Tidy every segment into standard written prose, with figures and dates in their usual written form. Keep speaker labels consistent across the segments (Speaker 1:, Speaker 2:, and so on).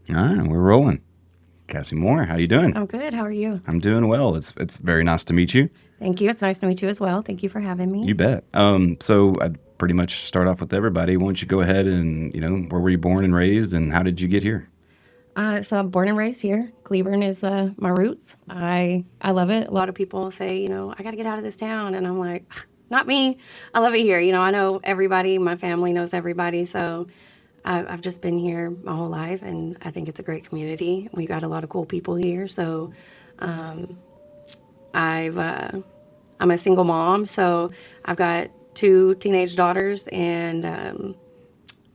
Speaker 1: All right, we're rolling. Cassie Moore, how you doing?
Speaker 2: I'm good. How are you?
Speaker 1: I'm doing well. It's very nice to meet you.
Speaker 2: Thank you. It's nice to meet you as well. Thank you for having me.
Speaker 1: You bet. So I'd pretty much start off with everybody. Why don't you go ahead and where were you born and raised, and how did you get here?
Speaker 2: So I'm born and raised here. Cleburne is my roots. I love it. A lot of people say, I got to get out of this town, and I'm like, not me. I love it here. I know everybody. My family knows everybody, so I've just been here my whole life, and I think it's a great community. We got a lot of cool people here. So I've I'm a single mom, so I've got two teenage daughters, and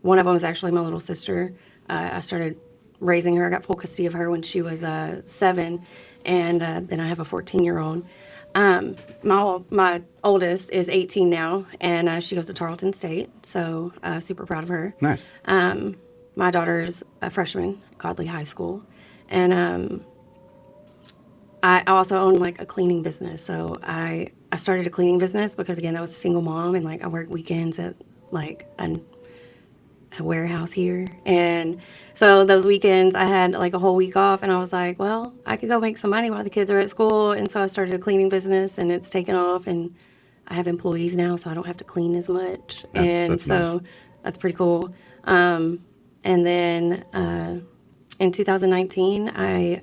Speaker 2: one of them is actually my little sister. I started raising her. I got full custody of her when she was 7, and then I have a 14-year-old. My oldest is 18 now, and she goes to Tarleton State, so super proud of her.
Speaker 1: Nice.
Speaker 2: My daughter's a freshman, Godly High School, and I also own like a cleaning business. So I started a cleaning business because again I was a single mom and like I worked weekends at like a warehouse here. And so those weekends I had like a whole week off and I was like, well, I could go make some money while the kids are at school. And so I started a cleaning business and it's taken off and I have employees now so I don't have to clean as much.
Speaker 1: That's nice.
Speaker 2: So that's pretty cool. And then in 2019, I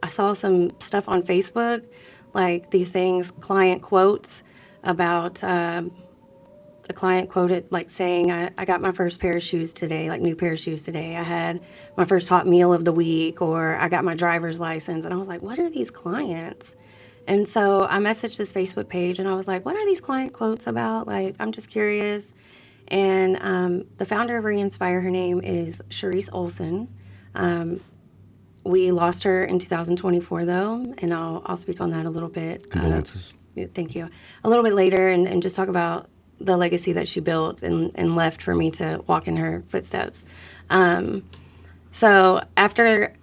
Speaker 2: saw some stuff on Facebook, like these things, client quotes about the client quoted like saying, I got my first pair of shoes today, like new pair of shoes today. I had my first hot meal of the week, or I got my driver's license. And I was like, what are these clients? And so I messaged this Facebook page and I was like, what are these client quotes about? Like, I'm just curious. And the founder of ReInspire, her name is Charisse Olson. We lost her in 2024, though, and I'll speak on that a little bit.
Speaker 1: Condolences.
Speaker 2: Thank you. A little bit later, and just talk about the legacy that she built and left for me to walk in her footsteps. So after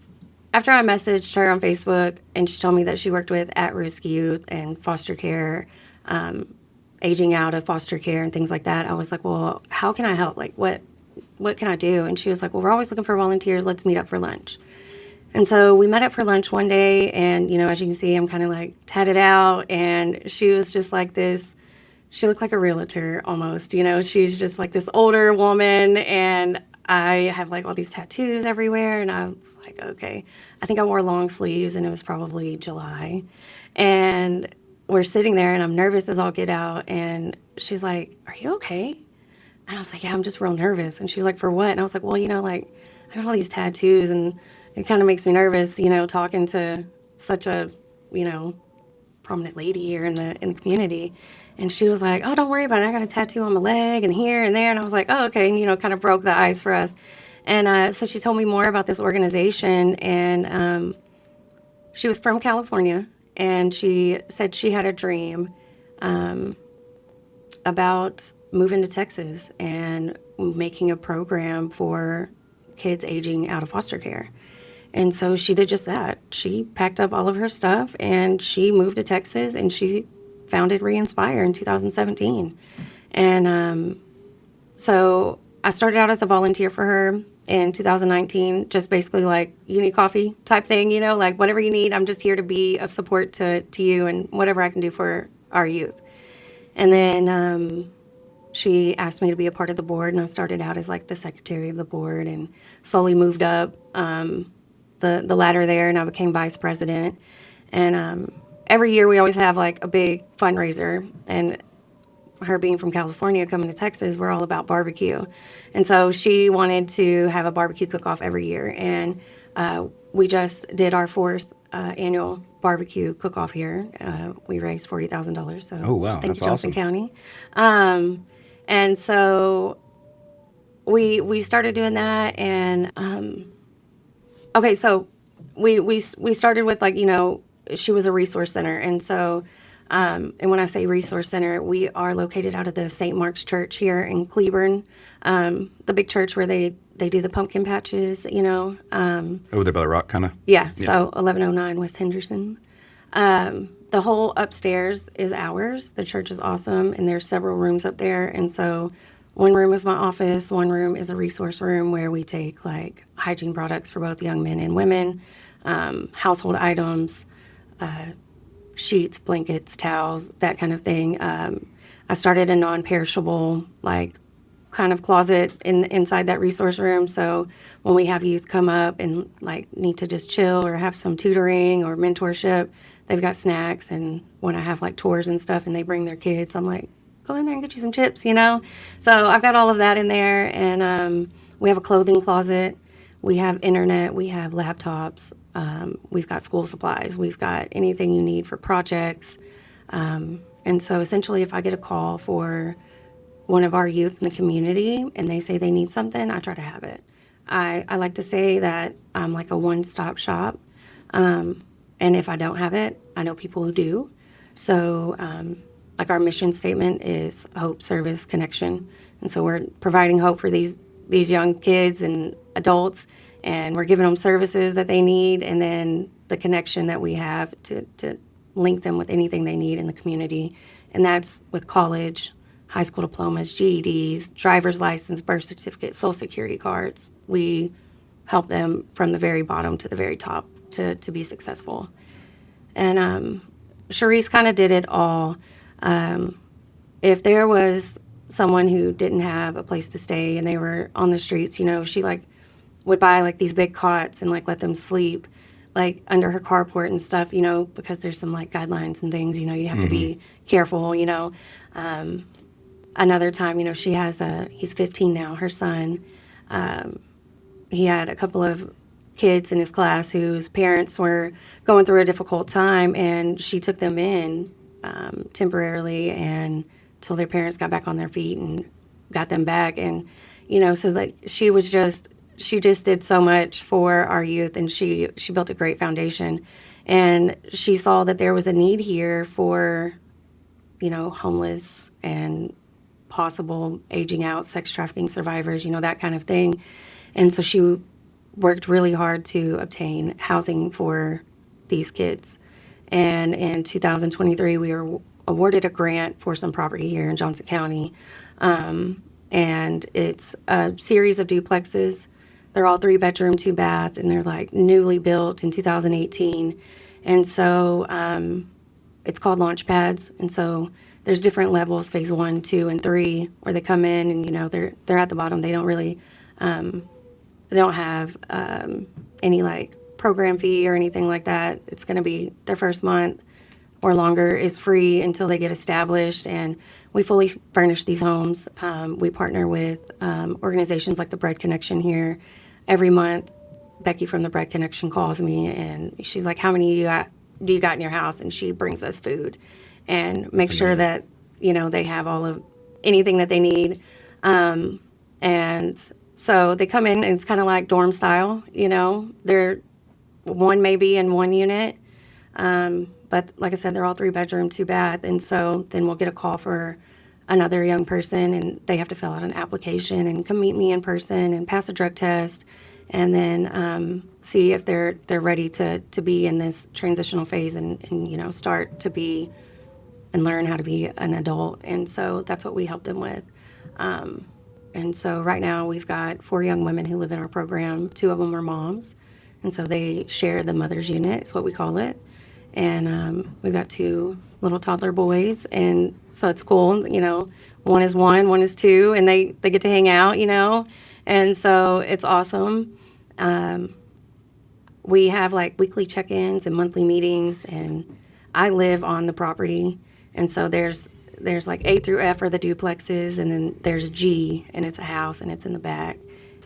Speaker 2: I messaged her on Facebook, and she told me that she worked with at-risk youth and foster care, aging out of foster care and things like that, I was like, well, how can I help? Like, what can I do? And she was like, well, we're always looking for volunteers. Let's meet up for lunch. And so we met up for lunch one day, and, as you can see, I'm kind of like tatted out, and she was just like this, she looked like a realtor almost, she's just like this older woman, and I have like all these tattoos everywhere, and I was like, okay. I think I wore long sleeves, and it was probably July, and we're sitting there, and I'm nervous as all get out, and she's like, are you okay? And I was like, yeah, I'm just real nervous. And she's like, for what? And I was like, well, like, I got all these tattoos, and it kind of makes me nervous, talking to such a, prominent lady here in the community. And she was like, oh, don't worry about it. I got a tattoo on my leg and here and there. And I was like, oh, okay. And, kind of broke the ice for us. And so she told me more about this organization. And she was from California. And she said she had a dream about moving to Texas and making a program for kids aging out of foster care. And so she did just that. She packed up all of her stuff and she moved to Texas and she founded ReInspire in 2017. And so I started out as a volunteer for her in 2019, just basically like, you need coffee type thing, like whatever you need, I'm just here to be of support to you and whatever I can do for our youth. And then she asked me to be a part of the board, and I started out as like the secretary of the board and slowly moved up the ladder there, and I became vice president. And every year we always have like a big fundraiser, and her being from California coming to Texas, we're all about barbecue. And so she wanted to have a barbecue cook-off every year, and we just did our fourth annual barbecue cook-off here. We raised $40,000, so
Speaker 1: Oh, wow,
Speaker 2: thanks,
Speaker 1: that's
Speaker 2: Johnson
Speaker 1: awesome.
Speaker 2: County. And so we started doing that, and okay, so we started with like, she was a resource center. And so, and when I say resource center, we are located out of the St. Mark's Church here in Cleburne, the big church where they do the pumpkin patches,
Speaker 1: Over there by the rock, kind of.
Speaker 2: Yeah, so 1109 West Henderson. The whole upstairs is ours. The church is awesome, and there's several rooms up there. And so One room is my office. One room is a resource room where we take like hygiene products for both young men and women, household items, sheets, blankets, towels, that kind of thing. I started a non-perishable like kind of closet inside that resource room. So when we have youth come up and like need to just chill or have some tutoring or mentorship, they've got snacks. And when I have like tours and stuff and they bring their kids, I'm like, go in there and get you some chips, you know? So I've got all of that in there. And we have a clothing closet. We have internet. We have laptops. We've got school supplies. We've got anything you need for projects. And so essentially, if I get a call for one of our youth in the community and they say they need something, I try to have it. I like to say that I'm like a one-stop shop. And if I don't have it, I know people who do. So, like our mission statement is hope, service, connection. And so we're providing hope for these young kids and adults, and we're giving them services that they need, and then the connection that we have to link them with anything they need in the community. And that's with college, high school diplomas, GEDs, driver's license, birth certificate, social security cards. We help them from the very bottom to the very top to be successful. And Charisse kind of did it all. If there was someone who didn't have a place to stay and they were on the streets, you know, she like would buy like these big cots and like let them sleep like under her carport and stuff, you know, because there's some like guidelines and things, you know, you have to be careful, you know. Another time, you know, she has he's 15 now, her son, he had a couple of kids in his class whose parents were going through a difficult time, and she took them in temporarily and till their parents got back on their feet and got them back. And you know, so like she just did so much for our youth, and she built a great foundation. And she saw that there was a need here for, you know, homeless and possible aging out sex trafficking survivors, you know, that kind of thing. And so she worked really hard to obtain housing for these kids. And in 2023, we were awarded a grant for some property here in Johnson County. And it's a series of duplexes. They're all 3-bedroom, 2-bath, and they're like newly built in 2018. And so it's called launch pads. And so there's different levels, phase 1, 2, and 3, where they come in and, you know, they're at the bottom. They don't really, they don't have any like program fee or anything like that. It's going to be their first month or longer is free until they get established. And we fully furnish these homes. We partner with organizations like the Bread Connection here. Every month, Becky from the Bread Connection calls me and she's like, how many do you got in your house? And she brings us food and makes sure that, you know, they have all of anything that they need. And so they come in and it's kind of like dorm style, you know, they're one maybe in one unit. But like I said, they're all 3-bedroom, 2-bath. And so then we'll get a call for another young person and they have to fill out an application and come meet me in person and pass a drug test and then see if they're ready to be in this transitional phase and, you know, start to be and learn how to be an adult. And so that's what we help them with. And so right now we've got 4 young women who live in our program. 2 of them are moms. And so they share the mother's unit, is what we call it. And we've got 2 little toddler boys. And so it's cool, you know, one is 1, one is 2, and they get to hang out, you know. And so it's awesome. We have like weekly check-ins and monthly meetings, and I live on the property. And so there's like A through F are the duplexes, and then there's G, and it's a house, and it's in the back.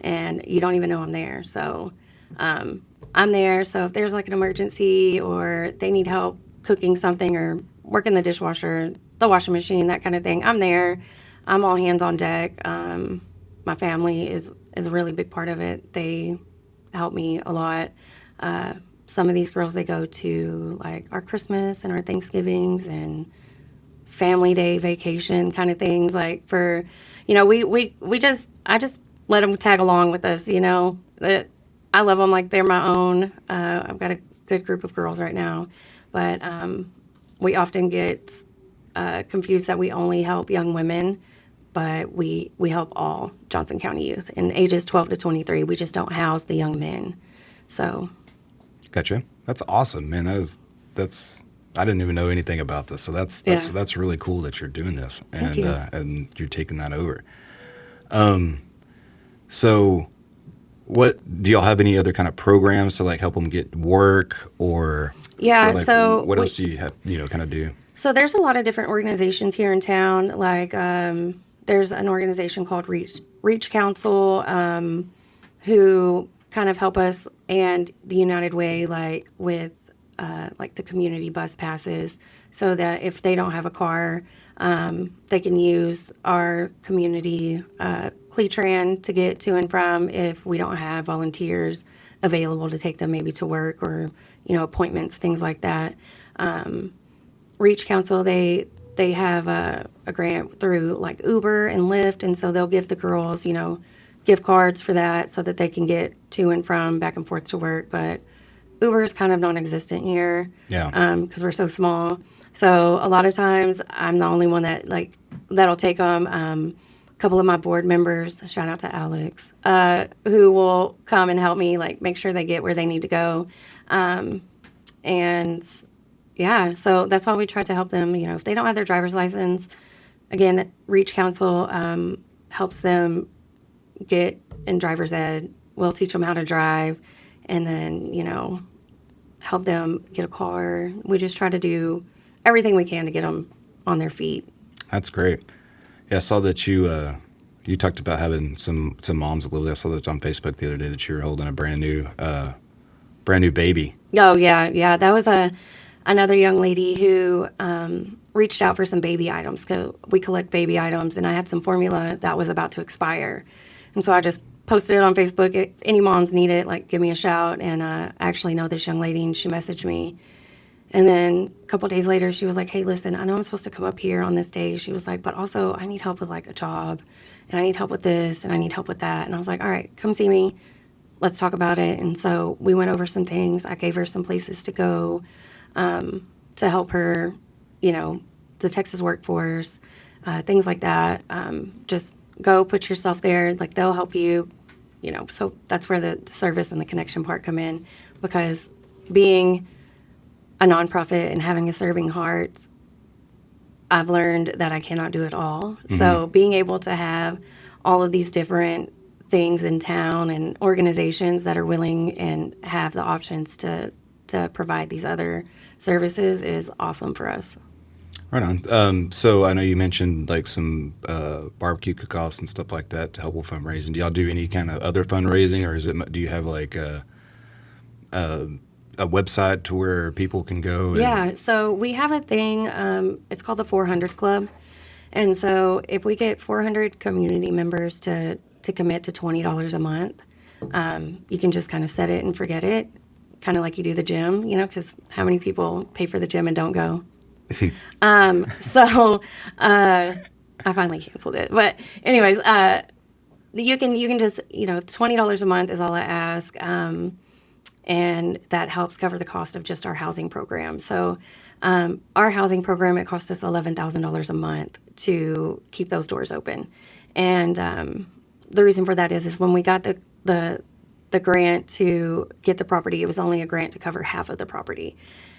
Speaker 2: And you don't even know I'm there. So I'm there. So if there's like an emergency or they need help cooking something or working the dishwasher, the washing machine, that kind of thing, I'm there. I'm all hands on deck. My family is a really big part of it. They help me a lot. Some of these girls, they go to like our Christmas and our Thanksgivings and family day vacation kind of things, like for, you know, I just let them tag along with us, you know. I love them like they're my own. I've got a good group of girls right now, but we often get confused that we only help young women, but we help all Johnson County youth and ages 12 to 23. We just don't house the young men. So.
Speaker 1: Gotcha. That's awesome, man. That's I didn't even know anything about this. So that's really cool that you're doing this and you're taking that over. So what do y'all have any other kind of programs to like help them get work or what else do you have, kind of do?
Speaker 2: So there's a lot of different organizations here in town. Like there's an organization called Reach Council who kind of help us, and the United Way, like with like the community bus passes, so that if they don't have a car, they can use our community Cletran to get to and from if we don't have volunteers available to take them maybe to work or appointments, things like that. Reach Council, they have a grant through like Uber and Lyft, and so they'll give the girls gift cards for that so that they can get to and from back and forth to work. But Uber is kind of non-existent here, because we're so small. So a lot of times I'm the only one that'll take them. A couple of my board members, shout out to Alex, who will come and help me make sure they get where they need to go. So that's why we try to help them. If they don't have their driver's license, again, Reach Council helps them get in driver's ed. We'll teach them how to drive, and then help them get a car. We just try to do everything we can to get them on their feet.
Speaker 1: That's great. Yeah, I saw that you talked about having some moms live. I saw that on Facebook the other day that you were holding a brand new baby.
Speaker 2: Oh yeah. That was another young lady who reached out for some baby items. We collect baby items, and I had some formula that was about to expire, and so I just posted it on Facebook. If any moms need it, give me a shout. And I actually know this young lady, and she messaged me. And then a couple of days later, she was like, hey, listen, I know I'm supposed to come up here on this day. She was like, but also I need help with a job, and I need help with this, and I need help with that. And I was like, all right, come see me. Let's talk about it. And so we went over some things. I gave her some places to go to help her, the Texas workforce, things like that. Just go put yourself there. They'll help you, So that's where the service and the connection part come in, because being a nonprofit and having a serving heart, I've learned that I cannot do it all. Mm-hmm. So being able to have all of these different things in town and organizations that are willing and have the options to provide these other services is awesome for us.
Speaker 1: Right on. So I know you mentioned some barbecue cook-offs and stuff like that to help with fundraising. Do y'all do any kind of other fundraising, or do you have a website to where people can go?
Speaker 2: Yeah, so we have a thing. It's called the 400 Club. And so if we get 400 community members to commit to $20 a month, you can just kind of set it and forget it, kind of like you do the gym, because how many people pay for the gym and don't go? So I finally canceled it. But anyways, you can just, $20 a month is all I ask. And that helps cover the cost of just our housing program. So our housing program, it cost us $11,000 a month to keep those doors open. And the reason for that is when we got the grant to get the property, it was only a grant to cover half of the property.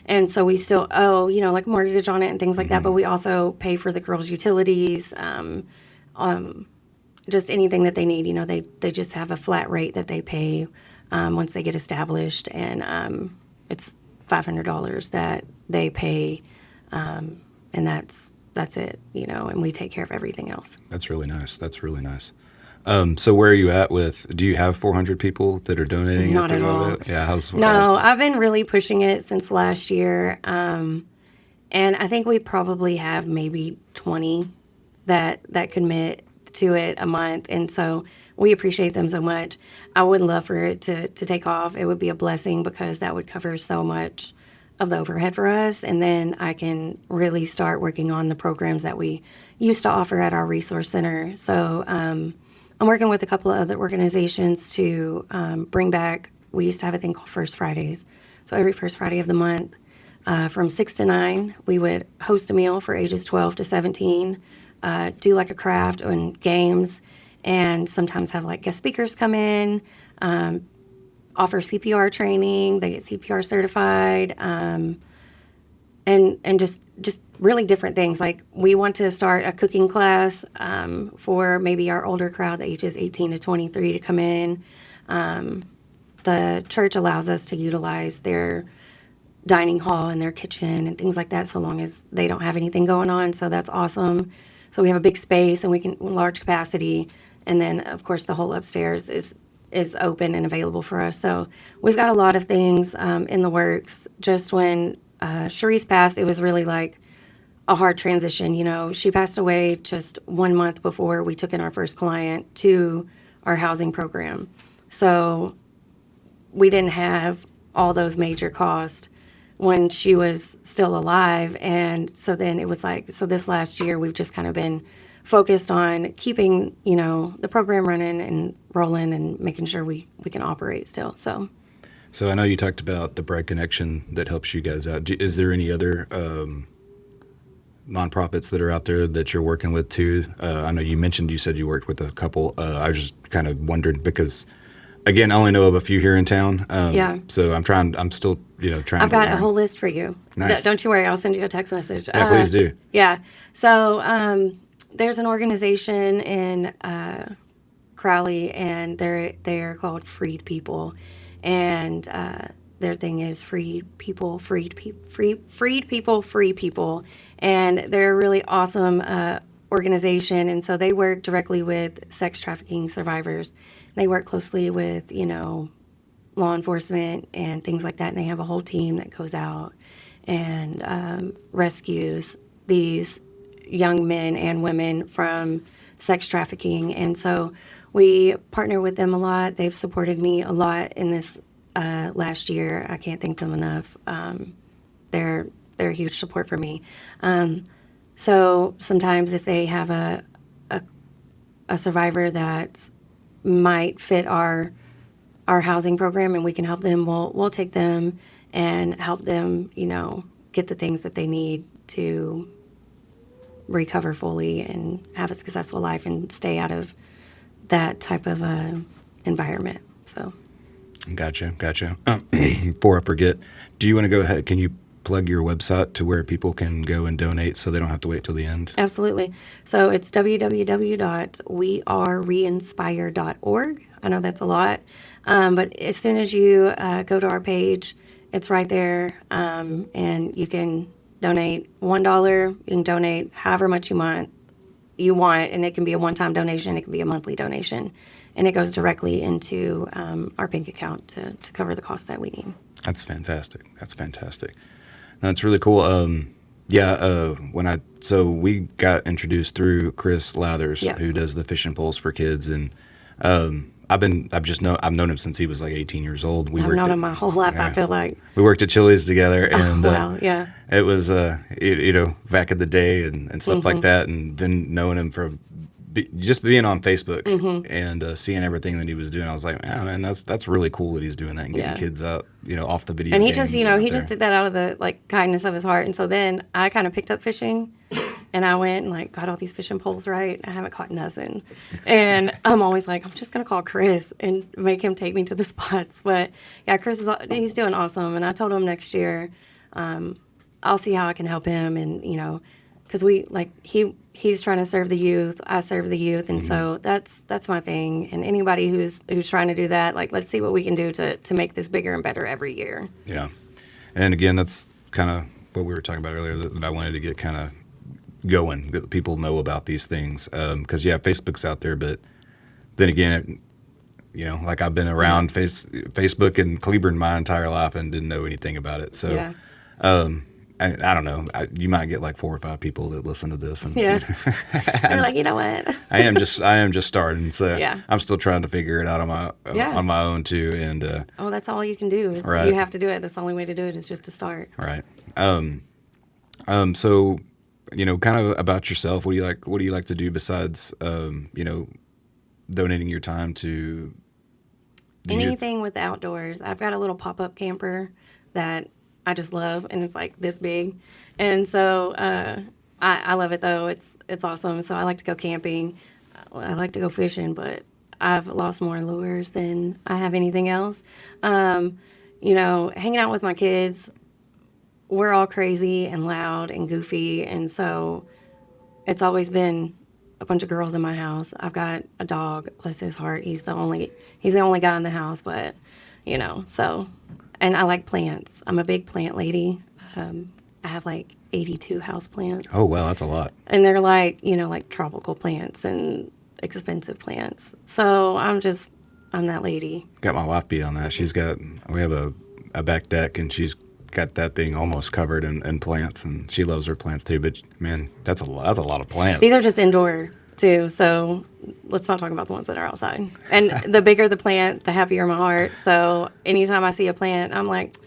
Speaker 2: And so we still owe, mortgage on it and things like that. But we also pay for the girls' utilities, just anything that they need. They just have a flat rate that they pay once they get established. And it's $500 that they pay. And that's it, and we take care of everything else.
Speaker 1: That's really nice. So where are you at do you have 400 people that are donating?
Speaker 2: Not at all.
Speaker 1: Yeah.
Speaker 2: No, I've been really pushing it since last year. And I think we probably have maybe 20 that commit to it a month. And so we appreciate them so much. I would love for it to take off. It would be a blessing because that would cover so much of the overhead for us. And then I can really start working on the programs that we used to offer at our resource center. So, I'm working with a couple of other organizations to bring back, we used to have a thing called First Fridays. So every first Friday of the month, from 6 to 9, we would host a meal for ages 12 to 17. do like a craft and games, and sometimes have like guest speakers come in, offer CPR training. They get CPR certified, and just really different things. Like we want to start a cooking class for maybe our older crowd, ages 18 to 23, to come in. The church allows us to utilize their dining hall and their kitchen and things like that, so long as they don't have anything going on. So that's awesome. So we have a big space and we can large capacity, and then of course the whole upstairs is open and available for us. So we've got a lot of things in the works. Just when Sharice passed, it was really like a hard transition. You know, she passed away just 1 month before we took in our first client to our housing program. So we didn't have all those major costs when she was still alive. And so then it was like, so this last year, we've just kind of been focused on keeping, you know, the program running and rolling and making sure we can operate still.
Speaker 1: So I know you talked about the Bright Connection that helps you guys out. Is there any other nonprofits that are out there that you're working with too? I know you said you worked with a couple. I was just kind of wondered because, again, I only know of a few here in town.
Speaker 2: Yeah.
Speaker 1: So I'm still, trying
Speaker 2: I've
Speaker 1: to
Speaker 2: got
Speaker 1: learn.
Speaker 2: a whole list for you.
Speaker 1: Nice.
Speaker 2: Don't you worry. I'll send you a text message.
Speaker 1: Yeah, please do.
Speaker 2: Yeah. So there's an organization in Crowley, and they're called Freed People, and their thing is free people, free people, free people, and they're a really awesome organization. And so they work directly with sex trafficking survivors. They work closely with law enforcement and things like that, and they have a whole team that goes out and rescues these young men and women from sex trafficking. And so we partner with them a lot. They've supported me a lot in this last year. I can't thank them enough. They're a huge support for me. So sometimes if they have a survivor that might fit our housing program and we can help them, we'll take them and help them, get the things that they need to recover fully and have a successful life and stay out of that type of environment. So.
Speaker 1: Gotcha. Before I forget, do you want to go ahead? Can you plug your website to where people can go and donate so they don't have to wait till the end?
Speaker 2: Absolutely. So it's www.wearereinspire.org. I know that's a lot, but as soon as you go to our page, it's right there, and you can donate $1. You can donate however much you want, and it can be a one-time donation. It can be a monthly donation, and it goes directly into our bank account to cover the costs that we need.
Speaker 1: That's fantastic. No, it's really cool. So we got introduced through Chris Lathers,
Speaker 2: Yeah.
Speaker 1: who does the fishing poles for kids, and I've known him since he was like 18 years old.
Speaker 2: I've known him my whole life. I feel like.
Speaker 1: We worked at Chili's together, and
Speaker 2: wow, yeah.
Speaker 1: it was back in the day and stuff like that, and then knowing him from just being on Facebook and seeing everything that he was doing, I was like, man, that's really cool that he's doing that and getting kids out, off the video.
Speaker 2: And he
Speaker 1: games
Speaker 2: just did that out of the kindness of his heart. And so then I kind of picked up fishing, and I went and got all these fishing poles right. I haven't caught nothing, and I'm always like, I'm just gonna call Chris and make him take me to the spots. But yeah, Chris he's doing awesome, and I told him next year, I'll see how I can help him, and because he's trying to serve the youth, I serve the youth, and so that's my thing. And anybody who's trying to do that, let's see what we can do to make this bigger and better every year.
Speaker 1: Yeah, and again, that's kind of what we were talking about earlier, that I wanted to get kind of going, that people know about these things, because Facebook's out there, but then again, I've been around Facebook and Cleburne my entire life and didn't know anything about it. So.
Speaker 2: Yeah.
Speaker 1: I don't know. You might get 4 or 5 people that listen to this, and
Speaker 2: Yeah. They're like, you know what?
Speaker 1: I am just starting, so
Speaker 2: Yeah.
Speaker 1: I'm still trying to figure it out on my own too. And
Speaker 2: Oh, that's all you can do.
Speaker 1: Right.
Speaker 2: You have to do it. That's the only way to do it is just to start.
Speaker 1: right. So kind of about yourself. What do you like to do besides donating your time to the youth?
Speaker 2: Anything with the outdoors. I've got a little pop-up camper that I just love, and it's this big. And so I love it though. It's awesome. So I like to go camping. I like to go fishing, but I've lost more lures than I have anything else. Um, hanging out with my kids, we're all crazy and loud and goofy, and so it's always been a bunch of girls in my house. I've got a dog, bless his heart. He's the only guy in the house, but so and I like plants. I'm a big plant lady. I have like 82 house plants.
Speaker 1: Oh, wow, that's a lot.
Speaker 2: And they're like, like tropical plants and expensive plants. So I'm that lady.
Speaker 1: Got my wife beat on that. We have a back deck, and she's got that thing almost covered in plants, and she loves her plants too. But man, that's a lot of plants.
Speaker 2: These are just indoor too. So let's not talk about the ones that are outside. And the bigger the plant, the happier my heart. So anytime I see a plant, I'm like,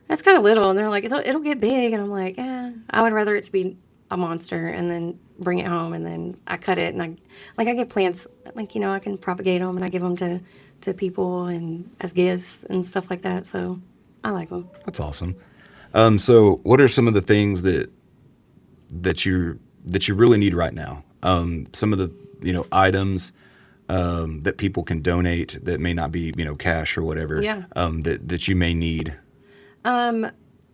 Speaker 2: that's kind of little. And they're like, it'll get big. And I'm like, I would rather it to be a monster and then bring it home. And then I cut it. And I get plants, I can propagate them and I give them to people and as gifts and stuff like that. So I like them.
Speaker 1: That's awesome. So what are some of the things that you really need right now? Some of the, items, that people can donate that may not be, cash or whatever,
Speaker 2: Yeah.
Speaker 1: That you may need.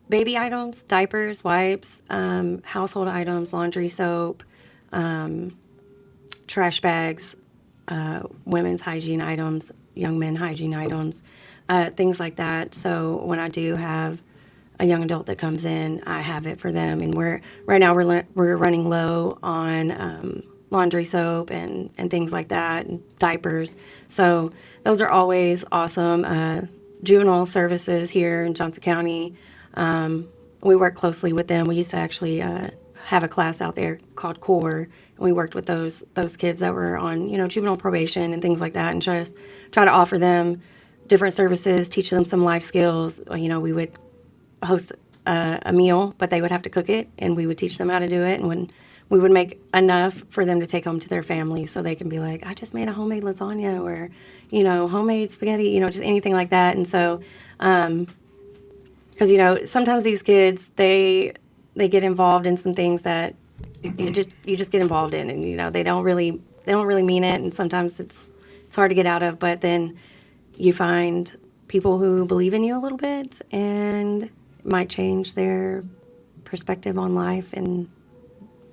Speaker 2: Baby items, diapers, wipes, household items, laundry soap, trash bags, women's hygiene items, young men hygiene items, things like that. So when I do have a young adult that comes in, I have it for them. And right now we're running low on laundry soap and things like that, and diapers. So those are always awesome. Juvenile services here in Johnson County, we work closely with them. We used to actually have a class out there called CORE, and we worked with those kids that were on juvenile probation and things like that, and just try to offer them different services, teach them some life skills. We would host a meal, but they would have to cook it, and we would teach them how to do it. And when we would make enough for them to take home to their families, so they can be like, I just made a homemade lasagna, or homemade spaghetti, just anything like that. And so, because sometimes these kids they get involved in some things that you just get involved in, and they don't really mean it, and sometimes it's hard to get out of. But then you find people who believe in you a little bit and might change their perspective on life and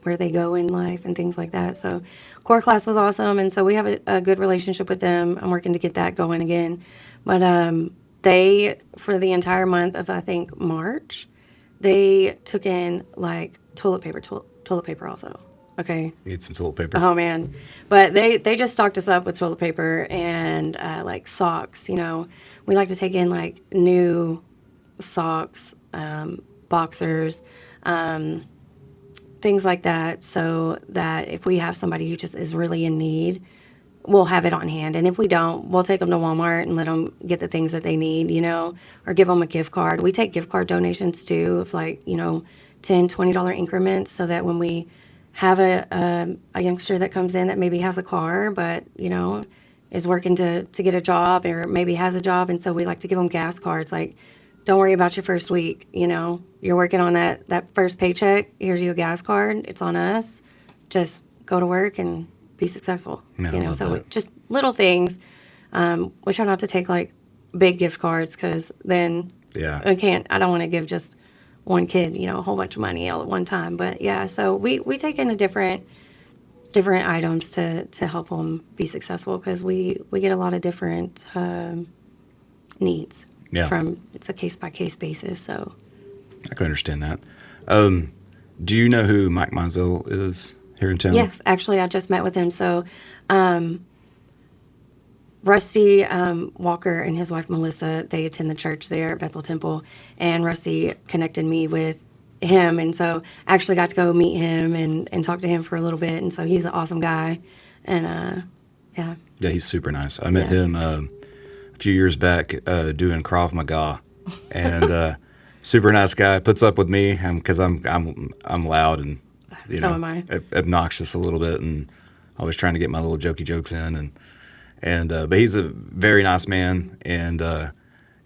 Speaker 2: where they go in life and things like that. So core class was awesome, and so we have a good relationship with them. I'm working to get that going again. But they, for the entire month of, I think, March, they took in like toilet paper also. Okay.
Speaker 1: Need some toilet paper.
Speaker 2: Oh man. But they just stocked us up with toilet paper and like socks. We like to take in like new socks, boxers, things like that, so that if we have somebody who just is really in need, we'll have it on hand. And if we don't, we'll take them to Walmart and let them get the things that they need, or give them a gift card. We take gift card donations too, of like, $10, $20 increments, so that when we have a youngster that comes in that maybe has a car, but, is working to get a job, or maybe has a job, and so we like to give them gas cards, like, don't worry about your first week. You're working on that first paycheck. Here's your gas card. It's on us. Just go to work and be successful.
Speaker 1: Man, I love
Speaker 2: So
Speaker 1: that.
Speaker 2: just little things. We try not to take like big gift cards, because then
Speaker 1: Yeah.
Speaker 2: I don't want to give just one kid, a whole bunch of money all at one time. But yeah, so we take in different items to help them be successful, because we get a lot of different needs.
Speaker 1: Yeah.
Speaker 2: It's a case-by-case basis, so.
Speaker 1: I can understand that. Do you know who Mike Mizell is here in town?
Speaker 2: Yes, actually, I just met with him. So, Rusty Walker and his wife Melissa, they attend the church there at Bethel Temple, and Rusty connected me with him, and so I actually got to go meet him and talk to him for a little bit, and so he's an awesome guy, and yeah.
Speaker 1: Yeah, he's super nice. I met
Speaker 2: Yeah.
Speaker 1: him a few years back doing Krav Maga, and super nice guy. Puts up with me because I'm loud and
Speaker 2: So am I.
Speaker 1: obnoxious a little bit, and always trying to get my little jokey jokes in, and but he's a very nice man, and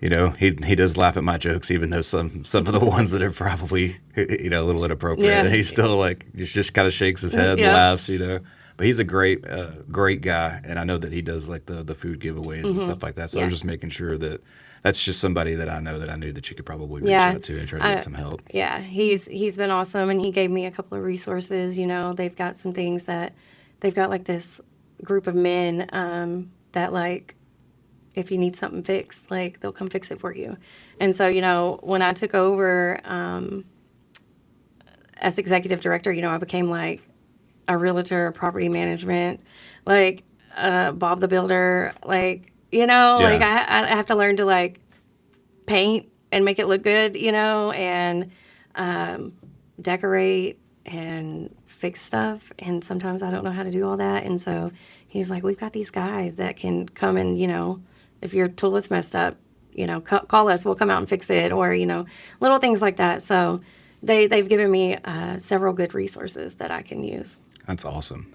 Speaker 1: he does laugh at my jokes, even though some of the ones that are probably a little inappropriate.
Speaker 2: Yeah.
Speaker 1: He still like just kind of shakes his head and
Speaker 2: Yeah.
Speaker 1: laughs. But he's a great guy, and I know that he does like the food giveaways and stuff like that. So I was
Speaker 2: Yeah.
Speaker 1: just making sure that that's just somebody that I know that I knew that you could probably reach
Speaker 2: Yeah.
Speaker 1: out to and try to get some help.
Speaker 2: Yeah, he's been awesome, and he gave me a couple of resources. They've got some things that they've got like this group of men that like if you need something fixed, like they'll come fix it for you. And so when I took over as executive director, I became like a realtor, property management, like Bob the Builder, like like
Speaker 1: Yeah.
Speaker 2: I have to learn to like paint and make it look good, and decorate and fix stuff. And sometimes I don't know how to do all that. And so he's like, we've got these guys that can come and, if your toilet's messed up, call us, we'll come out and fix it, or, little things like that. So they've given me several good resources that I can use.
Speaker 1: That's awesome.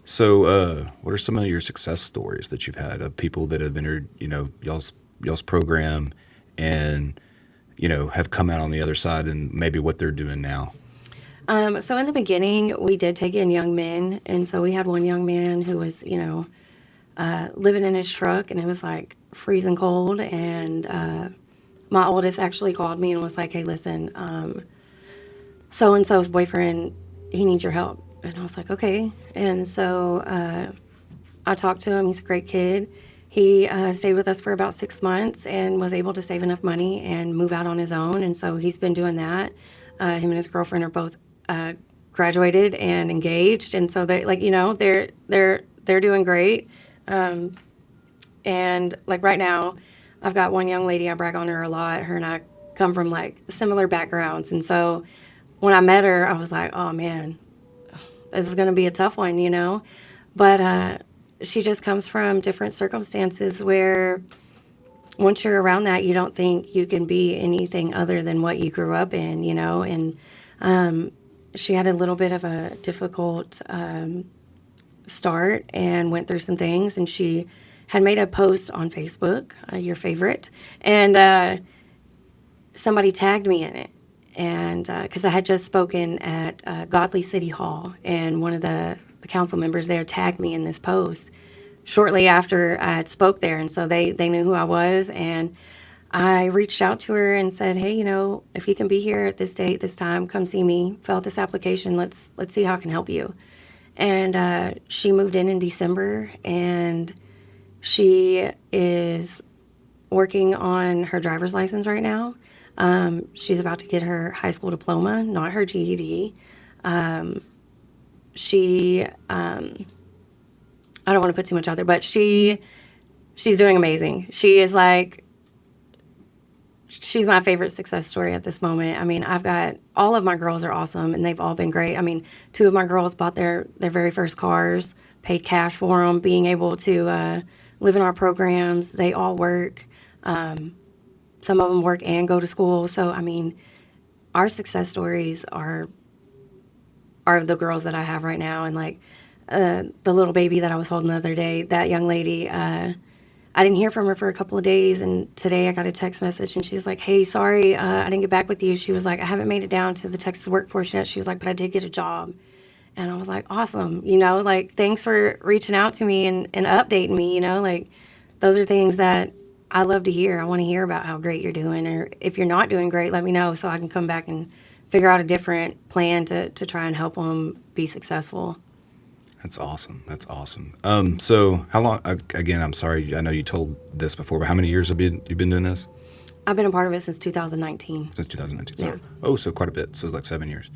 Speaker 1: So what are some of your success stories that you've had of people that have entered, y'all's program and, have come out on the other side and maybe what they're doing now?
Speaker 2: So in the beginning, we did take in young men. And so we had one young man who was, living in his truck, and it was like freezing cold. And my oldest actually called me and was like, hey, listen, so-and-so's boyfriend, he needs your help. And I was like, okay. And so I talked to him. He's a great kid. He stayed with us for about 6 months and was able to save enough money and move out on his own. And so he's been doing that. Him and his girlfriend are both graduated and engaged. And so they they're doing great. And like right now, I've got one young lady, I brag on her a lot. Her and I come from like similar backgrounds. And so when I met her, I was like, oh man, this is going to be a tough one. But she just comes from different circumstances where once you're around that, you don't think you can be anything other than what you grew up in, and she had a little bit of a difficult start and went through some things, and she had made a post on Facebook, your favorite, and somebody tagged me in it. And because I had just spoken at Godly City Hall, and one of the council members there tagged me in this post shortly after I had spoke there. And so they knew who I was. And I reached out to her and said, hey, if you can be here at this date, this time, come see me, fill out this application. Let's see how I can help you. And she moved in December, and she is working on her driver's license right now. She's about to get her high school diploma, not her GED. I don't want to put too much out there, but she's doing amazing. She's my favorite success story at this moment. I mean, I've got all of my girls are awesome, and they've all been great. I mean, two of my girls bought their very first cars, paid cash for them, being able to live in our programs. They all work. Some of them work and go to school. So, I mean, our success stories are the girls that I have right now. And like the little baby that I was holding the other day, that young lady, I didn't hear from her for a couple of days. And today I got a text message, and she's like, hey, sorry, I didn't get back with you. She was like, I haven't made it down to the Texas workforce yet. She was like, but I did get a job. And I was like, awesome. Like, thanks for reaching out to me and updating me, like those are things that I love to hear. I want to hear about how great you're doing, or if you're not doing great, let me know so I can come back and figure out a different plan to try and help them be successful.
Speaker 1: That's awesome. That's awesome. So how long, again, I'm sorry, I know you told this before, but how many years have you've been doing this?
Speaker 2: I've been a part of it since 2019.
Speaker 1: Since 2019. So,
Speaker 2: Yeah.
Speaker 1: so quite a bit. So like 7 years.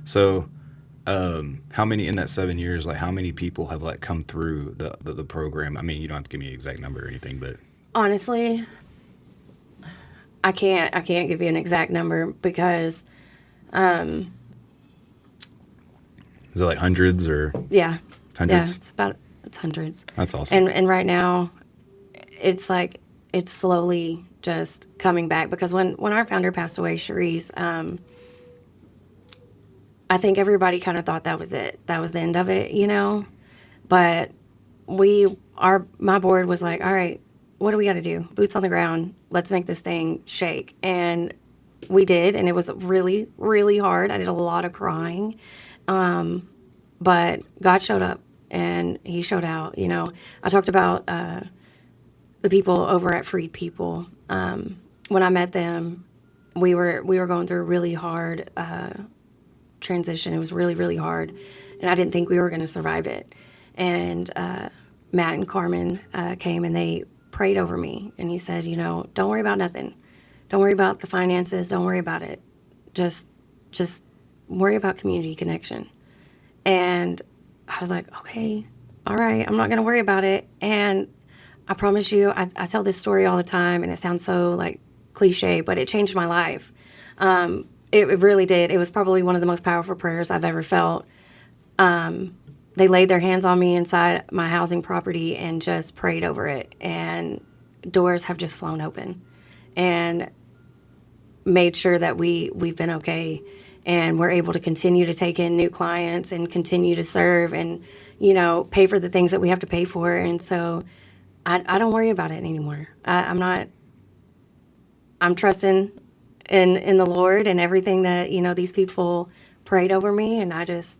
Speaker 1: So, how many in that 7 years, like how many people have like come through the program? I mean, you don't have to give me an exact number or anything, but
Speaker 2: Honestly, I can't give you an exact number because
Speaker 1: is it like hundreds or
Speaker 2: yeah.
Speaker 1: hundreds?
Speaker 2: Yeah, it's hundreds.
Speaker 1: That's awesome.
Speaker 2: And right now it's like it's slowly just coming back, because when our founder passed away, Cherise, I think everybody kind of thought that was it. That was the end of it, But my board was like, all right, what do we got to do? Boots on the ground. Let's make this thing shake. And we did. And it was really, really hard. I did a lot of crying. But God showed up and he showed out. You know, I talked about the people over at Freed People. When I met them, we were going through a really hard transition. It was really, really hard. And I didn't think we were going to survive it. And Matt and Carmen came and they prayed over me. And he said, you know, don't worry about nothing. Don't worry about the finances. Don't worry about it. Just worry about community connection. And I was like, okay, all right, I'm not going to worry about it. And I promise you, I tell this story all the time, and it sounds so like cliche, but it changed my life. It really did. It was probably one of the most powerful prayers I've ever felt. They laid their hands on me inside my housing property and just prayed over it. And doors have just flown open and made sure that we've been okay. And we're able to continue to take in new clients and continue to serve and, you know, pay for the things that we have to pay for. And so I don't worry about it anymore. I'm trusting in the Lord and everything that, you know, these people prayed over me. And I just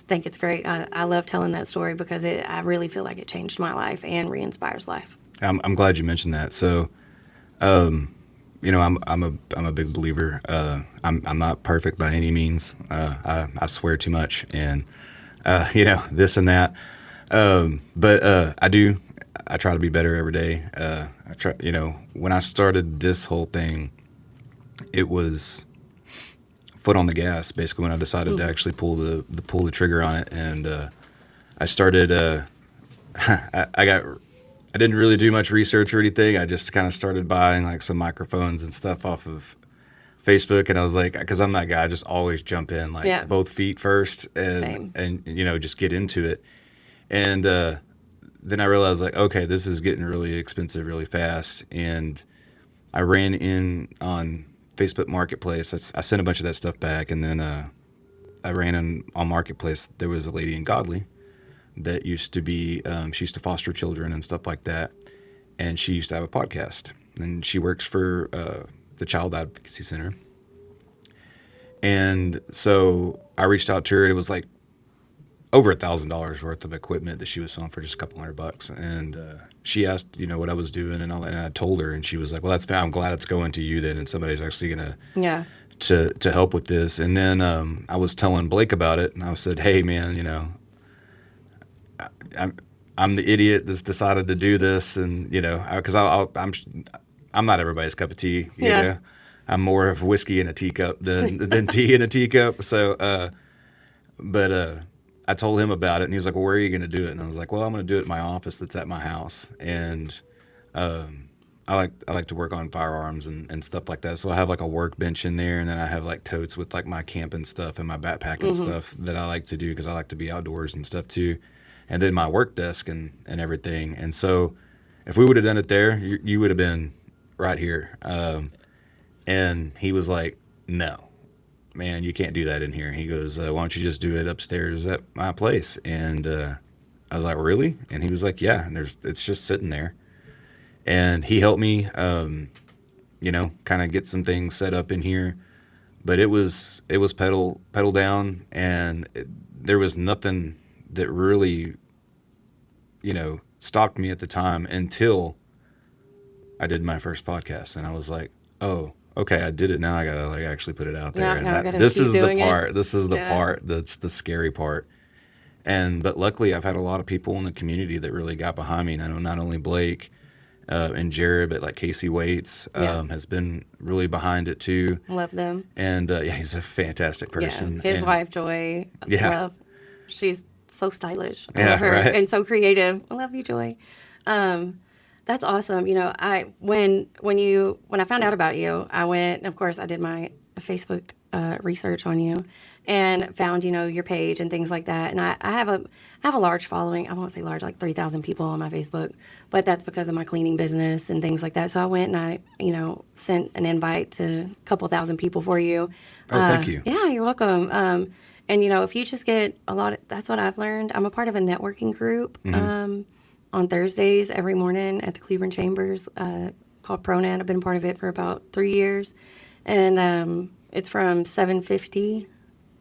Speaker 2: think it's great. I love telling that story because I really feel like it changed my life and ReInspire's life.
Speaker 1: I'm glad you mentioned that. So, you know, I'm a big believer. I'm not perfect by any means. I swear too much and, you know, this and that. But I try to be better every day. I try, you know, when I started this whole thing, it was foot on the gas, basically, when I decided to actually pull the trigger on it. And, I started, I didn't really do much research or anything. I just kind of started buying like some microphones and stuff off of Facebook. And I was like, because I'm that guy, I just always jump in like both feet first and, you know, just get into it. And, then I realized like, okay, this is getting really expensive really fast. And I ran in on Facebook Marketplace. I sent a bunch of that stuff back. And then I ran in on Marketplace. There was a lady in Godly that used to be, she used to foster children and stuff like that. And she used to have a podcast. And she works for the Child Advocacy Center. And so I reached out to her. And it was like over $1,000 worth of equipment that she was selling for just a couple $100. And she asked, you know, what I was doing, and I told her, and she was like, "Well, that's fine. I'm glad it's going to you then, and somebody's actually gonna to help with this." And then I was telling Blake about it, and I said, "Hey, man, you know, I'm the idiot that's decided to do this, and you know, because I'm not everybody's cup of tea, you know." I'm more of whiskey in a teacup than tea in a teacup. So, but I told him about it, and he was like, "Well, where are you going to do it?" And I was like, "Well, I'm going to do it in my office that's at my house." And I like to work on firearms and stuff like that. So I have like a workbench in there, and then I have like totes with like my camping stuff and my backpacking stuff that I like to do because I like to be outdoors and stuff too. And then my work desk and everything. And so if we would have done it there, you would have been right here. And he was like, "No. Man, you can't do that in here." He goes, "Why don't you just do it upstairs at my place?" And I was like, "Really?" And he was like, "Yeah." And it's just sitting there. And he helped me, you know, kind of get some things set up in here. But it was pedal down, and there was nothing that really, you know, stopped me at the time until I did my first podcast, and I was like, "Oh, okay, I did it. Now I gotta like actually put it out there."
Speaker 2: Now I gotta
Speaker 1: this
Speaker 2: keep
Speaker 1: is the
Speaker 2: doing
Speaker 1: part.
Speaker 2: it.
Speaker 1: This is the part that's the scary part. But luckily, I've had a lot of people in the community that really got behind me. And I know not only Blake and Jared, but like Casey Waits has been really behind it too.
Speaker 2: Love them.
Speaker 1: And yeah, he's a fantastic person.
Speaker 2: His wife Joy.
Speaker 1: Yeah.
Speaker 2: She's so stylish. I
Speaker 1: Yeah,
Speaker 2: love her
Speaker 1: right.
Speaker 2: and so creative. I love you, Joy. That's awesome. You know, when I found out about you, I went. Of course, I did my Facebook research on you, and found your page and things like that. And I have a large following. I won't say large, like 3,000 people on my Facebook, but that's because of my cleaning business and things like that. So I went and I sent an invite to a couple thousand people for you.
Speaker 1: Oh, thank you.
Speaker 2: Yeah, you're welcome. And if you just get that's what I've learned. I'm a part of a networking group. on Thursdays every morning at the Cleveland Chambers called ProNet. I've been part of it for about 3 years. And it's from 7:50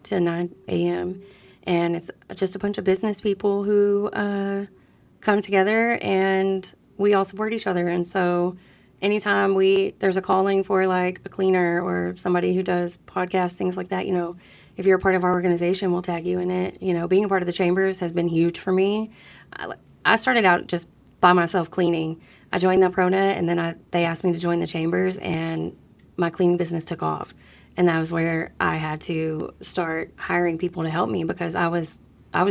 Speaker 2: to 9 a.m. And it's just a bunch of business people who come together and we all support each other. And so anytime there's a calling for like a cleaner or somebody who does podcasts, things like that, if you're a part of our organization, we'll tag you in it. Being a part of the chambers has been huge for me. I started out just by myself cleaning. I joined the ProNet, and then they asked me to join the chambers, and my cleaning business took off. And that was where I had to start hiring people to help me because I was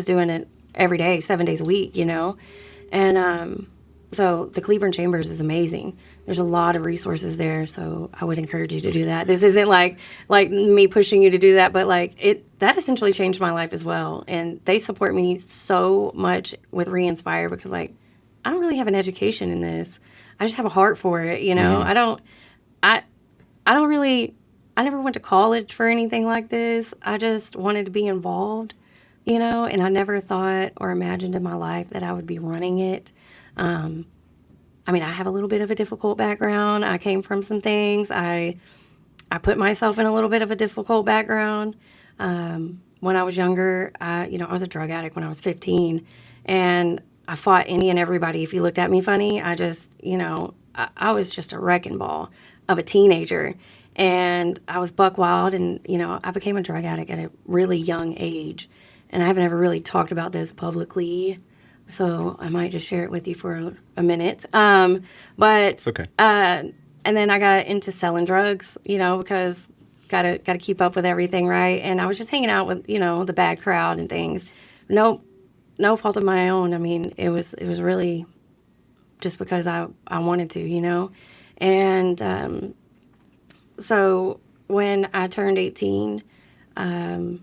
Speaker 2: doing it every day, 7 days a week, And so the Cleveland Chambers is amazing. There's a lot of resources there, so I would encourage you to do that. This isn't like me pushing you to do that, but that essentially changed my life as well. And they support me so much with ReInspire because I don't really have an education in this. I just have a heart for it,
Speaker 1: Mm-hmm.
Speaker 2: I don't really. I never went to college for anything like this. I just wanted to be involved, and I never thought or imagined in my life that I would be running it. I have a little bit of a difficult background. I came from some things. I put myself in a little bit of a difficult background. When I was younger, I was a drug addict when I was 15, and I fought any and everybody. If you looked at me funny, I was just a wrecking ball of a teenager, and I was buck wild, and I became a drug addict at a really young age, and I haven't ever really talked about this publicly. So I might just share it with you for a minute. But
Speaker 1: It's okay.
Speaker 2: and then I got into selling drugs, because gotta keep up with everything, right? And I was just hanging out with the bad crowd and things. No fault of my own. It was really just because I wanted to. And so when I turned 18, I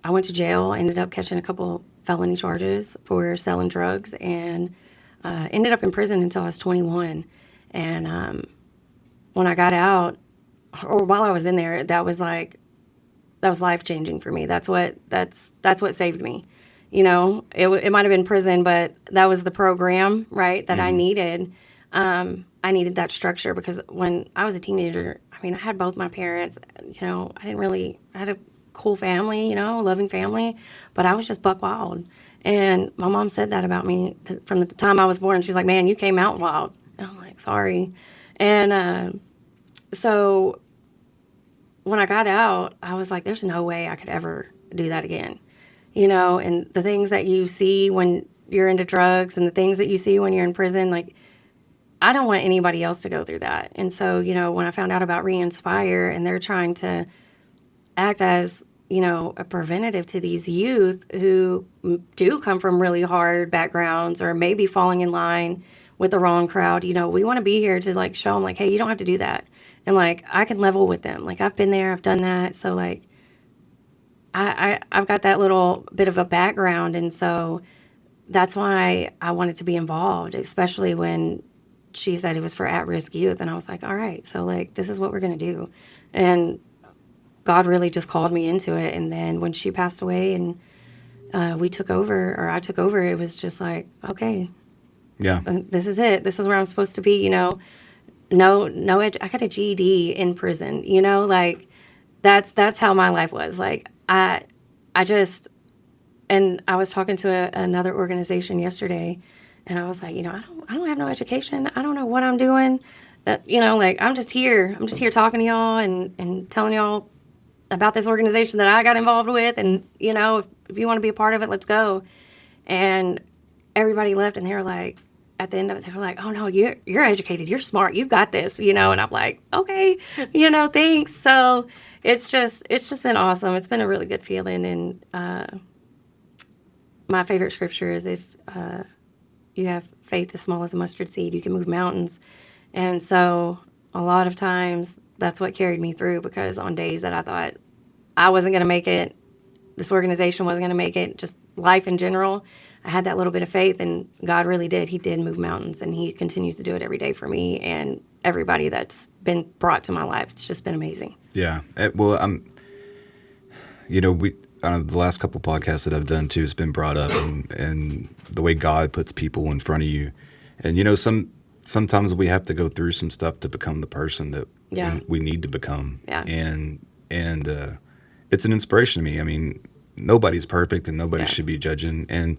Speaker 2: went to jail. I ended up catching a couple felony charges for selling drugs and ended up in prison until I was 21. And when I got out, or while I was in there, that was life changing for me. That's what saved me. It might have been prison, but that was the program, right, that I
Speaker 1: Mm-hmm.
Speaker 2: needed. I needed that structure because when I was a teenager, I had both my parents. I had a cool family, loving family, but I was just buck wild. And my mom said that about me from the time I was born. She was like, "Man, you came out wild." And I'm like, "Sorry." And so when I got out, I was like, "There's no way I could ever do that again." And the things that you see when you're into drugs and the things that you see when you're in prison, I don't want anybody else to go through that. And so, when I found out about ReInspire and they're trying to act as, a preventative to these youth who do come from really hard backgrounds or maybe falling in line with the wrong crowd, we want to be here to show them hey, you don't have to do that. And I can level with them. I've been there, I've done that. So I've got that little bit of a background. And so that's why I wanted to be involved, especially when she said it was for at-risk youth. And I was like, all right, so this is what we're going to do. And God really just called me into it. And then when she passed away and we took over, or I took over, it was just okay,
Speaker 1: Yeah.
Speaker 2: this is it. This is where I'm supposed to be. No, I got a GED in prison. That's how my life was. I just, and I was talking to another organization yesterday, and I was like, I don't have no education. I don't know what I'm doing. I'm just here. I'm just here talking to y'all and telling y'all about this organization that I got involved with. And, if you want to be a part of it, let's go. And everybody left, and they were like, at the end of it, they were like, "Oh no, you're educated, you're smart, you got this," And I'm like, "Okay, thanks." So it's just been awesome. It's been a really good feeling, and my favorite scripture is if you have faith as small as a mustard seed, you can move mountains. And so a lot of times that's what carried me through because on days that I thought I wasn't going to make it, this organization wasn't going to make it, just life in general, I had that little bit of faith, and God really did. He did move mountains, and He continues to do it every day for me and everybody that's been brought to my life. It's just been amazing.
Speaker 1: Yeah. Well, we the last couple podcasts that I've done too has been brought up, and the way God puts people in front of you, and sometimes we have to go through some stuff to become the person that
Speaker 2: Yeah.
Speaker 1: we need to become,
Speaker 2: Yeah.
Speaker 1: and it's an inspiration to me. I mean, nobody's perfect, and nobody
Speaker 2: Yeah.
Speaker 1: should be judging, and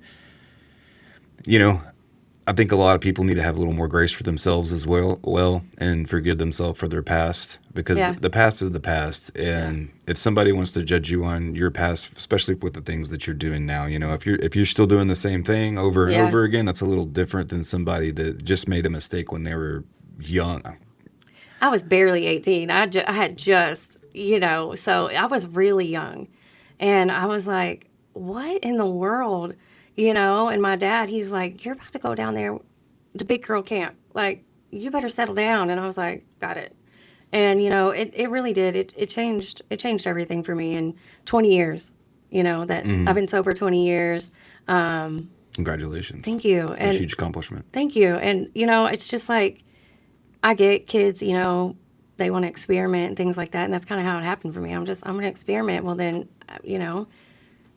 Speaker 1: I think a lot of people need to have a little more grace for themselves as well, and forgive themselves for their past, because
Speaker 2: Yeah.
Speaker 1: the past is the past. And if somebody wants to judge you on your past, especially with the things that you're doing now, if you're still doing the same thing over and
Speaker 2: Yeah.
Speaker 1: over again, that's a little different than somebody that just made a mistake when they were young.
Speaker 2: I was barely 18. I had just, so I was really young. And I was like, what in the world? And my dad, he was like, you're about to go down there to big girl camp. Like, you better settle down. And I was like, got it. And, it really did. It changed everything for me in 20 years, that I've been sober 20 years.
Speaker 1: Congratulations.
Speaker 2: Thank you.
Speaker 1: It's a huge accomplishment.
Speaker 2: Thank you. And, it's just like, I get kids, they want to experiment and things like that. And that's kind of how it happened for me. I'm going to experiment. Well, then,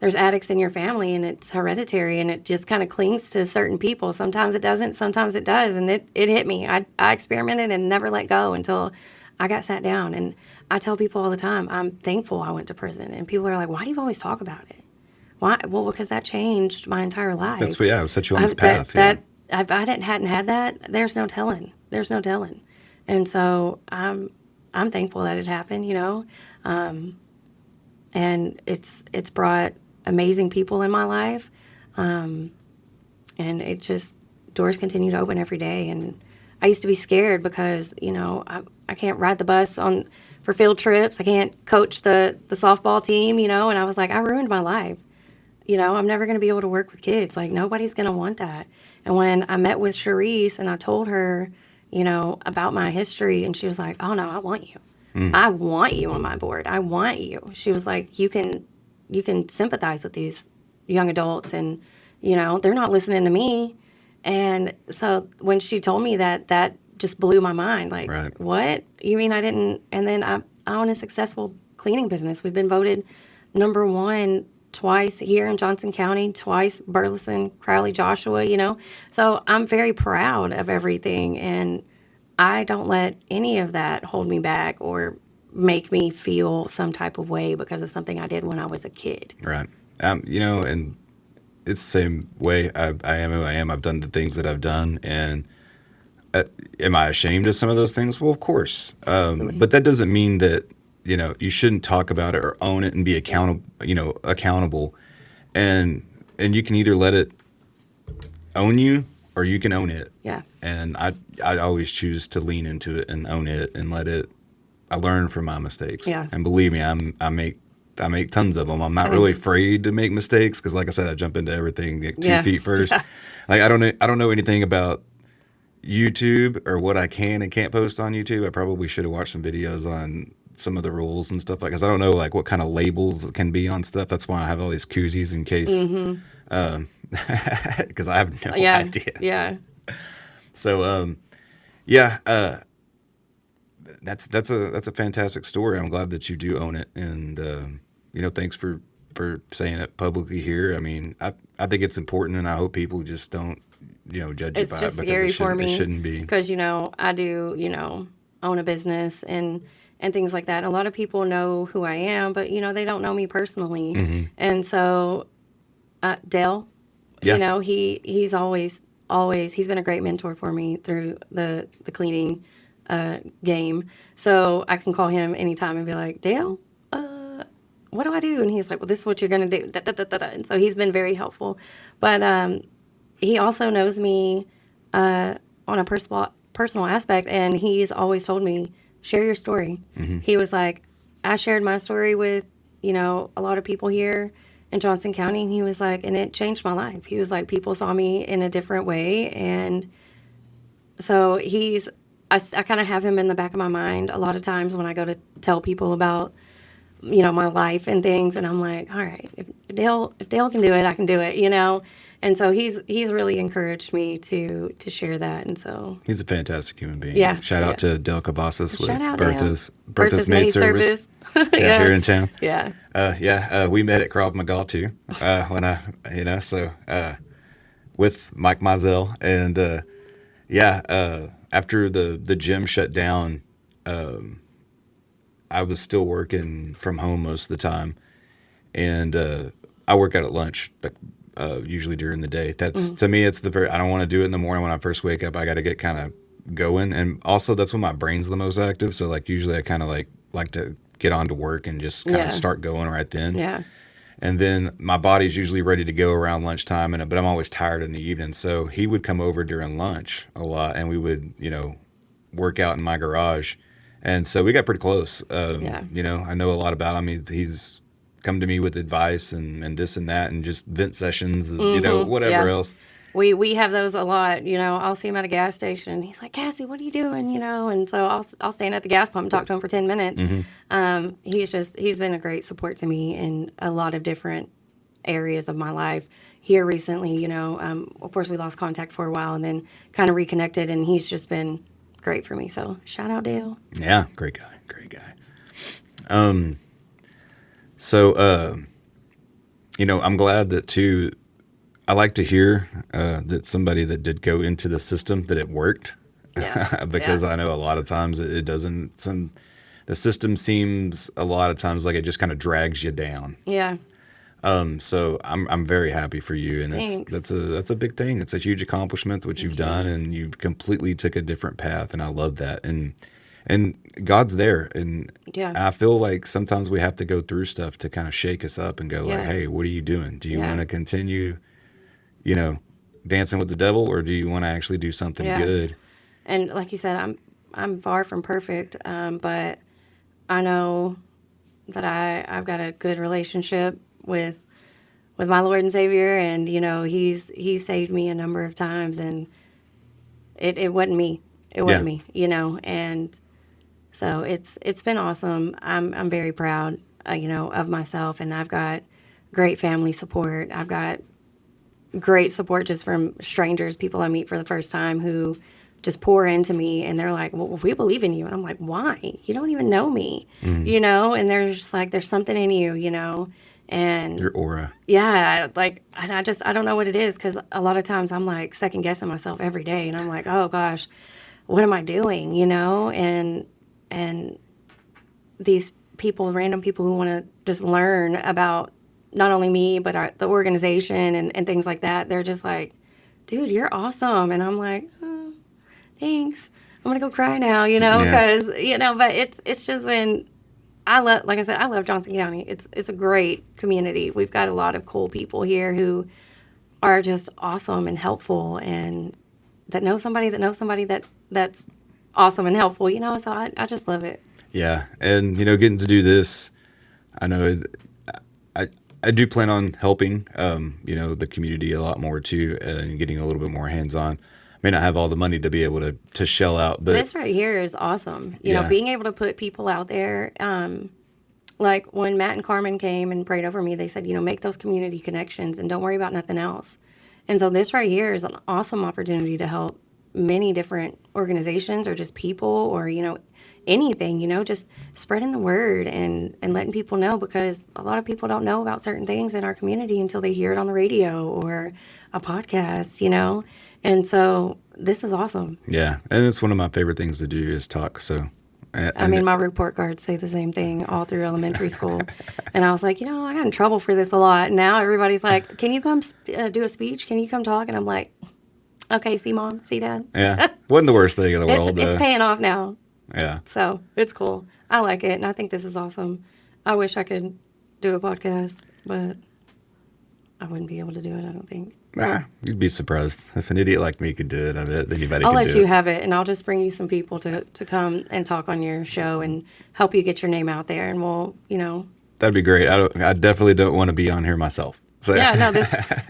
Speaker 2: there's addicts in your family and it's hereditary and it just kind of clings to certain people. Sometimes it doesn't, sometimes it does. And it hit me. I experimented and never let go until I got sat down. And I tell people all the time, I'm thankful I went to prison. And people are like, why do you always talk about it? Why? Well, because that changed my entire life.
Speaker 1: That's what, it set you on this path.
Speaker 2: If I hadn't had that, there's no telling. There's no telling. And so I'm thankful that it happened, and it's brought amazing people in my life. And it just, doors continue to open every day. And I used to be scared because, I can't ride the bus for field trips. I can't coach the softball team, and I was like, I ruined my life. I'm never going to be able to work with kids. Like, nobody's going to want that. And when I met with Charisse and I told her, about my history, and she was like, oh, no, I want you. I want you on my board. I want you. She was like, you can sympathize with these young adults, and, they're not listening to me. And so when she told me that just blew my mind. Like,
Speaker 1: right.
Speaker 2: What? You mean I didn't? And then I own a successful cleaning business. We've been voted #1 twice here in Johnson County, twice Burleson, Crowley, Joshua, So I'm very proud of everything, and I don't let any of that hold me back or make me feel some type of way because of something I did when I was a kid.
Speaker 1: Right. And it's the same way. I am who I am. I've done the things that I've done, and am I ashamed of some of those things? Well, of course. But that doesn't mean that you shouldn't talk about it or own it and be accountable, and you can either let it own you or you can own it.
Speaker 2: Yeah.
Speaker 1: And I always choose to lean into it and own it and let it. I learn from my mistakes.
Speaker 2: Yeah.
Speaker 1: And believe me, I make tons of them. I'm not really afraid to make mistakes because, like I said, I jump into everything like 2 feet first. Yeah. Like I don't know anything about YouTube or what I can and can't post on YouTube. I probably should have watched some videos on some of the rules and stuff, because I don't know like what kind of labels can be on stuff. That's why I have all these koozies in case, because I have no idea.
Speaker 2: Yeah.
Speaker 1: So, that's a fantastic story. I'm glad that you do own it, and thanks for saying it publicly here. I mean, I think it's important, and I hope people just don't judge you by it.
Speaker 2: It's just scary for me.
Speaker 1: It shouldn't be,
Speaker 2: because I do own a business and things like that. A lot of people know who I am, but they don't know me personally.
Speaker 1: Mm-hmm.
Speaker 2: And so Dale, he's always he's been a great mentor for me through the cleaning game. So I can call him anytime and be like, Dale, what do I do? And he's like, well, this is what you're going to do. Da, da, da, da, da. And so he's been very helpful. But he also knows me on a personal aspect, and he's always told me, share your story.
Speaker 1: Mm-hmm.
Speaker 2: He was like, I shared my story with, a lot of people here in Johnson County, and he was like, and it changed my life. He was like, people saw me in a different way. And so I kind of have him in the back of my mind a lot of times when I go to tell people about, my life and things. And I'm like, all right, if Dale can do it, I can do it, And so he's really encouraged me to share that. And so
Speaker 1: He's a fantastic human being.
Speaker 2: Yeah,
Speaker 1: Shout out to Del Cavazos with
Speaker 2: shout out to him.
Speaker 1: Bertha's Maid Service. Yeah, here in town.
Speaker 2: Yeah.
Speaker 1: We met at Krav Maga too. When with Mike Mizell, and after the gym shut down, I was still working from home most of the time, and I work out at lunch, but usually during the day. That's to me, it's I don't want to do it in the morning when I first wake up. I got to get kind of going, and also that's when my brain's the most active. So like usually I kind of like to get on to work and just kind of start going right then.
Speaker 2: Yeah.
Speaker 1: And then my body's usually ready to go around lunchtime, but I'm always tired in the evening. So he would come over during lunch a lot, and we would, work out in my garage. And so we got pretty close. I know a lot about him. He's come to me with advice and this and that, and just vent sessions, whatever else.
Speaker 2: We have those a lot. I'll see him at a gas station, and he's like, Cassie, what are you doing? And so I'll stand at the gas pump and talk to him for 10 minutes. He's been a great support to me in a lot of different areas of my life. Here recently, of course we lost contact for a while and then kind of reconnected, and he's just been great for me. So shout out Dale.
Speaker 1: Yeah, great guy. I'm glad that too. I like to hear that somebody that did go into the system, that it worked.
Speaker 2: Yeah.
Speaker 1: Because I know a lot of times it doesn't. The system seems a lot of times like it just kind of drags you down.
Speaker 2: Yeah.
Speaker 1: So I'm very happy for you, and
Speaker 2: Thanks.
Speaker 1: that's a big thing. It's a huge accomplishment what you've done, and you completely took a different path, and I love that. And God's there, and I feel like sometimes we have to go through stuff to kind of shake us up and go like, hey, what are you doing? Do you want to continue, dancing with the devil, or do you want to actually do something good?
Speaker 2: And like you said, I'm far from perfect, but I know that I've got a good relationship with my Lord and Savior, and He's saved me a number of times, and it wasn't me. It wasn't me, and so it's been awesome. I'm very proud, of myself, and I've got great family support. I've got great support just from strangers, people I meet for the first time who just pour into me, and they're like, well, we believe in you. And I'm like, why? You don't even know me, and they're just like, there's something in you, and
Speaker 1: your aura.
Speaker 2: Yeah. I don't know what it is. 'Cause a lot of times I'm like second guessing myself every day, and I'm like, oh gosh, what am I doing? And these people, random people who want to just learn about not only me, but the organization and things like that. They're just like, dude, you're awesome. And I'm like, oh, thanks. I'm going to go cry now, because, but it's just been, like I said, I love Johnson County. It's a great community. We've got a lot of cool people here who are just awesome and helpful, and that know somebody that's awesome and helpful, so I just love it.
Speaker 1: Yeah. And, getting to do this, I know I do plan on helping, the community a lot more too, and getting a little bit more hands-on. May not have all the money to be able to shell out, but
Speaker 2: this right here is awesome. Being able to put people out there, like when Matt and Carmen came and prayed over me, they said, make those community connections and don't worry about nothing else. And so this right here is an awesome opportunity to help many different organizations or just people or, anything, just spreading the word and letting people know, because a lot of people don't know about certain things in our community until they hear it on the radio or a podcast, And so this is awesome.
Speaker 1: Yeah. And it's one of my favorite things to do is talk. So
Speaker 2: my report cards say the same thing all through elementary school. And I was like, I got in trouble for this a lot. And now everybody's like, can you come do a speech? Can you come talk? And I'm like, okay, see Mom, see Dad.
Speaker 1: Yeah. Wasn't the worst thing in the world.
Speaker 2: It's paying off now.
Speaker 1: Yeah.
Speaker 2: So it's cool. I like it. And I think this is awesome. I wish I could do a podcast, but I wouldn't be able to do it, I don't think.
Speaker 1: Nah, you'd be surprised. If an idiot like me could do it, I bet anybody
Speaker 2: I'll
Speaker 1: could do it.
Speaker 2: let you have it, and I'll just bring you some people to come and talk on your show and help you get your name out there, and we'll,
Speaker 1: That'd be great. I definitely don't want to be on here myself. So.
Speaker 2: Yeah, no,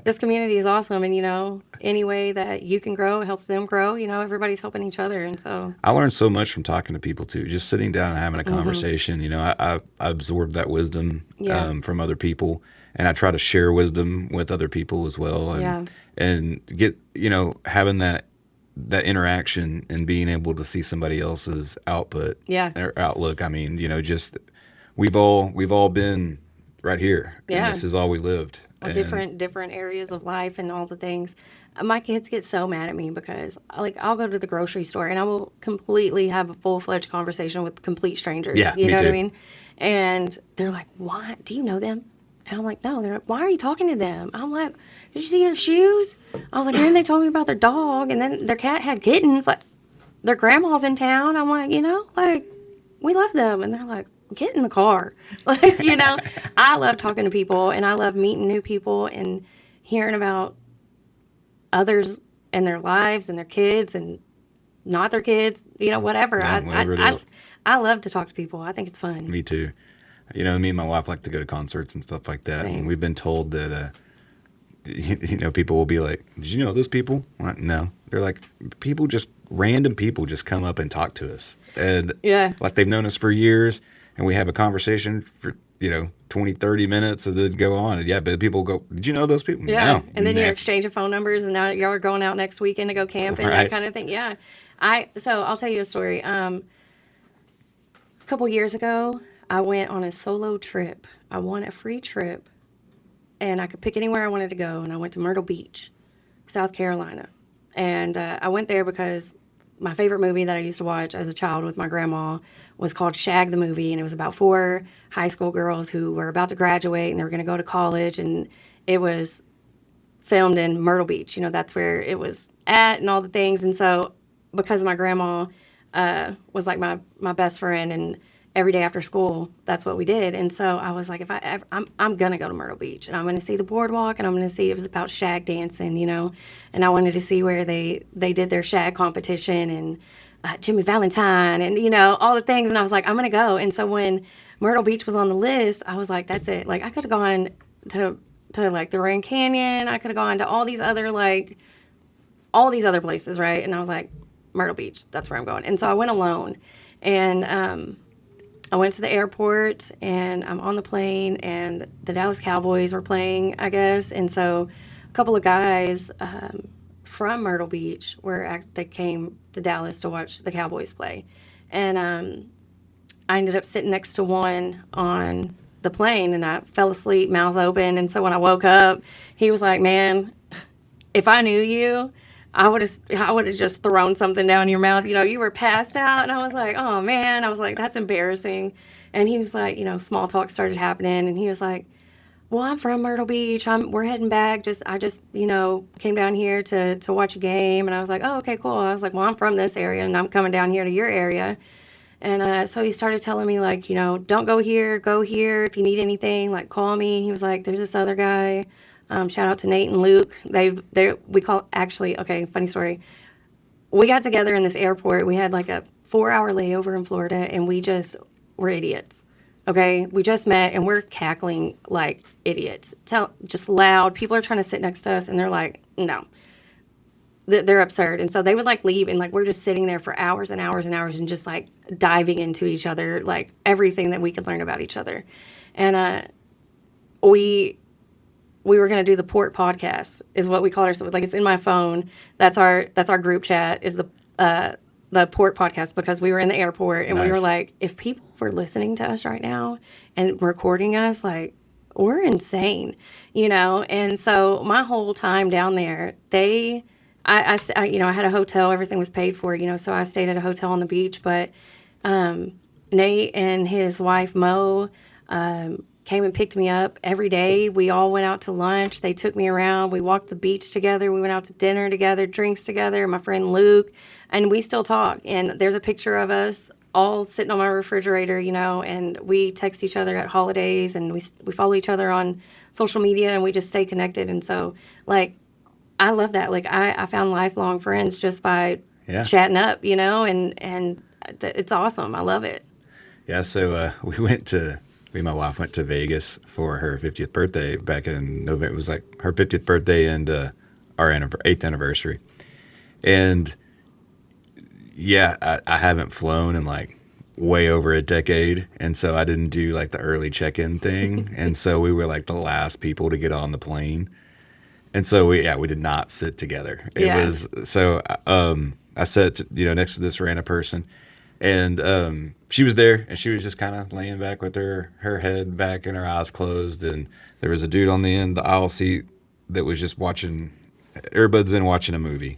Speaker 2: this community is awesome, and any way that you can grow helps them grow. Everybody's helping each other, and so
Speaker 1: I learned so much from talking to people too. Just sitting down and having a conversation. I absorbed that wisdom from other people, and I try to share wisdom with other people as well,
Speaker 2: Yeah.
Speaker 1: and get, having that interaction and being able to see somebody else's output
Speaker 2: Yeah.
Speaker 1: or outlook. I mean, just we've all been right here, and
Speaker 2: Yeah.
Speaker 1: this is all we lived.
Speaker 2: Well,
Speaker 1: And
Speaker 2: different areas of life and all the things. My kids get so mad at me because like I'll go to the grocery store and I will completely have a full-fledged conversation with complete strangers.
Speaker 1: yeah,
Speaker 2: You
Speaker 1: me
Speaker 2: know what I
Speaker 1: too.
Speaker 2: mean? And they're like, "Why? Do you know them?" And I'm like, "No." They're like, "Why are you talking to them?" I'm like, "Did you see their shoes?" I was like, and then they told me about their dog, and then their cat had kittens. Like, their grandma's in town. I'm like, like we love them, and they're like, get in the car. Like, I love talking to people, and I love meeting new people and hearing about others and their lives and their kids and not their kids, whatever.
Speaker 1: Yeah, whatever it is.
Speaker 2: I love to talk to people. I think it's fun.
Speaker 1: Me too. Me and my wife like to go to concerts and stuff like that, and
Speaker 2: Same.
Speaker 1: we've been told that people will be like, "Did you know those people?" I'm like, no, they're like random people just come up and talk to us, and
Speaker 2: Yeah.
Speaker 1: like they've known us for years, and we have a conversation for 20, 30 minutes, and then go on. And yeah, but people go, "Did you know those people?"
Speaker 2: Yeah.
Speaker 1: No,
Speaker 2: And then
Speaker 1: nah.
Speaker 2: you're exchanging phone numbers, and now y'all are going out next weekend to go camping, that
Speaker 1: Right.
Speaker 2: kind of thing. Yeah. So I'll tell you a story. A couple years ago, I went on a solo trip. I won a free trip, and I could pick anywhere I wanted to go. And I went to Myrtle Beach, South Carolina. And I went there because my favorite movie that I used to watch as a child with my grandma was called Shag the Movie. And it was about 4 high school girls who were about to graduate and they were going to go to college. And it was filmed in Myrtle Beach. That's where it was at and all the things. And so because my grandma was like my best friend, and every day after school, that's what we did. And so I was like, if I ever, I'm going to go to Myrtle Beach, and I'm going to see the boardwalk, and I'm going to see, it was about shag dancing, and I wanted to see where they did their shag competition, and Jimmy Valentine, and, all the things. And I was like, I'm going to go. And so when Myrtle Beach was on the list, I was like, that's it. Like, I could have gone to like the Grand Canyon. I could have gone to all these other places, right? And I was like, Myrtle Beach, that's where I'm going. And so I went alone, and I went to the airport, and I'm on the plane, and the Dallas Cowboys were playing, I guess. And so a couple of guys from Myrtle Beach they came to Dallas to watch the Cowboys play. And I ended up sitting next to one on the plane, and I fell asleep, mouth open. And so when I woke up, he was like, "Man, if I knew you, I would have just thrown something down your mouth. You were passed out." And I was like, "Oh man," I was like, "That's embarrassing." And he was like, small talk started happening, and he was like, "Well, I'm from Myrtle Beach. We're heading back. I just came down here to watch a game." And I was like, "Oh, okay, cool." I was like, "Well, I'm from this area, and I'm coming down here to your area." And so he started telling me, like, "Don't go here, go here. If you need anything, like, call me." He was like, "There's this other guy. Shout out to Nate and Luke. Okay, funny story. We got together in this airport. We had like a 4-hour layover in Florida, and we just were idiots. Okay, we just met, and we're cackling like idiots. Just loud. People are trying to sit next to us, and they're like, no. They're absurd. And so they would like leave, and like we're just sitting there for hours and hours and hours, and just like diving into each other, like everything that we could learn about each other. And we were going to do the Port podcast, is what we call ourselves. Like, it's in my phone. That's our group chat, is the Port podcast, because we were in the airport, and we were
Speaker 1: Nice. like,
Speaker 2: if people were listening to us right now and recording us, like, we're insane, And so my whole time down there, I had a hotel, everything was paid for, so I stayed at a hotel on the beach. But Nate and his wife Mo came and picked me up every day. We all went out to lunch. They took me around. We walked the beach together. We went out to dinner together, drinks together. My friend Luke, and we still talk. And there's a picture of us all sitting on my refrigerator, and we text each other at holidays, and we follow each other on social media, and we just stay connected. And so, like, I love that. Like, I found lifelong friends just by
Speaker 1: Yeah.
Speaker 2: chatting up, and it's awesome. I love it.
Speaker 1: Yeah, so me and my wife went to Vegas for her 50th birthday back in November. It was like her 50th birthday and our 8th anniversary. And yeah, I haven't flown in like way over a decade, and so I didn't do like the early check-in thing, and so we were like the last people to get on the plane, and so we did not sit together. It
Speaker 2: Yeah.
Speaker 1: was so I sat next to this random person, and she was there, and she was just kind of laying back with her head back and her eyes closed, and there was a dude on the end of the aisle seat that was just watching, earbuds in, watching a movie.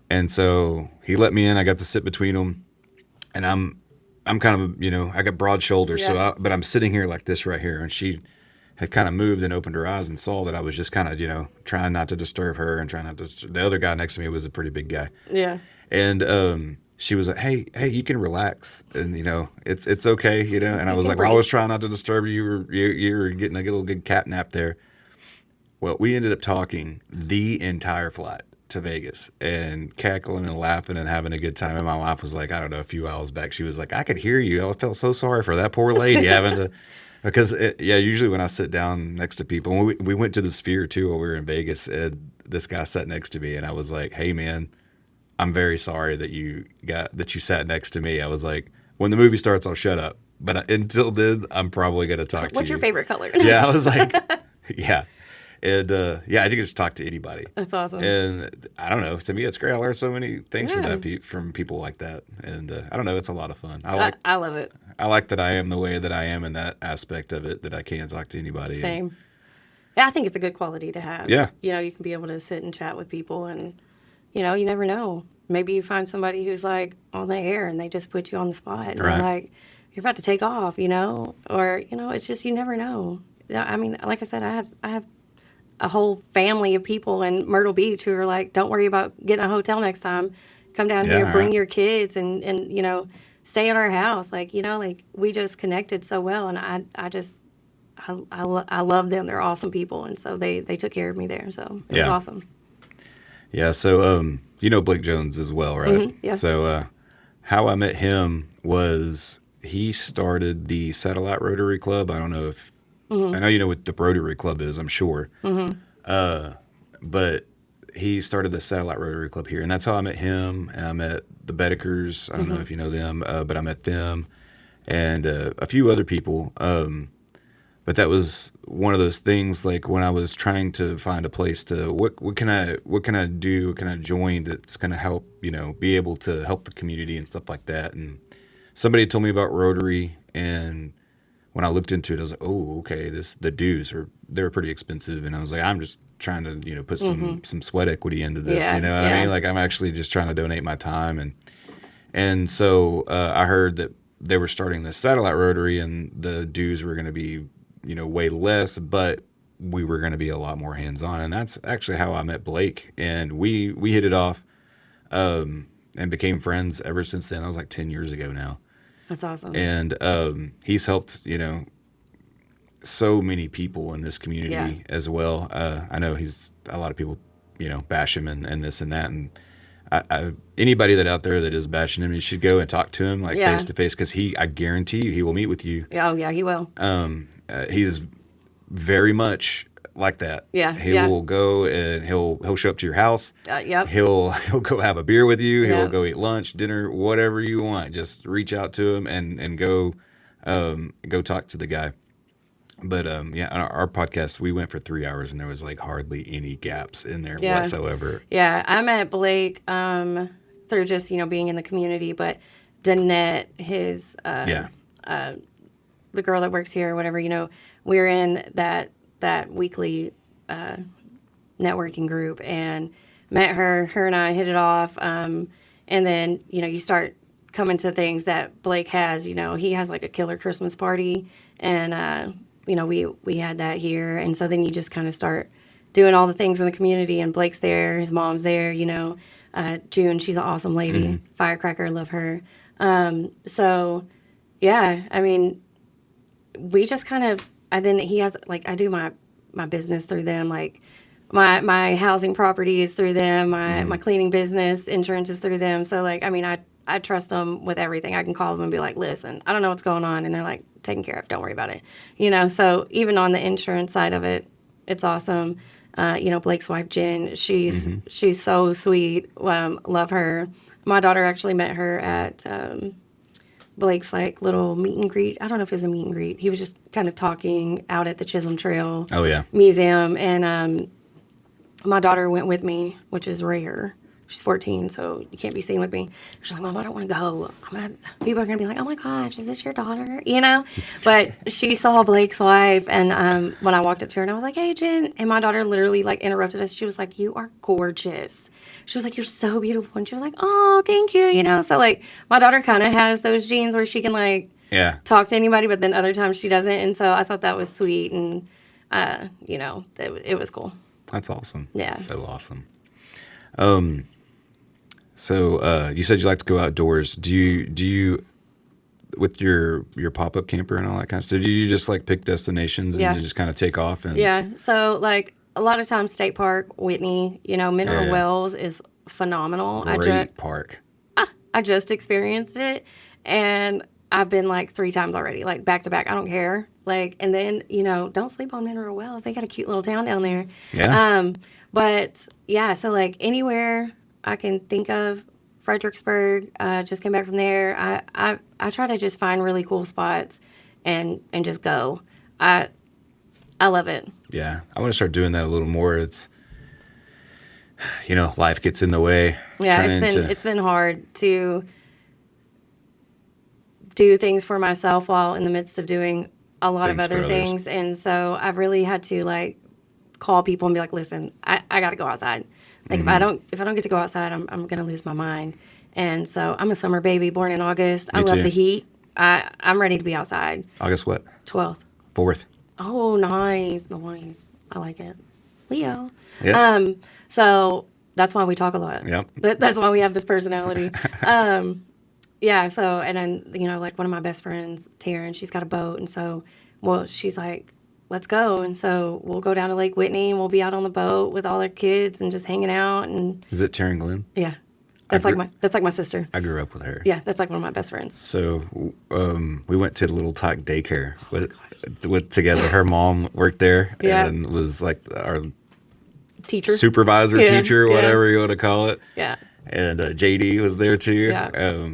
Speaker 1: And so he let me in. I got to sit between them, and I'm kind of I got broad shoulders,
Speaker 2: Yeah.
Speaker 1: but I'm sitting here like this right here, and she had kind of moved and opened her eyes and saw that I was just kind of trying not to disturb her and trying not to. The other guy next to me was a pretty big guy,
Speaker 2: Yeah.
Speaker 1: and she was like, hey, you can relax, and it's okay, And I
Speaker 2: You
Speaker 1: was
Speaker 2: can
Speaker 1: like, well, I
Speaker 2: breathe.
Speaker 1: was trying not to disturb you. You were getting a little good cat nap there. Well, we ended up talking the entire flight to Vegas and cackling and laughing and having a good time. And my wife was like, I don't know, a few hours back, she was like, I could hear you. I felt so sorry for that poor lady having to, because usually when I sit down next to people, when we went to the Sphere too while we were in Vegas, and this guy sat next to me, and I was like, hey man, I'm very sorry that you sat next to me. I was like, when the movie starts, I'll shut up. But until then, I'm probably going to talk to
Speaker 2: What's your
Speaker 1: you.
Speaker 2: favorite color?
Speaker 1: Yeah, I was like, yeah. And I think just talk to anybody.
Speaker 2: That's awesome.
Speaker 1: And I don't know. To me, it's great. I learned so many things from
Speaker 2: Yeah.
Speaker 1: from people like that. And I don't know. It's a lot of fun.
Speaker 2: I love it.
Speaker 1: I like that I am the way that I am in that aspect of it, that I can talk to anybody. And,
Speaker 2: Same. Yeah, I think it's a good quality to have.
Speaker 1: yeah.
Speaker 2: You can be able to sit and chat with people, and you never know. Maybe you find somebody who's like on the air and they just put you on the spot, and they're
Speaker 1: Right.
Speaker 2: like, you're about to take off, or it's just, you never know. Yeah, I mean, like I said, I have a whole family of people in Myrtle Beach who are like, don't worry about getting a hotel next time. Come down here,
Speaker 1: Yeah.
Speaker 2: bring
Speaker 1: Right.
Speaker 2: your kids, and stay at our house. Like we just connected so well, and I love them. They're awesome people, and so they took care of me there. So it was
Speaker 1: Yeah.
Speaker 2: awesome.
Speaker 1: Yeah. So, you know Blake Jones as well, right?
Speaker 2: Yeah.
Speaker 1: So, how I met him was he started the Satellite Rotary Club. I don't know if, I know you know what the Rotary Club is, I'm sure. But he started the Satellite Rotary Club here, and that's how I met him. And I met the Bedekers. I don't know if you know them, but I met them and a few other people. But that was one of those things. Like when I was trying to find a place to what can I do? What can I join that's going to help be able to help the community and stuff like that. And somebody told me about Rotary, and when I looked into it, I was like, oh, okay, the dues they're pretty expensive, and I was like, I'm just trying to put some sweat equity into this,
Speaker 2: Yeah,
Speaker 1: you know what I
Speaker 2: yeah.
Speaker 1: mean? Like I'm actually just trying to donate my time, and so I heard that they were starting the Satellite Rotary, and the dues were going to be way less, but we were going to be a lot more hands on, and that's actually how I met Blake, and we hit it off, and became friends ever since then. That was like 10 years ago now.
Speaker 2: That's awesome.
Speaker 1: And he's helped so many people in this community
Speaker 2: Yeah.
Speaker 1: as well. I know he's a lot of people bash him and this and that, and anybody that out there that is bashing him, you should go and talk to him like
Speaker 2: Yeah.
Speaker 1: face to face, because I guarantee you he will meet with you.
Speaker 2: Yeah, oh yeah, he will.
Speaker 1: He's very much like that.
Speaker 2: Yeah,
Speaker 1: He
Speaker 2: yeah.
Speaker 1: will go and he'll show up to your house.
Speaker 2: Yep.
Speaker 1: He'll go have a beer with you. He'll
Speaker 2: Yep.
Speaker 1: go eat lunch, dinner, whatever you want. Just reach out to him and go talk to the guy. But yeah, on our podcast we went for 3 hours, and there was like hardly any gaps in there
Speaker 2: Yeah.
Speaker 1: whatsoever.
Speaker 2: Yeah, I met Blake through just being in the community, but Danette, his
Speaker 1: Yeah.
Speaker 2: the girl that works here or whatever, we're in that weekly networking group, and met her. Her and I hit it off, and then you start coming to things that Blake has. He has like a killer Christmas party, and we had that here, and so then you just kind of start doing all the things in the community, and Blake's there, his mom's there, June, she's an awesome lady, firecracker, love her. So yeah, I mean, we just kind of, and then he has, like, I do my business through them, like my housing property is through them, my cleaning business, insurance is through them. So like, I mean, I trust them with everything. I can call them and be like, listen, I don't know what's going on. And they're like, taken care of. Don't worry about it. So even on the insurance side of it, it's awesome. Blake's wife, Jen, she's so sweet. Love her. My daughter actually met her at Blake's like little meet and greet. I don't know if it was a meet and greet. He was just kind of talking out at the Chisholm Trail
Speaker 1: Oh yeah.
Speaker 2: Museum, and my daughter went with me, which is rare. She's 14, so you can't be seen with me. She's like, Mom, I don't want to go. People are going to be like, oh my gosh, is this your daughter? You know? But she saw Blake's wife, and when I walked up to her and I was like, hey, Jen. And my daughter literally like interrupted us. She was like, you are gorgeous. She was like, you're so beautiful. And she was like, oh, thank you. You know? So like my daughter kind of has those genes where she can like
Speaker 1: Yeah.
Speaker 2: talk to anybody, but then other times she doesn't. And so I thought that was sweet. And, it was cool.
Speaker 1: That's awesome.
Speaker 2: Yeah.
Speaker 1: That's so awesome. So you said you like to go outdoors. Do you with your pop-up camper and all that kind of stuff, do you just like pick destinations and
Speaker 2: Yeah.
Speaker 1: you just kind of take off and
Speaker 2: Yeah. So, like, a lot of times, State Park, Whitney, Mineral
Speaker 1: Yeah.
Speaker 2: Wells is phenomenal.
Speaker 1: great park.
Speaker 2: I just experienced it, and I've been like 3 times already, like back to back. I don't care. Like, and then, don't sleep on Mineral Wells. They got a cute little town down there.
Speaker 1: Yeah.
Speaker 2: But yeah, so like anywhere I can think of, Fredericksburg, just came back from there. I try to just find really cool spots and just go. I love it.
Speaker 1: Yeah. I want to start doing that a little more. It's life gets in the way.
Speaker 2: Yeah,
Speaker 1: Trying to-
Speaker 2: it's been hard to do things for myself while in the midst of doing a lot of
Speaker 1: Things for
Speaker 2: other
Speaker 1: others.
Speaker 2: things, and so I've really had to like call people and be like, "Listen, I got to go outside. Like
Speaker 1: Mm-hmm.
Speaker 2: if I don't get to go outside, I'm gonna lose my mind." And so I'm a summer baby, born in August. I
Speaker 1: Me
Speaker 2: love
Speaker 1: too.
Speaker 2: the heat. I'm ready to be outside.
Speaker 1: August what?
Speaker 2: 12th.
Speaker 1: 4th.
Speaker 2: Oh, nice. I like it. Leo.
Speaker 1: Yeah.
Speaker 2: So that's why we talk a lot.
Speaker 1: Yep.
Speaker 2: That's why we have this personality. Yeah. So, and then, like one of my best friends, Taryn, she's got a boat. And so, well, she's like, let's go. And so we'll go down to Lake Whitney and we'll be out on the boat with all our kids and just hanging out. And
Speaker 1: Is it Taryn Glenn?
Speaker 2: yeah,
Speaker 1: I
Speaker 2: that's like
Speaker 1: grew-
Speaker 2: that's like my sister.
Speaker 1: I grew up with her.
Speaker 2: Yeah. That's like one of my best friends.
Speaker 1: So we went to the Little Talk daycare with together. Her mom worked there
Speaker 2: Yeah.
Speaker 1: and was like our
Speaker 2: Teacher.
Speaker 1: supervisor,
Speaker 2: Yeah,
Speaker 1: teacher,
Speaker 2: yeah.
Speaker 1: whatever you want to call it.
Speaker 2: Yeah.
Speaker 1: And JD was there too.
Speaker 2: Yeah.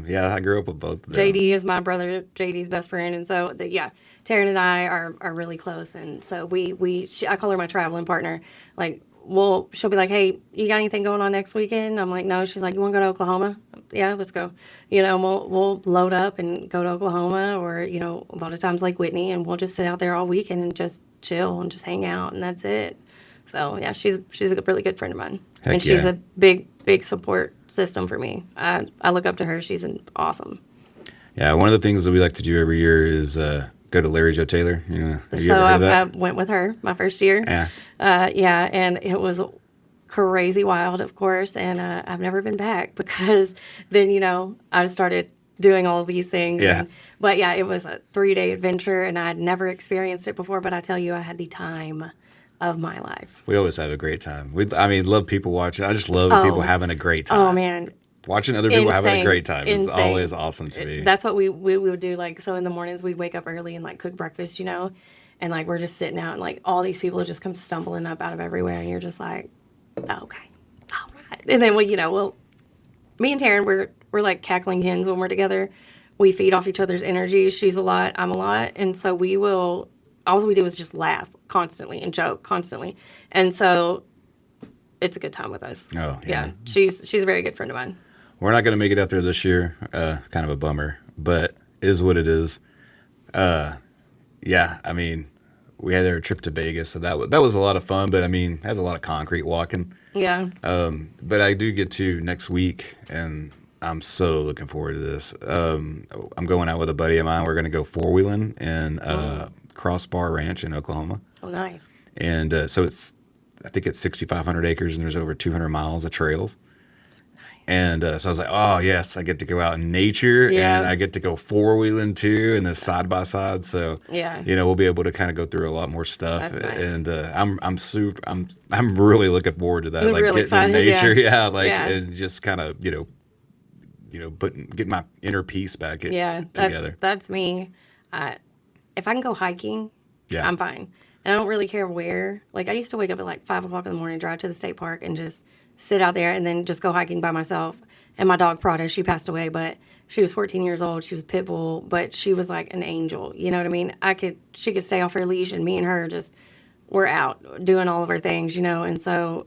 Speaker 1: Yeah, I grew up with both of them.
Speaker 2: JD is my brother, JD's best friend, and so Taryn and I are really close, and so I call her my traveling partner. Like, she'll be like, "Hey, you got anything going on next weekend?" I'm like, "No." She's like, "You want to go to Oklahoma?" Yeah, let's go. We'll load up and go to Oklahoma, or a lot of times like Whitney, and we'll just sit out there all weekend and just chill and just hang out, and that's it. So yeah, she's a really good friend of mine,
Speaker 1: Heck
Speaker 2: and she's
Speaker 1: yeah.
Speaker 2: a big support system for me. I look up to her. She's awesome.
Speaker 1: Yeah, one of the things that we like to do every year is go to Larry Joe Taylor. Have you
Speaker 2: So
Speaker 1: ever heard of
Speaker 2: I
Speaker 1: that?
Speaker 2: went with her my first year.
Speaker 1: Yeah.
Speaker 2: Yeah, and it was crazy wild, of course, and I've never been back because then I started doing all of these things.
Speaker 1: Yeah.
Speaker 2: But yeah, it was a 3-day adventure, and I had never experienced it before. But I tell you, I had the time of my life.
Speaker 1: We always have a great time. Love people watching. I just love people having a great time.
Speaker 2: Oh man,
Speaker 1: Watching other people having a
Speaker 2: Insane.
Speaker 1: great time is
Speaker 2: Insane.
Speaker 1: always awesome to me.
Speaker 2: That's what we would do. Like, so in the mornings we'd wake up early and like cook breakfast, and like we're just sitting out and like all these people just come stumbling up out of everywhere, and you're just like, okay, all right. And then me and Taryn, we're like cackling hens when we're together. We feed off each other's energy. She's a lot, I'm a lot, and so all we do is just laugh constantly and joke constantly, and so it's a good time with us.
Speaker 1: Oh, yeah.
Speaker 2: Yeah, she's a very good friend of mine.
Speaker 1: We're not going to make it out there this year. Kind of a bummer, but is what it is. Yeah, we had our trip to Vegas, so that was a lot of fun. But it has a lot of concrete walking.
Speaker 2: Yeah.
Speaker 1: But I do get to next week, and I'm so looking forward to this. I'm going out with a buddy of mine. We're going to go 4-wheeling in Crossbar Ranch in Oklahoma.
Speaker 2: Oh, nice.
Speaker 1: And so I think it's 6,500 acres, and there's over 200 miles of trails. And so I was like, oh, yes, I get to go out in nature,
Speaker 2: Yeah.
Speaker 1: and I get to go 4-wheeling too, and then side by side. So,
Speaker 2: Yeah.
Speaker 1: we'll be able to kind of go through a lot more stuff.
Speaker 2: That's nice.
Speaker 1: And I'm really looking forward to that.
Speaker 2: You're
Speaker 1: Like
Speaker 2: real
Speaker 1: getting
Speaker 2: excited,
Speaker 1: in nature,
Speaker 2: yeah.
Speaker 1: yeah,
Speaker 2: Yeah.
Speaker 1: and just kind of, get my inner peace back
Speaker 2: Yeah,
Speaker 1: together.
Speaker 2: that's me. If I can go hiking,
Speaker 1: Yeah.
Speaker 2: I'm fine. And I don't really care where. Like, I used to wake up at like 5 o'clock in the morning, drive to the state park, and just sit out there and then just go hiking by myself. And my dog Prada, she passed away, but she was 14 years old. She was a pit bull, but she was like an angel. You know what I mean? She could stay off her leash, and me and her just were out doing all of our things, you know. And so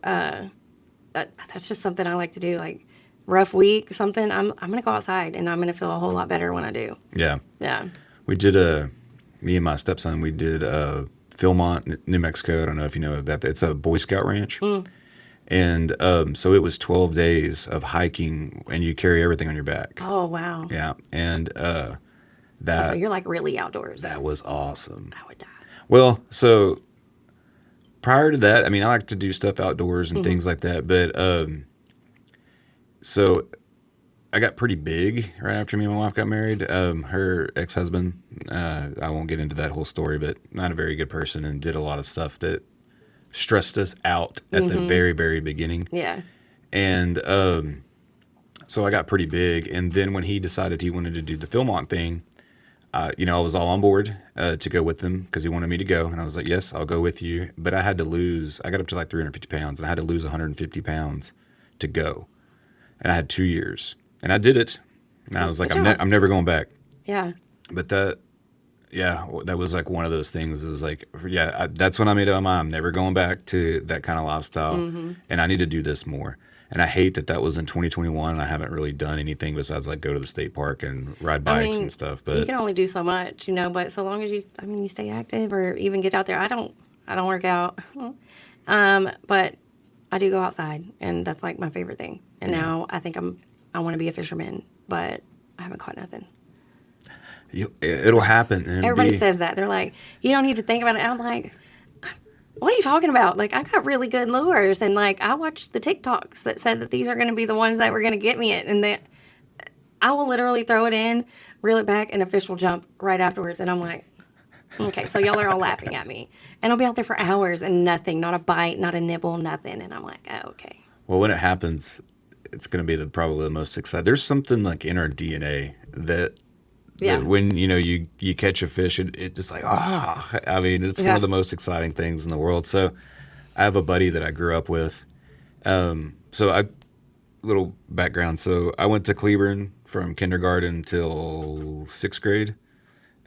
Speaker 2: that's just something I like to do. Like rough week, something. I'm gonna go outside, and I'm gonna feel a whole lot better when I do.
Speaker 1: Yeah.
Speaker 2: Yeah.
Speaker 1: We did me and my stepson, we did Philmont, New Mexico. I don't know if you know about that. It's a Boy Scout ranch. And so it was 12 days of hiking, and you carry everything on your back.
Speaker 2: Oh wow.
Speaker 1: Yeah. And
Speaker 2: So you're like really outdoors.
Speaker 1: that was awesome.
Speaker 2: I would die.
Speaker 1: Well, so prior to that, I mean, I like to do stuff outdoors and things like that. But so I got pretty big right after me and my wife got married. Her ex-husband, I won't get into that whole story, but not a very good person and did a lot of stuff that stressed us out at the very, very beginning.
Speaker 2: Yeah.
Speaker 1: And so I got pretty big. And then when he decided he wanted to do the Philmont thing, I was all on board to go with him because he wanted me to go. And I was like, yes, I'll go with you. But I got up to like 350 pounds, and I had to lose 150 pounds to go. And I had 2 years. And I did it. And I was like, I'm never going back.
Speaker 2: Yeah.
Speaker 1: But that was like one of those things. It was like, that's when I made up my mind. I'm never going back to that kind of lifestyle. And I need to do this more. And I hate that was in 2021. And I haven't really done anything besides like go to the state park and ride bikes and stuff. But
Speaker 2: you can only do so much, but so long as you stay active or even get out there. I don't work out. But I do go outside, and that's like my favorite thing. And now I think I want to be a fisherman, but I haven't caught nothing.
Speaker 1: It'll happen. And
Speaker 2: everybody says that. They're like, you don't need to think about it. And I'm like, what are you talking about? Like, I got really good lures, and like I watched the TikToks that said that these are going to be the ones that were going to get me it, and that I will literally throw it in, reel it back, and a fish will jump right afterwards. And I'm like, okay, so y'all are all laughing at me, and I'll be out there for hours and nothing, not a bite, not a nibble, nothing. And I'm like, oh, okay.
Speaker 1: Well, when it happens, it's going to be probably the most exciting. There's something like in our DNA that when you catch a fish, it just like I mean, it's one of the most exciting things in the world. So I have a buddy that I grew up with. Little background. So I went to Cleburne from kindergarten till 6th grade,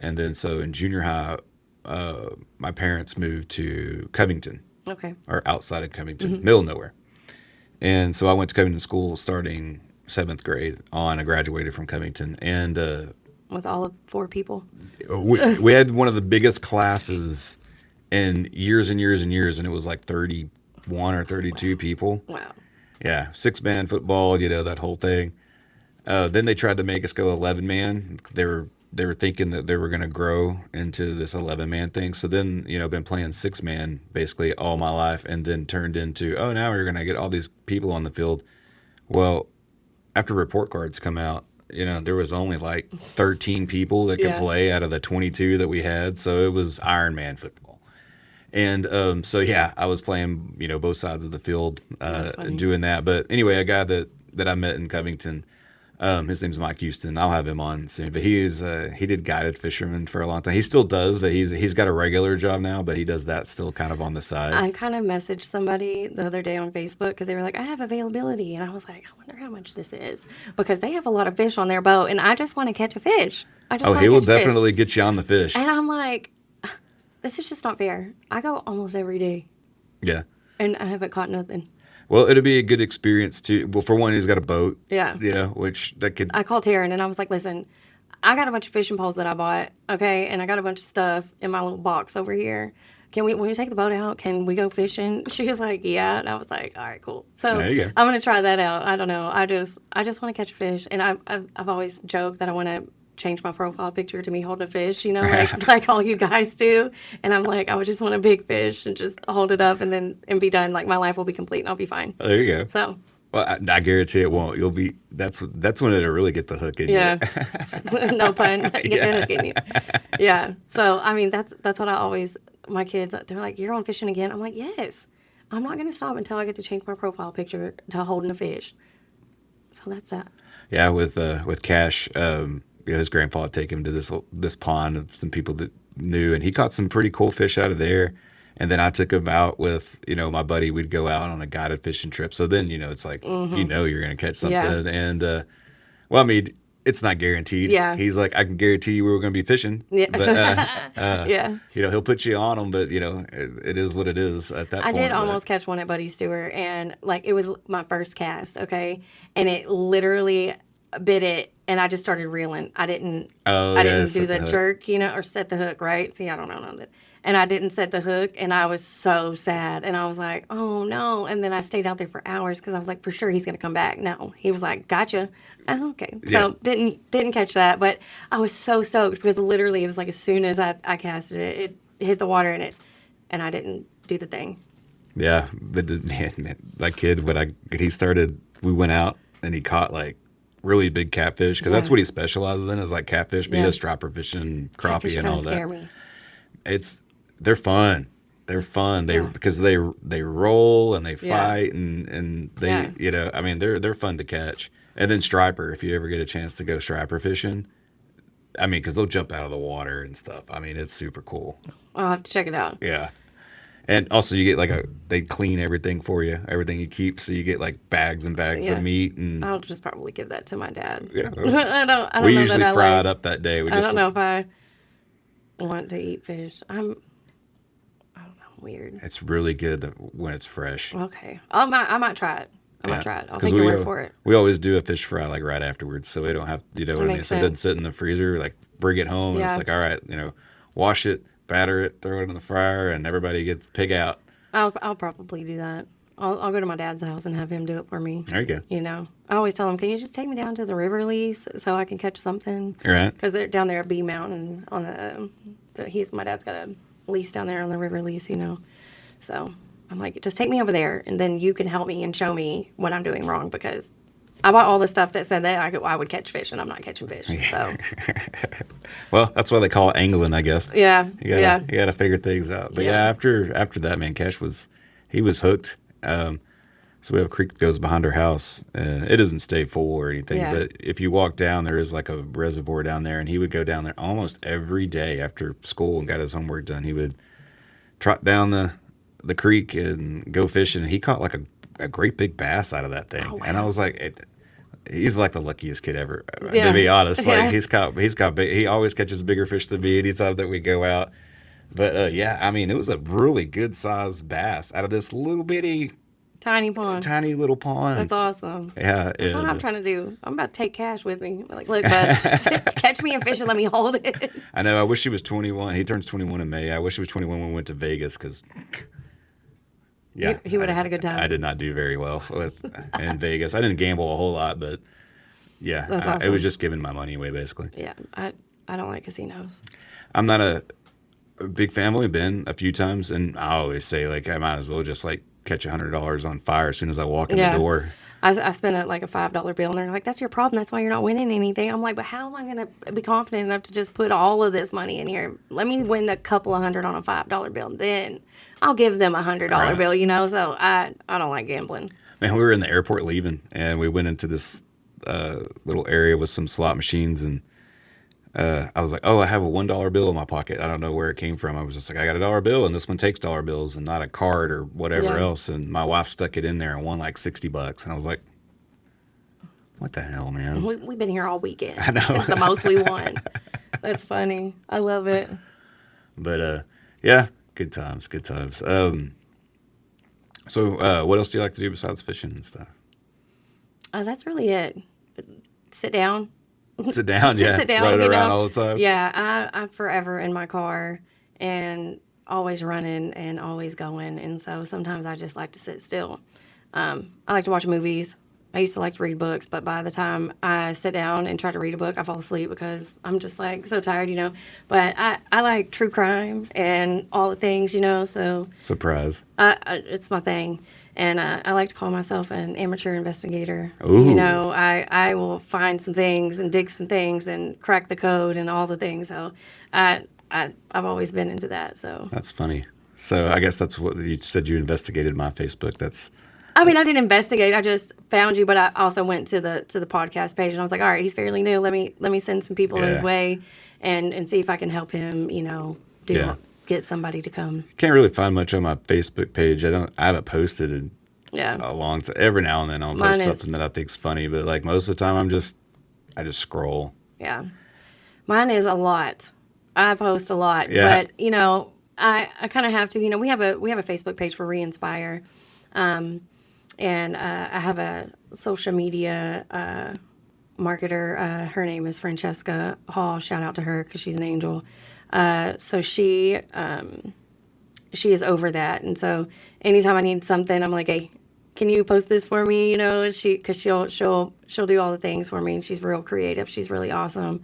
Speaker 1: and then so in junior high, my parents moved to Covington.
Speaker 2: Okay.
Speaker 1: Or outside of Covington, middle of nowhere. And so I went to Covington school starting 7th grade on. I graduated from Covington, and
Speaker 2: with all of 4 people.
Speaker 1: We had one of the biggest classes in years and years and years, and it was like 31 or 32 people.
Speaker 2: Wow.
Speaker 1: Yeah, 6-man football, that whole thing. Then they tried to make us go 11-man. They were thinking that they were going to grow into this 11-man thing. So then, been playing 6-man basically all my life, and then turned into, now we're going to get all these people on the field. Well, after report cards come out, there was only like 13 people that could play out of the 22 that we had. So it was Iron Man football. And I was playing, both sides of the field doing that. But anyway, a guy that I met in Covington, his name's Mike Houston. I'll have him on soon. But he did guided fisherman for a long time. He still does, but he's got a regular job now, but he does that still kind of on the side.
Speaker 2: I kind of messaged somebody the other day on Facebook because they were like, I have availability. And I was like, I wonder how much this is. Because they have a lot of fish on their boat, and I just want to catch a fish.
Speaker 1: He will definitely get you on the fish.
Speaker 2: And I'm like, this is just not fair. I go almost every day.
Speaker 1: Yeah.
Speaker 2: And I haven't caught nothing.
Speaker 1: Well, it'll be a good experience too. Well, for one, he's got a boat.
Speaker 2: Yeah.
Speaker 1: I
Speaker 2: called Taryn, and I was like, listen, I got a bunch of fishing poles that I bought, okay, and I got a bunch of stuff in my little box over here. When you take the boat out, can we go fishing? She was like, yeah. And I was like, all right, cool. So
Speaker 1: there you go.
Speaker 2: I'm going to try that out. I don't know. I just want to catch a fish. And I've always joked that I want to change my profile picture to me holding a fish, like all you guys do. And I'm like, I would just want a big fish and just hold it up and be done. Like my life will be complete and I'll be fine.
Speaker 1: There you go.
Speaker 2: So.
Speaker 1: Well, I guarantee it won't. That's when it'll really get the hook in you.
Speaker 2: Yeah. No pun. Get the hook in you. Yeah. So, I mean, that's what I always, my kids, they're like, you're on fishing again? I'm like, yes. I'm not going to stop until I get to change my profile picture to holding a fish. So that's that.
Speaker 1: Yeah. With Cash, his grandpa would take him to this pond of some people that knew, and he caught some pretty cool fish out of there. And then I took him out with, my buddy. We'd go out on a guided fishing trip. So then, it's like, if you're going to catch something.
Speaker 2: Yeah.
Speaker 1: And, well, I mean, it's not guaranteed.
Speaker 2: Yeah.
Speaker 1: He's like, I can guarantee you we were going to be fishing.
Speaker 2: Yeah.
Speaker 1: But,
Speaker 2: Yeah.
Speaker 1: he'll put you on them. But, it is what it is at that
Speaker 2: I
Speaker 1: point.
Speaker 2: did
Speaker 1: but-
Speaker 2: almost catch one at Buddy Stewart, and like it was my first cast, okay, and it literally bit it, and I just started reeling. I didn't do
Speaker 1: set
Speaker 2: the
Speaker 1: hook.
Speaker 2: jerk, or set the hook, right? See, I don't know none of that. And I didn't set the hook, and I was so sad, and I was like, oh no. And then I stayed out there for hours because I was like, for sure he's gonna come back. No, he was like, gotcha. Oh, okay. So didn't catch that, but I was so stoked because literally it was like as soon as I casted it, it hit the water and I didn't do the thing.
Speaker 1: Yeah, but my kid, when he started, we went out and he caught like really big catfish because that's what he specializes in is like catfish. But he does striper fishing, crappie,
Speaker 2: Catfish
Speaker 1: and all
Speaker 2: kinda
Speaker 1: that.
Speaker 2: scare me.
Speaker 1: They're fun. They're fun. Because they roll and they fight and they I mean they're fun to catch. And then striper, if you ever get a chance to go striper fishing, I mean because they'll jump out of the water and stuff. I mean it's super cool.
Speaker 2: I'll have to check it out.
Speaker 1: Yeah. And also you get they clean everything for you, everything you keep. So you get like bags and bags of meat and
Speaker 2: I'll just probably give that to my dad.
Speaker 1: yeah.
Speaker 2: I don't
Speaker 1: We
Speaker 2: know
Speaker 1: usually
Speaker 2: that
Speaker 1: fry it up that day.
Speaker 2: I don't know if I want to eat fish. I don't know, weird.
Speaker 1: It's really good when it's fresh.
Speaker 2: Okay. I might try it. I might try it. I'll
Speaker 1: 'Cause
Speaker 2: take your word for it.
Speaker 1: We always do a fish fry like right afterwards, so we don't have what I mean.
Speaker 2: makes
Speaker 1: So it doesn't
Speaker 2: sense.
Speaker 1: sit in the freezer. Like bring it home, and it's
Speaker 2: Yeah.
Speaker 1: like all right, wash it, batter it, throw it in the fryer, and everybody gets pig out.
Speaker 2: I'll probably do that. I'll go to my dad's house and have him do it for me.
Speaker 1: There you go.
Speaker 2: I always tell him, can you just take me down to the river lease so I can catch something?
Speaker 1: All right.
Speaker 2: Because they're down there at B Mountain on my dad's got a lease down there on the river lease, So I'm like, just take me over there and then you can help me and show me what I'm doing wrong because I bought all the stuff that said that I would catch fish and I'm not catching fish. So
Speaker 1: Well, that's why they call it angling, I guess.
Speaker 2: yeah,
Speaker 1: You gotta figure things out. But yeah, after that, man, Cash was hooked. So we have a creek that goes behind our house. It doesn't stay full or anything,
Speaker 2: Yeah.
Speaker 1: but if you walk down, there is like a reservoir down there, and he would go down there almost every day after school and got his homework done. He would trot down the creek and go fishing. He caught like a great big bass out of that thing, and I was like, he's like the luckiest kid ever. To be honest, like
Speaker 2: Yeah.
Speaker 1: he's got big. He always catches bigger fish than me anytime that we go out. But I mean, it was a really good sized bass out of this little bitty,
Speaker 2: tiny pond.
Speaker 1: tiny little pond.
Speaker 2: That's awesome.
Speaker 1: Yeah,
Speaker 2: That's what I'm trying to do. I'm about to take Cash with me. Like, look, bud, catch me and fish and let me hold it.
Speaker 1: I know. I wish he was 21. He turns 21 in May. I wish he was 21 when we went to Vegas because. Yeah,
Speaker 2: He would have had a good time.
Speaker 1: I did not do very well in Vegas. I didn't gamble a whole lot, but yeah,
Speaker 2: That's
Speaker 1: it
Speaker 2: awesome.
Speaker 1: was just giving my money away basically.
Speaker 2: Yeah, I don't like casinos.
Speaker 1: I'm not a big family. Been a few times, and I always say like I might as well just like catch $100 on fire as soon as I walk in the door.
Speaker 2: I spent a $5 bill, and they're like, "That's your problem. That's why you're not winning anything." I'm like, "But how am I going to be confident enough to just put all of this money in here? Let me win a couple of hundred on a $5 bill, then I'll give them a $100 bill." So I don't like gambling.
Speaker 1: Man, we were in the airport leaving, and we went into this little area with some slot machines, and I was like, "Oh, I have a $1 bill in my pocket. I don't know where it came from." I was just like, "I got a dollar bill, and this one takes dollar bills, and not a card or whatever else." And my wife stuck it in there and won like $60, and I was like, "What the hell, man?"
Speaker 2: We've been here all weekend.
Speaker 1: I know.
Speaker 2: It's the most we won. That's funny. I love it.
Speaker 1: But yeah, good times, good times. So what else do you like to do besides fishing and stuff?
Speaker 2: That's really it. Sit down.
Speaker 1: Sit down, yeah.
Speaker 2: Sit down,
Speaker 1: Ride around all the time.
Speaker 2: Yeah, I'm forever in my car and always running and always going. And so sometimes I just like to sit still. I like to watch movies. I used to like to read books, but by the time I sit down and try to read a book, I fall asleep because I'm just like so tired, But I like true crime and all the things, so
Speaker 1: Surprise.
Speaker 2: it's my thing. And I like to call myself an amateur investigator.
Speaker 1: Ooh.
Speaker 2: I will find some things and dig some things and crack the code and all the things. So I've always been into that. So
Speaker 1: That's funny. So I guess that's what you said. You investigated my Facebook.
Speaker 2: I mean, I didn't investigate. I just found you, but I also went to the podcast page and I was like, all right, he's fairly new. Let me send some people his way and see if I can help him. get somebody to come.
Speaker 1: Can't really find much on my Facebook page. I haven't posted in
Speaker 2: Yeah.
Speaker 1: a long time. Every now and then I'll
Speaker 2: Mine
Speaker 1: post
Speaker 2: is-
Speaker 1: something that I think's funny, but like most of the time I just scroll.
Speaker 2: Yeah. Mine is a lot. I post a lot,
Speaker 1: Yeah.
Speaker 2: but you know, I kind of have to. You know, we have a Facebook page for ReInspire, and I have a social media marketer. Her name is Francesca Hall. Shout out to her because she's an angel. So she is over that, and so anytime I need something, I'm like, hey, can you post this for me? You know, because she'll do all the things for me, and she's real creative. She's really awesome.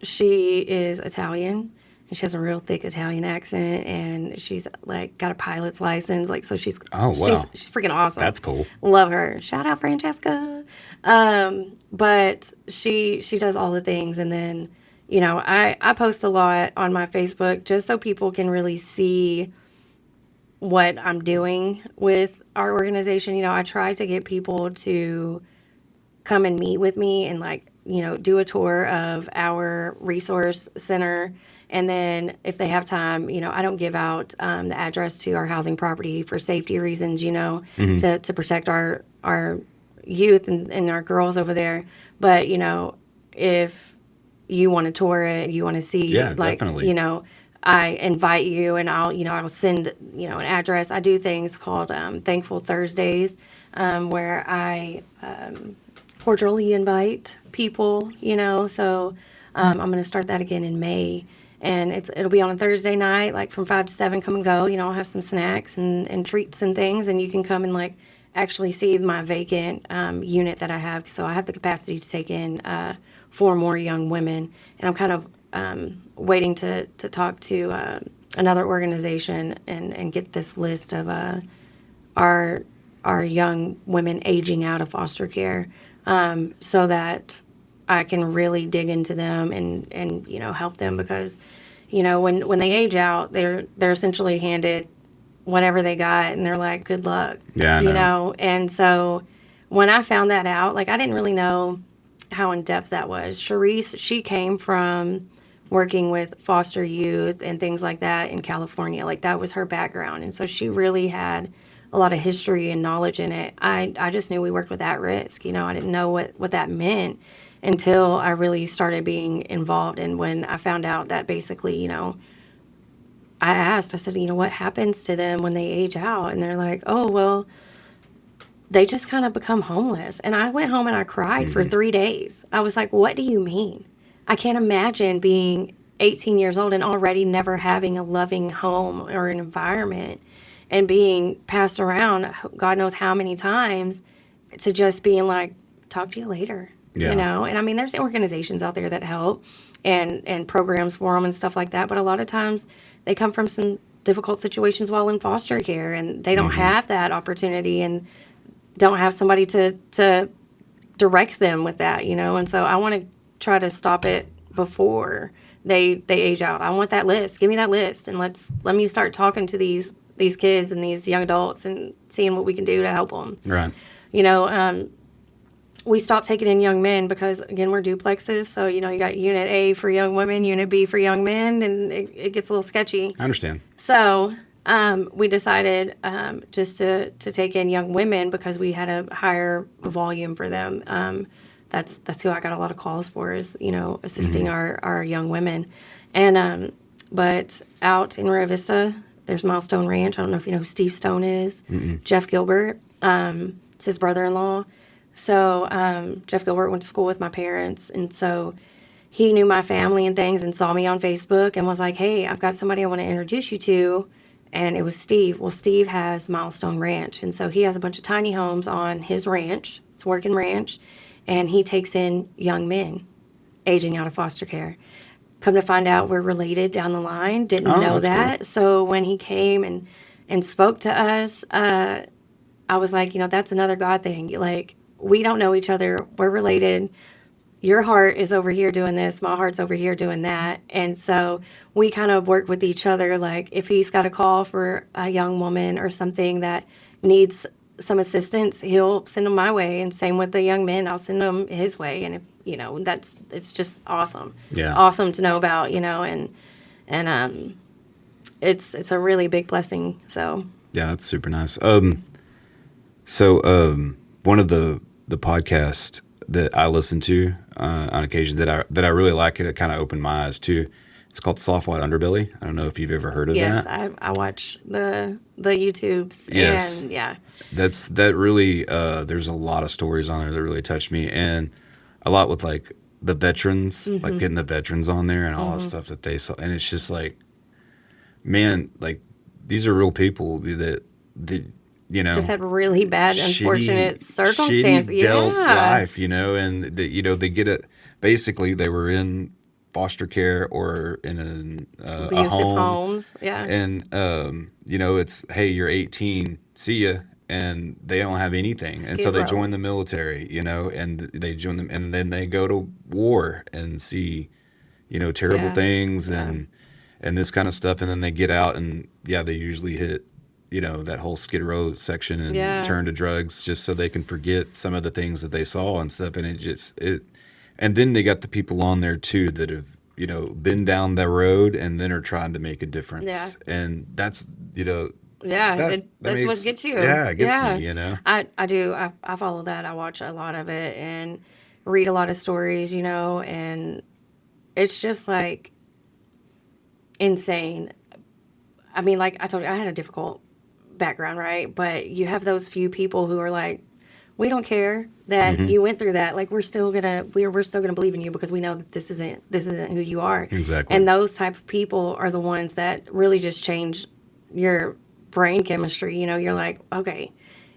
Speaker 2: She is Italian, and she has a real thick Italian accent, and she's like got a pilot's license. Like, so she's
Speaker 1: Oh, wow.
Speaker 2: she's freaking awesome.
Speaker 1: That's cool.
Speaker 2: Love her. Shout out Francesca. But she does all the things, and then you know I post a lot on my Facebook just so people can really see what I'm doing with our organization. You know, I try to get people to come and meet with me and like, you know, do a tour of our resource center. And then if they have time, you know, I don't give out the address to our housing property for safety reasons, you know, to protect our youth and our girls over there. But, you know, if you want to tour it, you want to see,
Speaker 1: Yeah,
Speaker 2: like,
Speaker 1: definitely.
Speaker 2: you know, I invite you and I'll send, you know, an address. I do things called Thankful Thursdays where I cordially invite people, you know, so I'm going to start that again in May. And it'll be on a Thursday night, like from 5 to 7, come and go. You know, I'll have some snacks and treats and things, and you can come and like actually see my vacant unit that I have. So I have the capacity to take in 4 more young women, and I'm kind of waiting to talk to another organization and get this list of our young women aging out of foster care, so that I can really dig into them and you know help them, because you know when they age out, they're essentially handed whatever they got and they're like, good luck.
Speaker 1: Yeah, I
Speaker 2: you
Speaker 1: know.
Speaker 2: know. And so when I found that out, like I didn't really know how in depth that was. Charisse, she came from working with foster youth and things like that in California. Like that was her background, and so she really had a lot of history and knowledge in it. I just knew we worked with at risk. You know, I didn't know what that meant until I really started being involved. And when I found out that basically, you know, I said, you know, what happens to them when they age out? And they're like, oh, well, they just kind of become homeless. And I went home and I cried for 3 days. I was like, what do you mean? I can't imagine being 18 years old and already never having a loving home or an environment and being passed around God knows how many times to just being like, talk to you later.
Speaker 1: Yeah.
Speaker 2: You know, and I mean, there's organizations out there that help and programs for them and stuff like that. But a lot of times they come from some difficult situations while in foster care, and they don't have that opportunity and don't have somebody to direct them with that, you know. And so I want to try to stop it before they age out. I want that list. Give me that list, and let me start talking to these kids and these young adults and seeing what we can do to help them.
Speaker 1: Right.
Speaker 2: You know, we stopped taking in young men because, again, we're duplexes. So, you know, you got Unit A for young women, Unit B for young men, and it gets a little sketchy.
Speaker 1: I understand.
Speaker 2: So we decided just to take in young women because we had a higher volume for them. That's who I got a lot of calls for, is, you know, assisting our young women. And but out in Rio Vista, there's Milestone Ranch. I don't know if you know who Steve Stone is. Jeff Gilbert. It's his brother-in-law. So Jeff Gilbert went to school with my parents, and so he knew my family and things and saw me on Facebook and was like, hey, I've got somebody I want to introduce you to. And it was Steve. Well, Steve has Milestone Ranch, and so he has a bunch of tiny homes on his ranch. It's a working ranch, and he takes in young men aging out of foster care. Come to find out, we're related down the line. Didn't know
Speaker 1: that's
Speaker 2: that.
Speaker 1: cool.
Speaker 2: So when he came and spoke to us, I was like, you know, that's another God thing. Like, we don't know each other. We're related. Your heart is over here doing this. My heart's over here doing that. And so we kind of work with each other. Like, if he's got a call for a young woman or something that needs some assistance, he'll send them my way. And same with the young men, I'll send them his way. And if, you know, it's just awesome.
Speaker 1: Yeah.
Speaker 2: Awesome to know about, you know, And it's a really big blessing. So
Speaker 1: Yeah, that's super nice. One of the podcasts that I listen to on occasion that I really like, it kind of opened my eyes too. It's called Soft White Underbelly. I don't know if you've ever heard of
Speaker 2: yes,
Speaker 1: that.
Speaker 2: I watch the YouTubes,
Speaker 1: Yes,
Speaker 2: and yeah,
Speaker 1: that really. There's a lot of stories on there that really touched me, and a lot with like the veterans, like getting the veterans on there and all the stuff that they saw, and it's just like, man, like these are real people that you
Speaker 2: just
Speaker 1: know
Speaker 2: had really bad, unfortunate circumstance.
Speaker 1: shitty dealt
Speaker 2: Yeah,
Speaker 1: life, and they get it. Basically, they were in foster care or in a
Speaker 2: abusive
Speaker 1: home,
Speaker 2: homes. Yeah,
Speaker 1: and it's, hey, you're 18, see ya, and they don't have anything, and so
Speaker 2: skid
Speaker 1: they
Speaker 2: row.
Speaker 1: join the military, and they join them, and then they go to war and see, terrible
Speaker 2: Yeah,
Speaker 1: things
Speaker 2: yeah,
Speaker 1: and this kind of stuff, and then they get out, and yeah, they usually hit, that whole Skid Row section and
Speaker 2: yeah.
Speaker 1: turn to drugs just so they can forget some of the things that they saw and stuff, and and then they got the people on there too that have, been down that road and then are trying to make a
Speaker 2: Yeah.
Speaker 1: difference, and that's,
Speaker 2: Yeah,
Speaker 1: that
Speaker 2: that's what
Speaker 1: makes,
Speaker 2: gets you.
Speaker 1: yeah, it gets
Speaker 2: Yeah,
Speaker 1: me.
Speaker 2: I do. I follow that. I watch a lot of it and read a lot of stories, and it's just like insane. I mean, like I told you, I had a difficult background, right? But you have those few people who are like, we don't care that
Speaker 1: Hmm.
Speaker 2: you went through that. Like we're still gonna believe in you because we know that this isn't who you are.
Speaker 1: Exactly.
Speaker 2: And those type of people are the ones that really just change your brain chemistry. You're like, okay,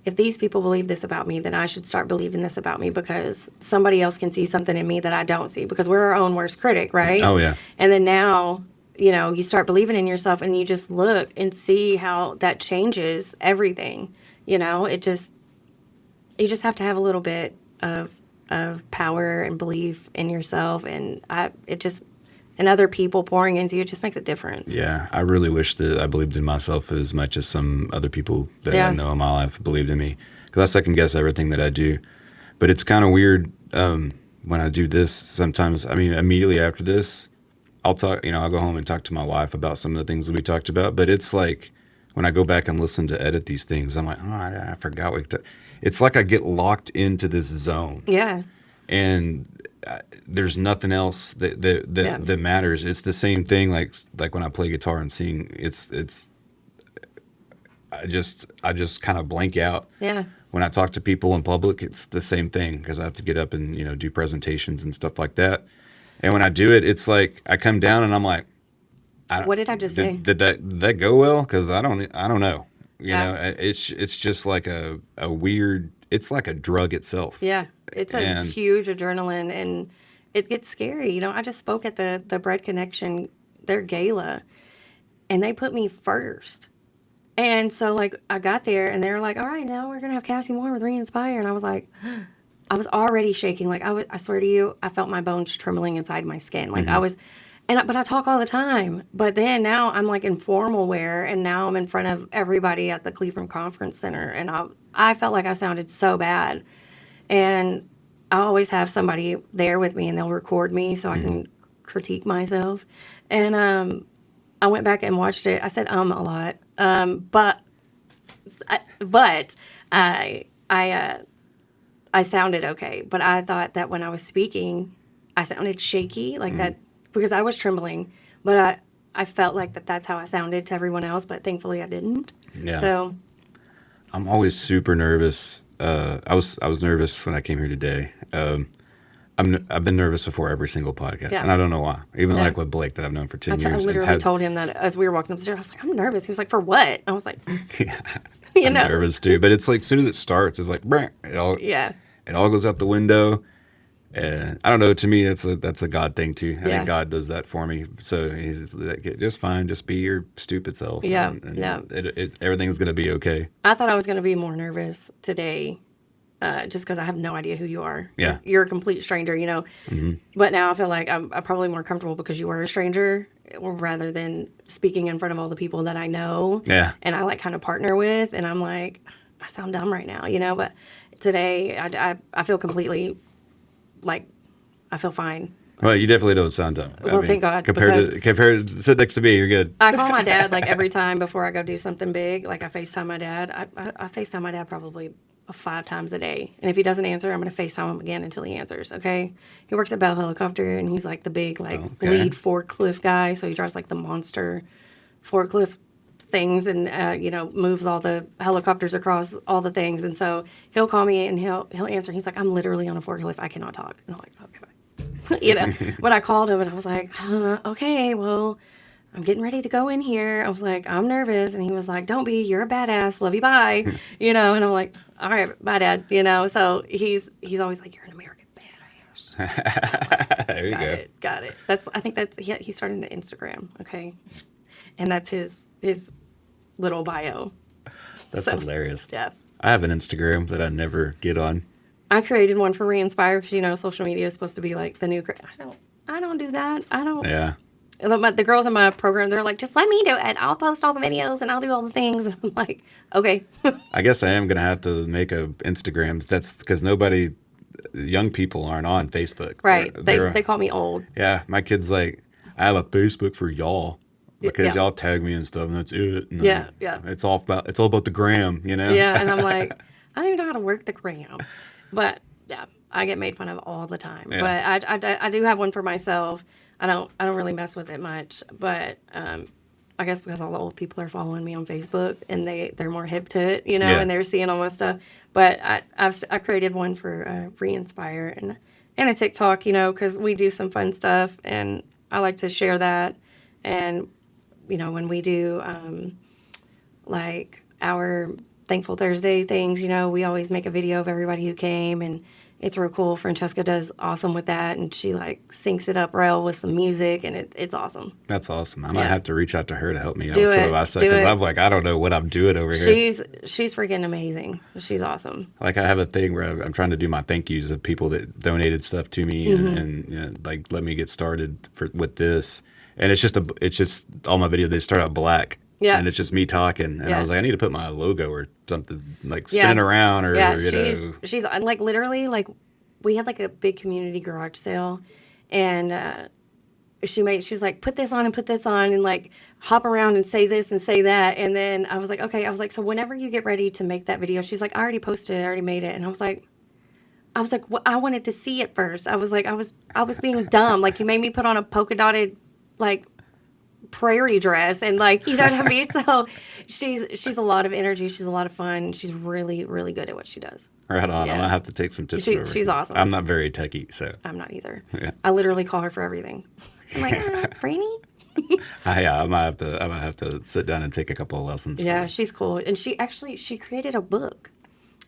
Speaker 2: if these people believe this about me, then I should start believing this about me because somebody else can see something in me that I don't see because we're our own worst critic, right?
Speaker 1: Oh yeah.
Speaker 2: And then now, you start believing in yourself and you just look and see how that changes everything. It just you just have to have a little bit of power and belief in yourself, and other people pouring into you, it just makes a difference.
Speaker 1: Yeah, I really wish that I believed in myself as much as some other people that I
Speaker 2: Yeah.
Speaker 1: know in my life believed in me. Because I second guess everything that I do. But it's kind of weird when I do this. Sometimes, I mean, immediately after this, I'll talk. I'll go home and talk to my wife about some of the things that we talked about. But it's like when I go back and listen to edit these things, I'm like, oh, I forgot. It's like I get locked into this zone,
Speaker 2: Yeah.
Speaker 1: and there's nothing else
Speaker 2: Yeah.
Speaker 1: that matters. It's the same thing like when I play guitar and sing. It's I just kind of blank out.
Speaker 2: Yeah.
Speaker 1: When I talk to people in public, it's the same thing because I have to get up and do presentations and stuff like that. And when I do it, it's like I come down and I'm like,
Speaker 2: What did I just say?
Speaker 1: did that go well? Because I don't know.
Speaker 2: Yeah.
Speaker 1: It's just like a weird. It's like a drug itself.
Speaker 2: Yeah. It's a
Speaker 1: And
Speaker 2: huge adrenaline, and it gets scary. I just spoke at the Bread Connection, their gala, and they put me first. And so, like, I got there, and they were like, all right, now we're going to have Cassie Moore with ReInspire. And I was like, I was already shaking. Like, I swear to you, I felt my bones trembling inside my skin. Like, I
Speaker 1: mhm.
Speaker 2: was, but I talk all the time. But then now I'm like in formal wear, and now I'm in front of everybody at the Cleveland Conference Center. And I felt like I sounded so bad. And I always have somebody there with me, and they'll record me so I can critique myself. And I went back and watched it. I said a lot, but I sounded okay. But I thought that when I was speaking, I sounded shaky like that because I was trembling. But I felt like that's how I sounded to everyone else. But thankfully, I didn't.
Speaker 1: Yeah.
Speaker 2: So
Speaker 1: I'm always super nervous. I was nervous when I came here today. I've been nervous before every single podcast,
Speaker 2: yeah,
Speaker 1: and I don't know why. Even
Speaker 2: yeah.
Speaker 1: like with Blake that I've known for
Speaker 2: I
Speaker 1: 10 years, and
Speaker 2: literally told him that as we were walking upstairs. I was like, I'm nervous. He was like, for what? I was like,
Speaker 1: yeah,
Speaker 2: you
Speaker 1: I'm
Speaker 2: know,
Speaker 1: nervous too. But it's like as soon as it starts, it's like brr,
Speaker 2: yeah,
Speaker 1: it all goes out the window. And I don't know. To me, that's a God thing too. I think
Speaker 2: yeah,
Speaker 1: God does that for me. So he's like, just fine, just be your stupid self,
Speaker 2: yeah,
Speaker 1: and,
Speaker 2: yeah.
Speaker 1: everything's gonna be okay.
Speaker 2: I thought I was going to be more nervous today, just because I have no idea who you are.
Speaker 1: Yeah.
Speaker 2: You're a complete stranger.
Speaker 1: Hmm.
Speaker 2: But now I feel like I'm probably more comfortable because you are a stranger, rather than speaking in front of all the people that I know
Speaker 1: Yeah.
Speaker 2: and I like kind of partner with. And I'm like, I sound dumb right now. But today I feel completely like I feel fine.
Speaker 1: Well, you definitely don't sound dumb.
Speaker 2: Well, thank God,
Speaker 1: Compared to sit next to me, you're good.
Speaker 2: I call my dad like every time before I go do something big. Like I FaceTime my dad. I FaceTime my dad probably 5 times a day. And if he doesn't answer, I'm going to FaceTime him again until he answers. Okay. He works at Bell Helicopter and he's like the big, like
Speaker 1: Okay.
Speaker 2: lead forklift guy. So he drives like the monster forklift things and, moves all the helicopters across all the things. And so he'll call me and he'll answer. He's like, I'm literally on a forklift. I cannot talk. And I'm like, okay. When I called him and I was like, okay, well, I'm getting ready to go in here. I was like, I'm nervous. And he was like, don't be, you're a badass. Love you. Bye. And I'm like, all right, bye, Dad. So he's always like, you're an American badass.
Speaker 1: There you go.
Speaker 2: Got it. I think he's starting to Instagram. Okay. And that's his little bio.
Speaker 1: That's hilarious.
Speaker 2: Yeah.
Speaker 1: I have an Instagram that I never get on.
Speaker 2: I created one for ReInspire because social media is supposed to be like the new. I don't do that. I don't.
Speaker 1: Yeah.
Speaker 2: But the girls in my program, they're like, just let me do it. I'll post all the videos and I'll do all the things. And I'm like, okay.
Speaker 1: I guess I am going to have to make a Instagram. That's because young people aren't on Facebook.
Speaker 2: Right. They call me old.
Speaker 1: Yeah. My kid's like, I have a Facebook for y'all because y'all tag me and stuff and that's it. And
Speaker 2: Yeah.
Speaker 1: It's all about the gram,
Speaker 2: Yeah. And I'm like, I don't even know how to work the gram. But yeah, I get made fun of all the time.
Speaker 1: Yeah.
Speaker 2: But I do have one for myself. I don't really mess with it much. But I guess because all the old people are following me on Facebook and they're more hip to it, and they're seeing all my stuff. But I created one for ReInspire and a TikTok, because we do some fun stuff and I like to share that. And when we do like our Thankful Thursday things, we always make a video of everybody who came and it's real cool. Francesca does awesome with that and she like syncs it up real with some music and it's awesome.
Speaker 1: That's awesome. I might have to reach out to her to help me out
Speaker 2: Do
Speaker 1: with some
Speaker 2: it.
Speaker 1: of my stuff
Speaker 2: Do
Speaker 1: because
Speaker 2: it.
Speaker 1: I'm like, I don't know what I'm doing over here.
Speaker 2: She's freaking amazing. She's awesome.
Speaker 1: Like I have a thing where I'm trying to do my thank yous of people that donated stuff to me and like let me get started with this. And it's just all my videos, they start out black.
Speaker 2: Yeah.
Speaker 1: And it's just me talking. And I was like, I need to put my logo or something like spinning
Speaker 2: Yeah.
Speaker 1: around or,
Speaker 2: Yeah, she's like literally like we had like a big community garage sale and she was like, put this on and like hop around and say this and say that. And then I was like, okay. I was like, so whenever you get ready to make that video, she's like, I already posted it. I already made it. And I was like, well, I wanted to see it first. I was like, I was being dumb. Like you made me put on a polka dotted like prairie dress and like, you know what I mean? So she's a lot of energy. She's a lot of fun. She's really, really good at what she does.
Speaker 1: right on.
Speaker 2: Yeah.
Speaker 1: I'm going to have to take some tips from her.
Speaker 2: She's awesome.
Speaker 1: I'm not very techie, so.
Speaker 2: I'm not either.
Speaker 1: Yeah.
Speaker 2: I literally call her for everything. I'm like, Franny?
Speaker 1: I might have to sit down and take a couple of lessons.
Speaker 2: Yeah, she's cool. And she created a book.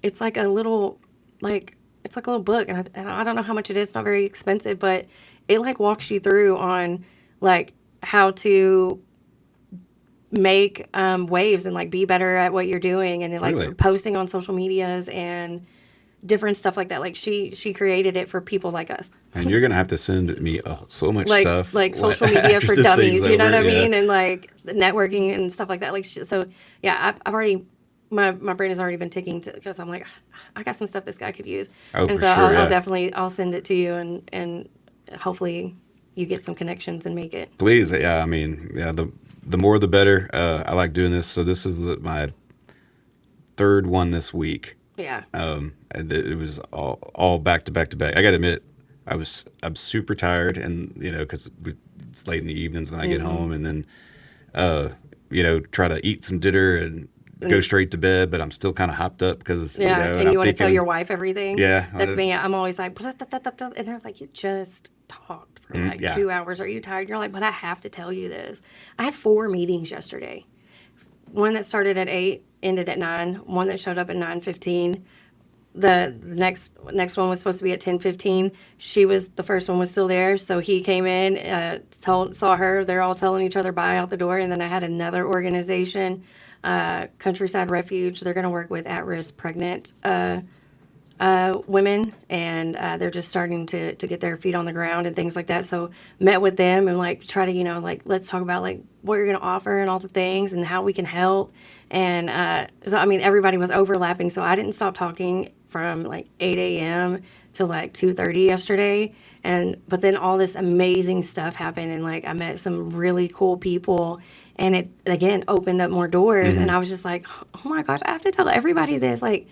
Speaker 2: It's like a little book. And I don't know how much it is. It's not very expensive, but it like walks you through on like how to make waves and like be better at what you're doing and like
Speaker 1: Really?
Speaker 2: posting on social medias and different stuff like that. Like she created it for people like us.
Speaker 1: And you're going to have to send me so much
Speaker 2: Like
Speaker 1: stuff.
Speaker 2: like social media
Speaker 1: after
Speaker 2: for
Speaker 1: this
Speaker 2: dummies,
Speaker 1: thing's
Speaker 2: you know what
Speaker 1: over,
Speaker 2: I
Speaker 1: yeah.
Speaker 2: mean? And like the networking and stuff like that. Like so, yeah. I've already my brain has already been ticking because I'm like, I got some stuff this guy could use.
Speaker 1: Oh,
Speaker 2: and
Speaker 1: for
Speaker 2: so
Speaker 1: sure, yeah.
Speaker 2: I'll definitely send it to you and hopefully you get some connections and make it.
Speaker 1: Please, yeah. I mean, yeah. The more the better. I like doing this. So this is my third one this week.
Speaker 2: Yeah.
Speaker 1: And it was all back to back to back. I got to admit, I'm super tired, and because it's late in the evenings when I get home, and then try to eat some dinner and go straight to bed. But I'm still kind of hopped up because
Speaker 2: Yeah. And
Speaker 1: I'm
Speaker 2: you want to tell
Speaker 1: thinking-
Speaker 2: your wife everything?
Speaker 1: Yeah.
Speaker 2: That's me. I'm always like, blah, blah, blah, blah, blah. And they're like, you just talked for like
Speaker 1: yeah.
Speaker 2: 2 hours. Are you tired? You're like, but I have to tell you this. I had 4 meetings yesterday. One that started at 8, ended at 9. One that showed up at 9:15. The next one was supposed to be at 10:15. The first one was still there. So he came in, saw her. They're all telling each other bye out the door. And then I had another organization, Countryside Refuge. They're going to work with at-risk pregnant women, and they're just starting to get their feet on the ground and things like that. So met with them and like try to like let's talk about like what you're going to offer and all the things and how we can help. And so I mean everybody was overlapping, so I didn't stop talking from like 8 a.m. till like 2:30 yesterday. But then all this amazing stuff happened, and like I met some really cool people, and it again opened up more doors. And I was just like, oh my gosh, I have to tell everybody this. Like,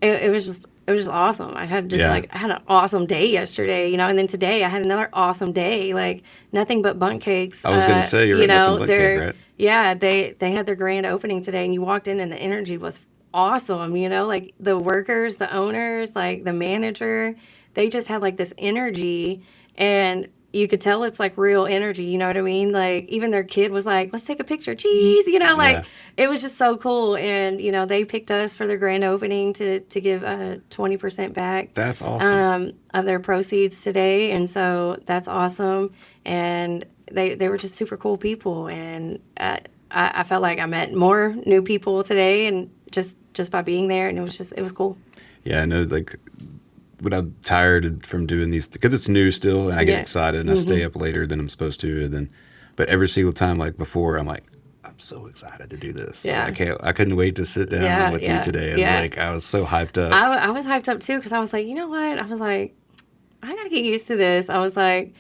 Speaker 2: it was just awesome. I had just
Speaker 1: Yeah.
Speaker 2: like I had an awesome day yesterday, and then today I had another awesome day. Like nothing but bundt cakes.
Speaker 1: I was gonna say you're at Nothing But Cake,
Speaker 2: they're
Speaker 1: right?
Speaker 2: yeah, they had their grand opening today, and you walked in and the energy was awesome. Like the workers, the owners, like the manager, they just had like this energy, and you could tell it's like real energy. You know what I mean? Like even their kid was like, "Let's take a picture, cheese."
Speaker 1: Yeah.
Speaker 2: Like it was just so cool. And they picked us for their grand opening to give 20% back
Speaker 1: That's awesome.
Speaker 2: of their proceeds today, and so that's awesome. And they were just super cool people, and I felt like I met more new people today, and just by being there, and it was cool.
Speaker 1: Yeah, I know. Like when I'm tired from doing these because it's new still, and I get
Speaker 2: Yeah.
Speaker 1: excited and I stay up later than I'm supposed to, and then, but every single time, like before, I'm like, I'm so excited to do this. Like,
Speaker 2: Yeah.
Speaker 1: I couldn't wait to sit down
Speaker 2: Yeah,
Speaker 1: with you
Speaker 2: yeah,
Speaker 1: today.
Speaker 2: yeah.
Speaker 1: I was so hyped up.
Speaker 2: I was hyped up too because I was like, you know what? I was like, I gotta get used to this. I was like,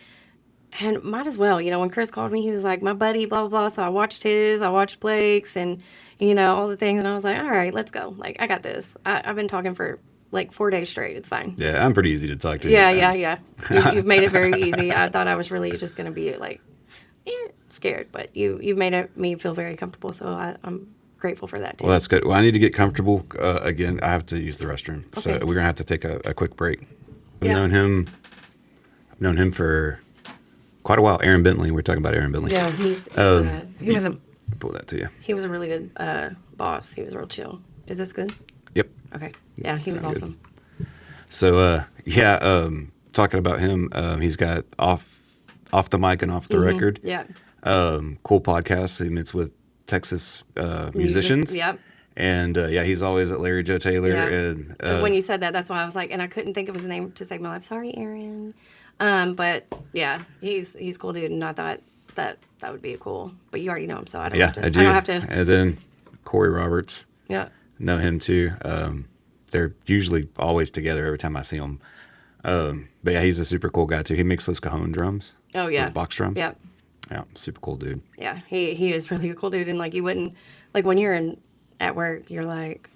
Speaker 2: and might as well. When Chris called me, he was like, my buddy, blah, blah, blah. So I watched Blake's and, all the things. And I was like, all right, let's go. Like, I got this. I've been talking for like 4 days straight. It's fine.
Speaker 1: Yeah, I'm pretty easy to talk to.
Speaker 2: Yeah, yeah, yeah. You've made it very easy. I thought I was really just going to be like, scared, but you've made me feel very comfortable. So I'm grateful for that too.
Speaker 1: Well, that's good. Well, I need to get comfortable again. I have to use the restroom, so
Speaker 2: Okay.
Speaker 1: we're gonna have to take a quick break. I've
Speaker 2: Yeah.
Speaker 1: known him for quite a while. Aaron Bentley. We're talking about Aaron Bentley.
Speaker 2: Yeah, he was a
Speaker 1: Pull that to you.
Speaker 2: he was a really good boss. He was real chill. Is this good?
Speaker 1: Yep.
Speaker 2: Okay. Yeah, he was
Speaker 1: Sound good.
Speaker 2: awesome.
Speaker 1: So talking about him, he's got off the mic and off the record.
Speaker 2: Yeah.
Speaker 1: Cool podcast, and it's with Texas musicians.
Speaker 2: Yep.
Speaker 1: And he's always at Larry Joe Taylor.
Speaker 2: Yeah.
Speaker 1: And
Speaker 2: When you said that, that's why I was like, and I couldn't think of his name to save my life. Sorry, Aaron. But yeah, he's a cool dude, and I thought that would be cool. But you already know him, so I don't have to.
Speaker 1: I do.
Speaker 2: I don't have to.
Speaker 1: And then Corey Roberts,
Speaker 2: Yeah.
Speaker 1: know him too. They're usually always together every time I see them. But yeah, he's a super cool guy too. He makes those cajon drums.
Speaker 2: Oh yeah.
Speaker 1: Those box drums.
Speaker 2: Yep.
Speaker 1: Yeah, super cool dude.
Speaker 2: Yeah. He is really a cool dude, and like you wouldn't like when you're at work, you're like,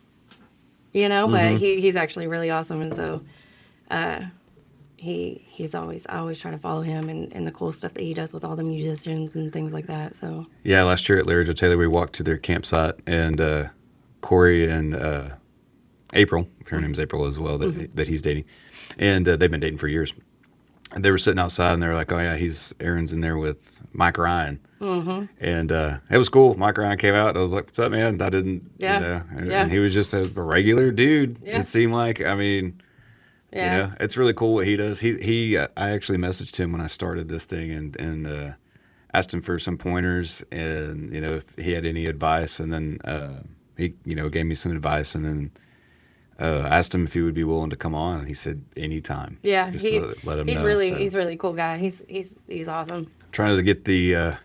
Speaker 2: but he's actually really awesome, and so he's always I always try to follow him and the cool stuff that he does with all the musicians and things like that. So
Speaker 1: Yeah, last year at Larry Joe Taylor, we walked to their campsite, and Corey and April, her name's April as well, that he's dating, and they've been dating for years. And they were sitting outside, and they were like, "Oh yeah, Aaron's in there with Mike Ryan," and it was cool. Mike Ryan came out, and I was like, "What's up, man?" I didn't,
Speaker 2: Yeah.
Speaker 1: and
Speaker 2: Yeah.
Speaker 1: he was just a regular dude.
Speaker 2: Yeah.
Speaker 1: It seemed like, I mean.
Speaker 2: yeah.
Speaker 1: It's really cool what he does. I actually messaged him when I started this thing and asked him for some pointers and if he had any advice, and then he gave me some advice, and then asked him if he would be willing to come on, and he said anytime.
Speaker 2: Yeah,
Speaker 1: Just let him
Speaker 2: he's
Speaker 1: know.
Speaker 2: really
Speaker 1: So,
Speaker 2: he's really a cool guy. He's awesome.
Speaker 1: trying to get the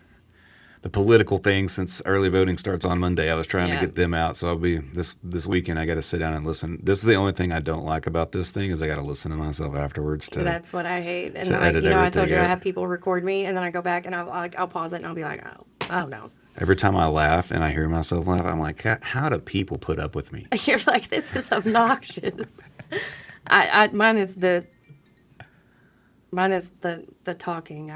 Speaker 1: political thing since early voting starts on Monday. I was trying to
Speaker 2: Yeah.
Speaker 1: get them out, so I'll be this weekend. I got to sit down and listen. This is the only thing I don't like about this thing is I got to listen to myself afterwards.
Speaker 2: That's what I hate. And
Speaker 1: to
Speaker 2: like,
Speaker 1: edit
Speaker 2: I told
Speaker 1: everything
Speaker 2: you I
Speaker 1: out.
Speaker 2: have people record me, and then I go back and I'll pause it and I'll be like, oh no.
Speaker 1: Every time I laugh and I hear myself laugh, I'm like, how do people put up with me?
Speaker 2: You're like, this is obnoxious. Mine is the talking.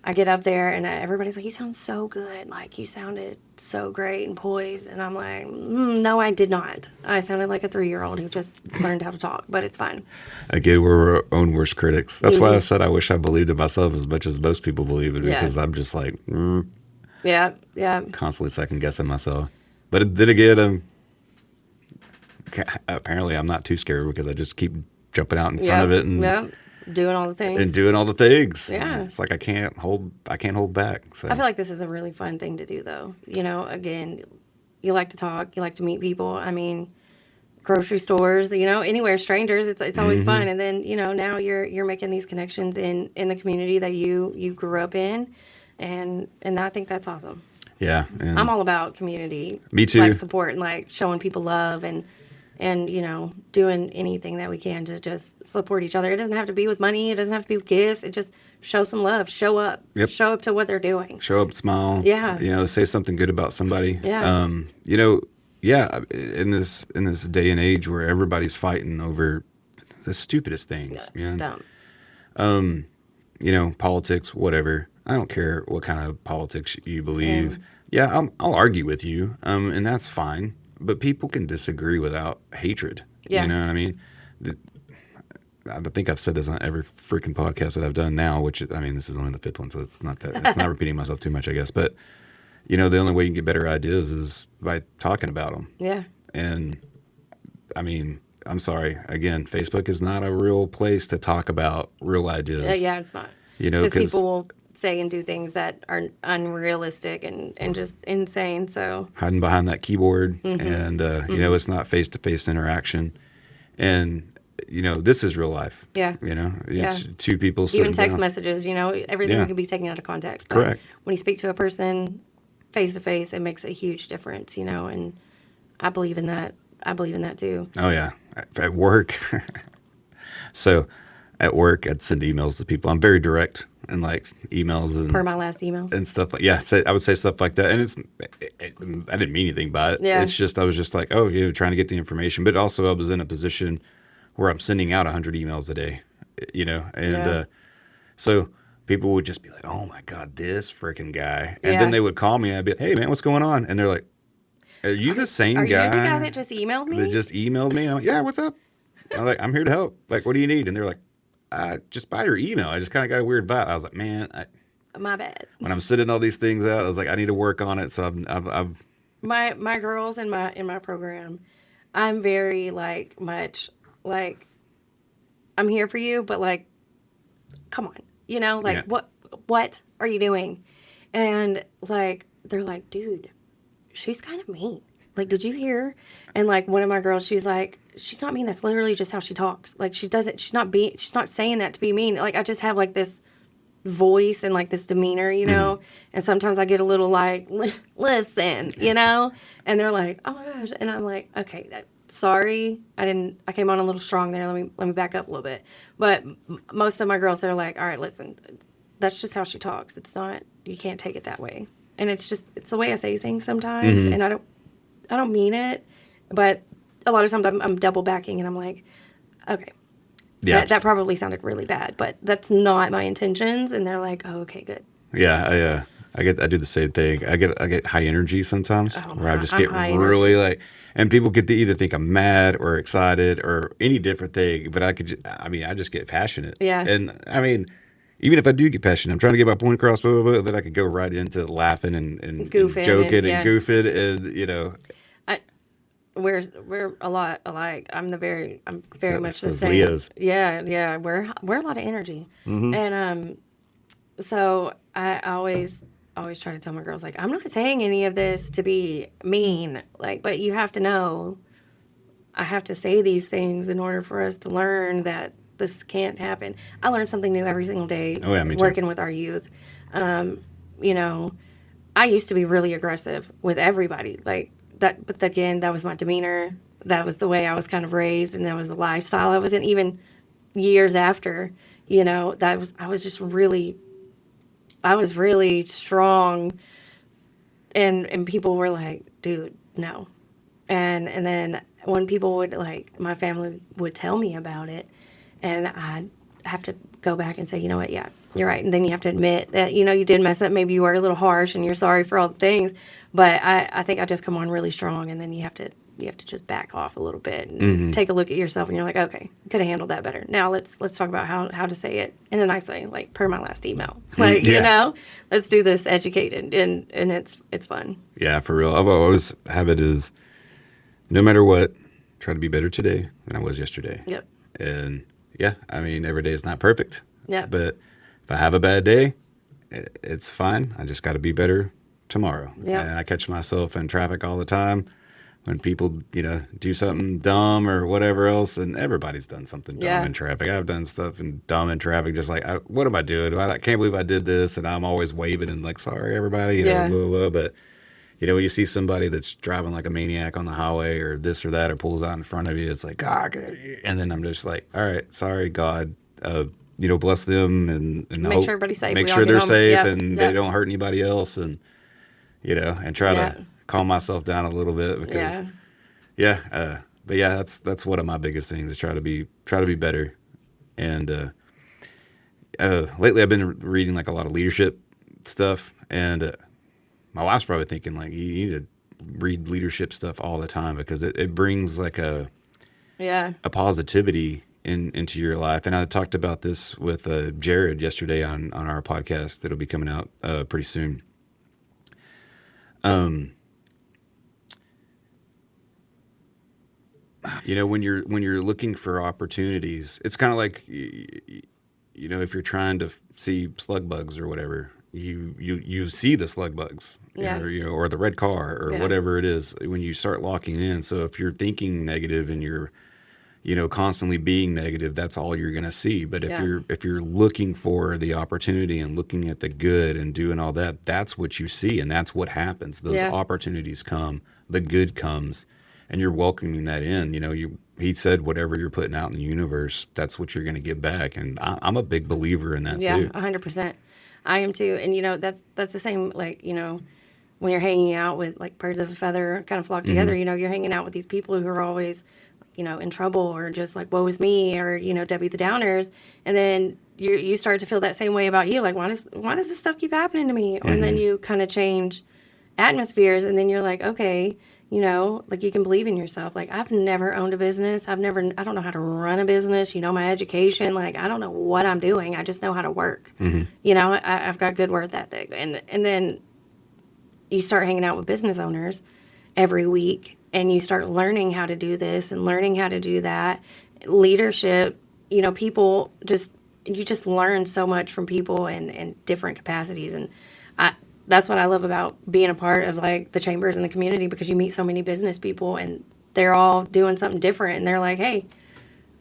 Speaker 2: I get up there and everybody's like, you sound so good. Like, you sounded so great and poised. And I'm like, no, I did not. I sounded like a 3-year-old who just learned how to talk, but it's fine.
Speaker 1: Again, we're our own worst critics. That's why I said I wish I believed in myself as much as most people believe it,
Speaker 2: Yeah.
Speaker 1: because I'm just like
Speaker 2: Yeah, yeah.
Speaker 1: constantly second guessing myself. But then again, apparently I'm not too scared because I just keep jumping out in front of it and
Speaker 2: Doing all the things.
Speaker 1: doing all the things.
Speaker 2: Yeah.
Speaker 1: It's like I can't hold back. So
Speaker 2: I feel like this is a really fun thing to do, though. Again, you like to talk, you like to meet people. I mean, grocery stores, anywhere, strangers. It's always fun. And then now you're making these connections in the community that you grew up in, and I think that's awesome.
Speaker 1: yeah, and
Speaker 2: I'm all about community.
Speaker 1: Me too.
Speaker 2: Like support and like showing people love and and, doing anything that we can to just support each other. It doesn't have to be with money. It doesn't have to be with gifts. It just show some love. Show up.
Speaker 1: Yep.
Speaker 2: Show up to what they're doing.
Speaker 1: Show up, smile.
Speaker 2: Yeah.
Speaker 1: Say something good about somebody.
Speaker 2: Yeah.
Speaker 1: Yeah, in this day and age where everybody's fighting over the stupidest things, man.
Speaker 2: Dumb.
Speaker 1: Politics, whatever. I don't care what kind of politics you believe. Yeah, I'll argue with you, and that's fine. But people can disagree without hatred.
Speaker 2: Yeah.
Speaker 1: You know what I mean? I think I've said this on every freaking podcast that I've done now, which, this is only the fifth one, so it's not repeating myself too much, I guess. But, the only way you can get better ideas is by talking about them.
Speaker 2: Yeah.
Speaker 1: And, I'm sorry. Again, Facebook is not a real place to talk about real ideas.
Speaker 2: Yeah, it's not. Because people will say and do things that are unrealistic and just insane. So
Speaker 1: hiding behind that keyboard, and it's not face-to-face interaction, and this is real life.
Speaker 2: Yeah.
Speaker 1: It's two people sitting
Speaker 2: even text
Speaker 1: down.
Speaker 2: messages. Everything can be taken out of context. But
Speaker 1: Correct.
Speaker 2: when you speak to a person face to face, it makes a huge difference. And I believe in that. I believe in that too.
Speaker 1: Oh yeah, at work. So, at work, I'd send emails to people. I'm very direct in like emails and
Speaker 2: Per my last email
Speaker 1: and stuff like I would say stuff like that, and I didn't mean anything by it.
Speaker 2: Yeah.
Speaker 1: It's just I was just like, trying to get the information, but also I was in a position where I'm sending out 100 emails a day, and so people would just be like, "Oh my God, this freaking guy," and then they would call me, and I'd be like, "Hey man, what's going on?" And they're like, "Are you the same guy?
Speaker 2: Are you the guy that just emailed me?"
Speaker 1: That just emailed me. And I'm like, "Yeah, what's up?" I'm like, "I'm here to help. Like, what do you need?" And they're like, "Just by your email." I just kind of got a weird vibe. I was like, "Man,
Speaker 2: my bad."
Speaker 1: when I'm sending all these things out, I was like, I need to work on it. So I've
Speaker 2: my girls in my program, I'm very much I'm here for you, but come on, what are you doing? And they're like, dude, she's kind of mean. Did you hear? And one of my girls, she's like, she's not mean. That's literally just how she talks. She's not saying that to be mean. I just have this voice and this demeanor, and sometimes I get a little listen, and they're like, oh my gosh. And I'm like, okay, sorry. I came on a little strong there. Let me back up a little bit. But most of my girls, they're like, all right, listen, that's just how she talks. It's not, you can't take it that way. And it's the way I say things sometimes. And I don't mean it, but a lot of times I'm double backing and I'm like, okay, that probably sounded really bad, but that's not my intentions. And they're like, oh, okay, good.
Speaker 1: Yeah, I do the same thing. I get high energy sometimes where I just get really and people get to either think I'm mad or excited or any different thing, but I just get passionate.
Speaker 2: Yeah.
Speaker 1: And even if I do get passionate, I'm trying to get my point across, blah, blah, blah, that I could go right into laughing and
Speaker 2: goofing
Speaker 1: and joking
Speaker 2: and
Speaker 1: goofing and
Speaker 2: we're a lot alike. I'm very much the same.
Speaker 1: Leos.
Speaker 2: Yeah. We're a lot of energy, and so I always try to tell my girls I'm not saying any of this to be mean, but you have to know I have to say these things in order for us to learn that this can't happen. I learn something new every single day.
Speaker 1: Oh yeah, me too.
Speaker 2: Working with our youth. I used to be really aggressive with everybody that, but again, that was my demeanor. That was the way I was kind of raised, and that was the lifestyle I was in. Even years after, I was really strong, and people were like, "Dude, no," and then when people would my family would tell me about it, and I'd have to go back and say, you know what, yeah, you're right, and then you have to admit that you did mess up. Maybe you were a little harsh, and you're sorry for all the things. But I think I just come on really strong, and then you have to just back off a little bit and take a look at yourself, and you're like, okay, could have handled that better. Now let's talk about how to say it in a nice way, per my last email. Let's do this educated, and it's fun.
Speaker 1: Yeah, for real. I've always have it is, no matter what, try to be better today than I was yesterday.
Speaker 2: Yep.
Speaker 1: And yeah, every day is not perfect.
Speaker 2: Yeah.
Speaker 1: But if I have a bad day, it's fine. I just got to be better tomorrow.
Speaker 2: Yeah.
Speaker 1: And I catch myself in traffic all the time when people, do something dumb or whatever else. And everybody's done something dumb in traffic. I've done stuff dumb in traffic, just what am I doing? I can't believe I did this. And I'm always waving and sorry, everybody, blah, blah, blah. But, when you see somebody that's driving like a maniac on the highway or this or that or pulls out in front of you, it's like, God, and then I'm just like, all right, sorry, God, bless them and
Speaker 2: Make sure everybody's safe.
Speaker 1: make
Speaker 2: We all
Speaker 1: sure
Speaker 2: get
Speaker 1: they're
Speaker 2: home.
Speaker 1: safe
Speaker 2: Yep.
Speaker 1: and they
Speaker 2: Yep.
Speaker 1: don't hurt anybody else, and and try
Speaker 2: Yeah.
Speaker 1: to calm myself down a little bit because but yeah, that's one of my biggest things is try to be better. And lately I've been reading like a lot of leadership stuff, and my wife's probably thinking like you need to read leadership stuff all the time because it brings like a positivity into your life. And I talked about this with Jared yesterday on our podcast that'll be coming out pretty soon. When you're looking for opportunities, it's kind of like if you're trying to see slug bugs or whatever, you see the slug bugs, or the red car or whatever it is when you start locking in. So if you're thinking negative and you're constantly being negative, that's all you're going to see. But if you're looking for the opportunity and looking at the good and doing all that, that's what you see, and that's what happens. Those opportunities come, the good comes, and you're welcoming that in. He said whatever you're putting out in the universe, that's what you're going to get back, and I'm a big believer in that too.
Speaker 2: 100%. I am too, and that's the same. Like when you're hanging out with like birds of a feather kind of flock together. You're hanging out with these people who are always in trouble or just like woe is me or Debbie the Downers, and then you start to feel that same way about you. Like why does this stuff keep happening to me? And then you kind of change atmospheres, and then you're like, okay. Like you can believe in yourself. Like I've never owned a business. I don't know how to run a business. My education, like I don't know what I'm doing. I just know how to work. I've got good work ethic. And then you start hanging out with business owners every week and you start learning how to do this and learning how to do that. Leadership, people you just learn so much from people in different capacities. And that's what I love about being a part of like the chambers and the community, because you meet so many business people and they're all doing something different, and they're like, hey,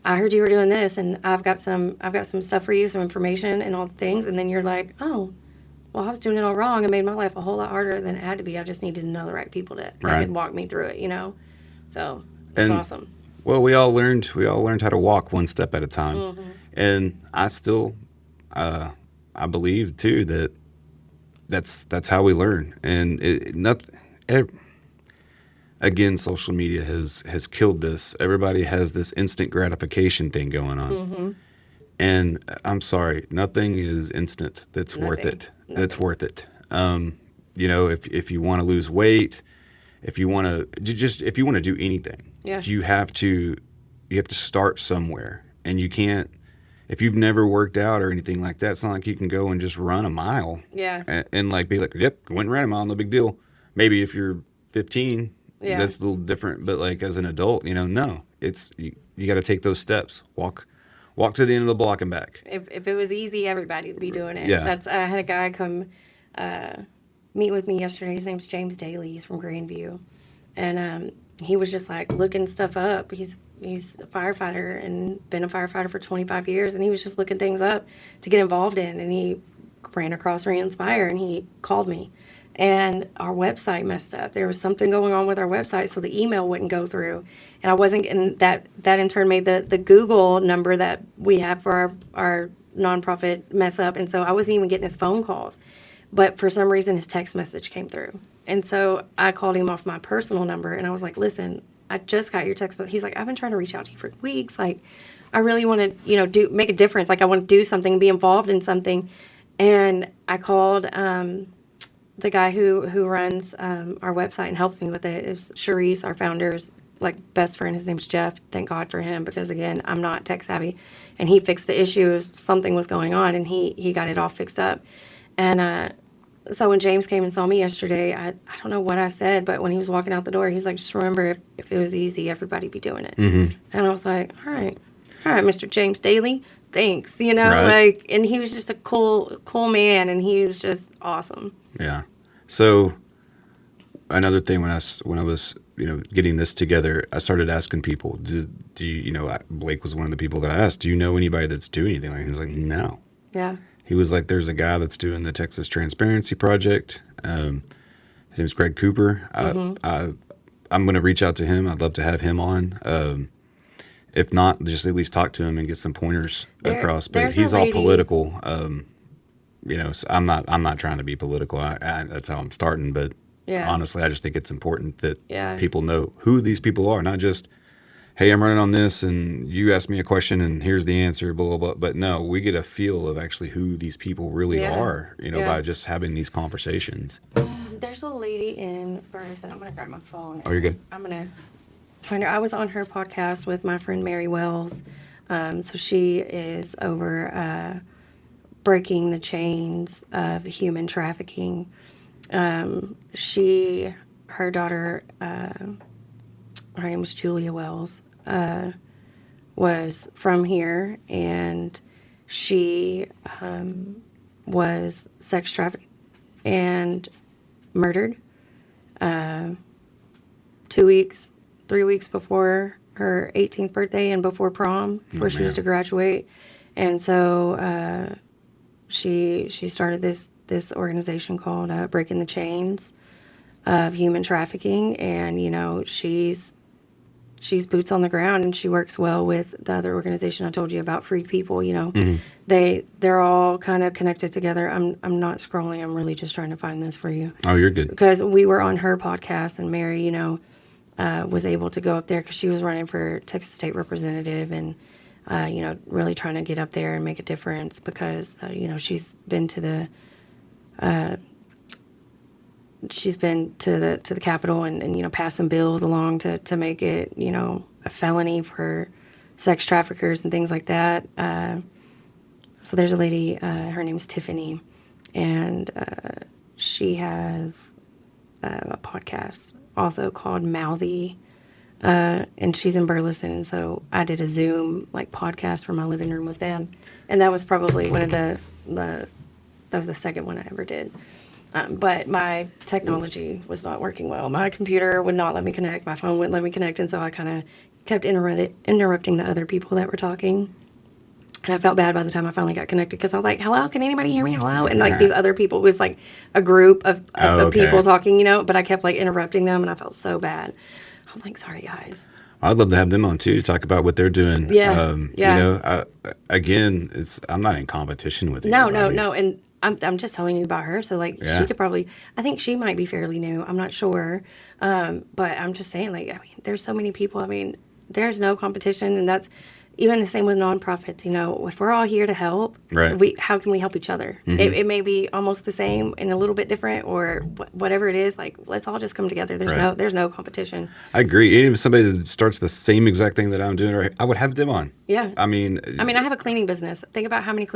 Speaker 2: I heard you were doing this and I've got some stuff for you, some information and all the things. And then you're like, oh, well, I was doing it all wrong and made my life a whole lot harder than it had to be. I just needed to know the right people that could walk me through it, So it's awesome.
Speaker 1: Well, we all learned how to walk one step at a time. And I still I believe too that that's how we learn. And again, social media has killed this. Everybody has this instant gratification thing going on. And I'm sorry, nothing is instant that's worth it. That's worth it. If you want to lose weight, if you want to do anything, you have to start somewhere. And you can't, if you've never worked out or anything like that, it's not like you can go and just run a mile. And like be like, yep, went and ran a mile, no big deal. Maybe if you're 15, that's a little different. But like as an adult, no, it's you got to take those steps. Walk to the end of the block and back.
Speaker 2: If it was easy, everybody would be doing it.
Speaker 1: Yeah.
Speaker 2: I had a guy come meet with me yesterday. His name's James Daly. He's from Grandview. And he was just like looking stuff up. He's a firefighter and been a firefighter for 25 years. And he was just looking things up to get involved in. And he ran across ReInspire and he called me. And our website messed up. There was something going on with our website, so the email wouldn't go through. And I wasn't getting that in turn made the Google number that we have for our nonprofit mess up. And so I wasn't even getting his phone calls. But for some reason, his text message came through. And so I called him off my personal number, and I was like, listen, I just got your text message. He's like, I've been trying to reach out to you for weeks. Like, I really want to, make a difference. Like, I want to do something, be involved in something. And I called the guy who runs our website and helps me with it. It's Charisse, our founder's best friend. His name's Jeff. Thank God for him, because again, I'm not tech savvy. And he fixed the issues. Something was going on, and he got it all fixed up. And so when James came and saw me yesterday, I don't know what I said, but when he was walking out the door, he's like, just remember, if it was easy, everybody'd be doing it. And I was like, all right, Mr. James Daly, thanks,
Speaker 1: Right.
Speaker 2: and he was just a cool man, and he was just awesome.
Speaker 1: Yeah. So another thing when I was getting this together, I started asking people, do you Blake was one of the people that I asked, do you know anybody that's doing anything like that? He was like, no.
Speaker 2: Yeah.
Speaker 1: He was like, there's a guy that's doing the Texas Transparency Project. His name's Greg Cooper. I'm going to reach out to him. I'd love to have him on. If not, just at least talk to him and get some pointers across. But
Speaker 2: there's
Speaker 1: he's
Speaker 2: a
Speaker 1: all
Speaker 2: lady-
Speaker 1: political. So I'm not trying to be political. That's how I'm starting. But
Speaker 2: Yeah.
Speaker 1: honestly, I just think it's important that
Speaker 2: Yeah.
Speaker 1: people know who these people are, not just, hey, I'm running on this and you asked me a question and here's the answer, blah, blah, blah. But no, we get a feel of actually who these people really
Speaker 2: Yeah.
Speaker 1: are,
Speaker 2: Yeah.
Speaker 1: by just having these conversations.
Speaker 2: There's a lady in Burleson. I'm going to grab my phone.
Speaker 1: Oh, you're good.
Speaker 2: I'm going to find her. I was on her podcast with my friend Mary Wells. So she is over breaking the chains of human trafficking. Her daughter, her name was Julia Wells, was from here, and she was sex trafficked and murdered 3 weeks before her 18th birthday and before prom, before she was to graduate. And so she started this organization called Breaking the Chains of Human Trafficking, and she's boots on the ground, and she works well with the other organization I told you about, Freed People. They're all kind of connected together. I'm not scrolling. I'm really just trying to find this for you.
Speaker 1: Oh, you're good.
Speaker 2: Because we were on her podcast, and Mary, was able to go up there because she was running for Texas State Representative, and really trying to get up there and make a difference because she's been to the Capitol and passed some bills along to make it a felony for sex traffickers and things like that. So there's a lady, her name's Tiffany, and she has a podcast also called Mouthy, and she's in Burleson. And so I did a Zoom podcast from my living room with them, and that was probably one of that was the second one I ever did. But my technology was not working well. My computer would not let me connect. My phone wouldn't let me connect, and so I kind of kept interrupting the other people that were talking. And I felt bad by the time I finally got connected because I was like, hello, can anybody hear me? Hello? And these other people, it was like a group of people talking, but I kept interrupting them, and I felt so bad. I was like, sorry, guys.
Speaker 1: I'd love to have them on too to talk about what they're doing.
Speaker 2: Yeah.
Speaker 1: Again, I'm not in competition with
Speaker 2: No,
Speaker 1: anybody.
Speaker 2: no. And I'm just telling you about her. So she could probably, I think she might be fairly new. I'm not sure. But I'm just saying, there's so many people. There's no competition, and that's even the same with nonprofits. If we're all here to help,
Speaker 1: right,
Speaker 2: how can we help each other?
Speaker 1: Mm-hmm.
Speaker 2: It may be almost the same and a little bit different, or whatever it is. Let's all just come together. There's no competition.
Speaker 1: I agree. Even if somebody that starts the same exact thing that I'm doing, I would have them on.
Speaker 2: Yeah.
Speaker 1: I
Speaker 2: have a cleaning business. Think about how many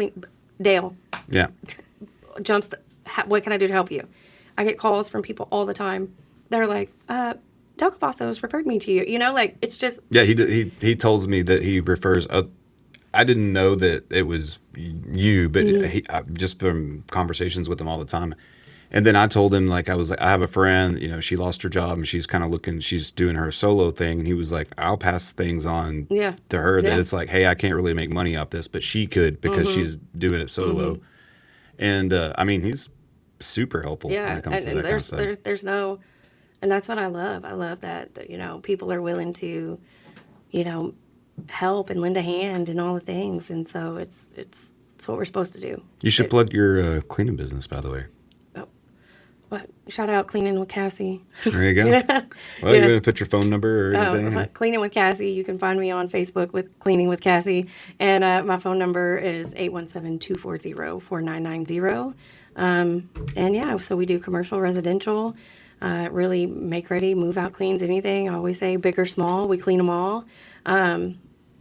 Speaker 2: Dale.
Speaker 1: Yeah.
Speaker 2: Jumps. What can I do to help you? I get calls from people all the time. They're like, Del Cabasso's referred me to you. It's just.
Speaker 1: Yeah, he told me that he refers. I didn't know that it was you, but just from conversations with him all the time. And then I told him, I have a friend, she lost her job and she's kind of she's doing her solo thing. And he was like, I'll pass things on to her that it's hey, I can't really make money off this, but she could because she's doing it solo. And he's super helpful when it comes to that kind of stuff.
Speaker 2: There's no. And that's what I love. I love that people are willing to, help and lend a hand and all the things. And so it's what we're supposed to do.
Speaker 1: You should plug your cleaning business, by the way.
Speaker 2: Oh, what? Shout out Cleaning with Cassie.
Speaker 1: There you go. Well, you're going to put your phone number or anything?
Speaker 2: Cleaning with Cassie. You can find me on Facebook with Cleaning with Cassie. And my phone number is 817-240-4990. So we do commercial, residential. Really make ready, move out cleans, anything. I always say big or small, we clean them all.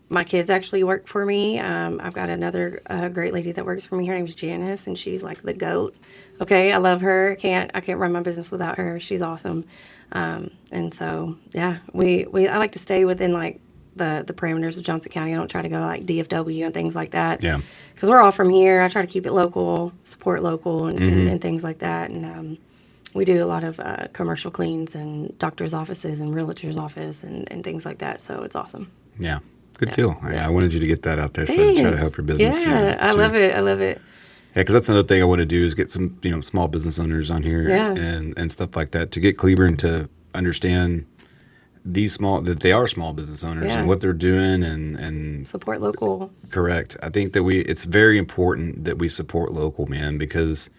Speaker 2: My kids actually work for me. I've got another great lady that works for me. Her name's Janice, and she's like the GOAT. Okay, I love her. I can't run my business without her. She's awesome. And so, I like to stay within the parameters of Johnson County. I don't try to go DFW and things like that.
Speaker 1: Yeah.
Speaker 2: Because we're all from here. I try to keep it local, support local, and things like that. And we do a lot of commercial cleans and doctor's offices and realtor's office and things like that. So it's awesome.
Speaker 1: Yeah. Good deal.
Speaker 2: Yeah.
Speaker 1: I wanted you to get that out there, so I try to help your business.
Speaker 2: Yeah, I love it.
Speaker 1: because that's another thing I want to do is get some, small business owners on here
Speaker 2: Yeah.
Speaker 1: and stuff like that to get Cleburne to understand that they are small business owners
Speaker 2: Yeah.
Speaker 1: and what they're doing and
Speaker 2: Support local.
Speaker 1: correct. I think that it's very important that we support local, man, because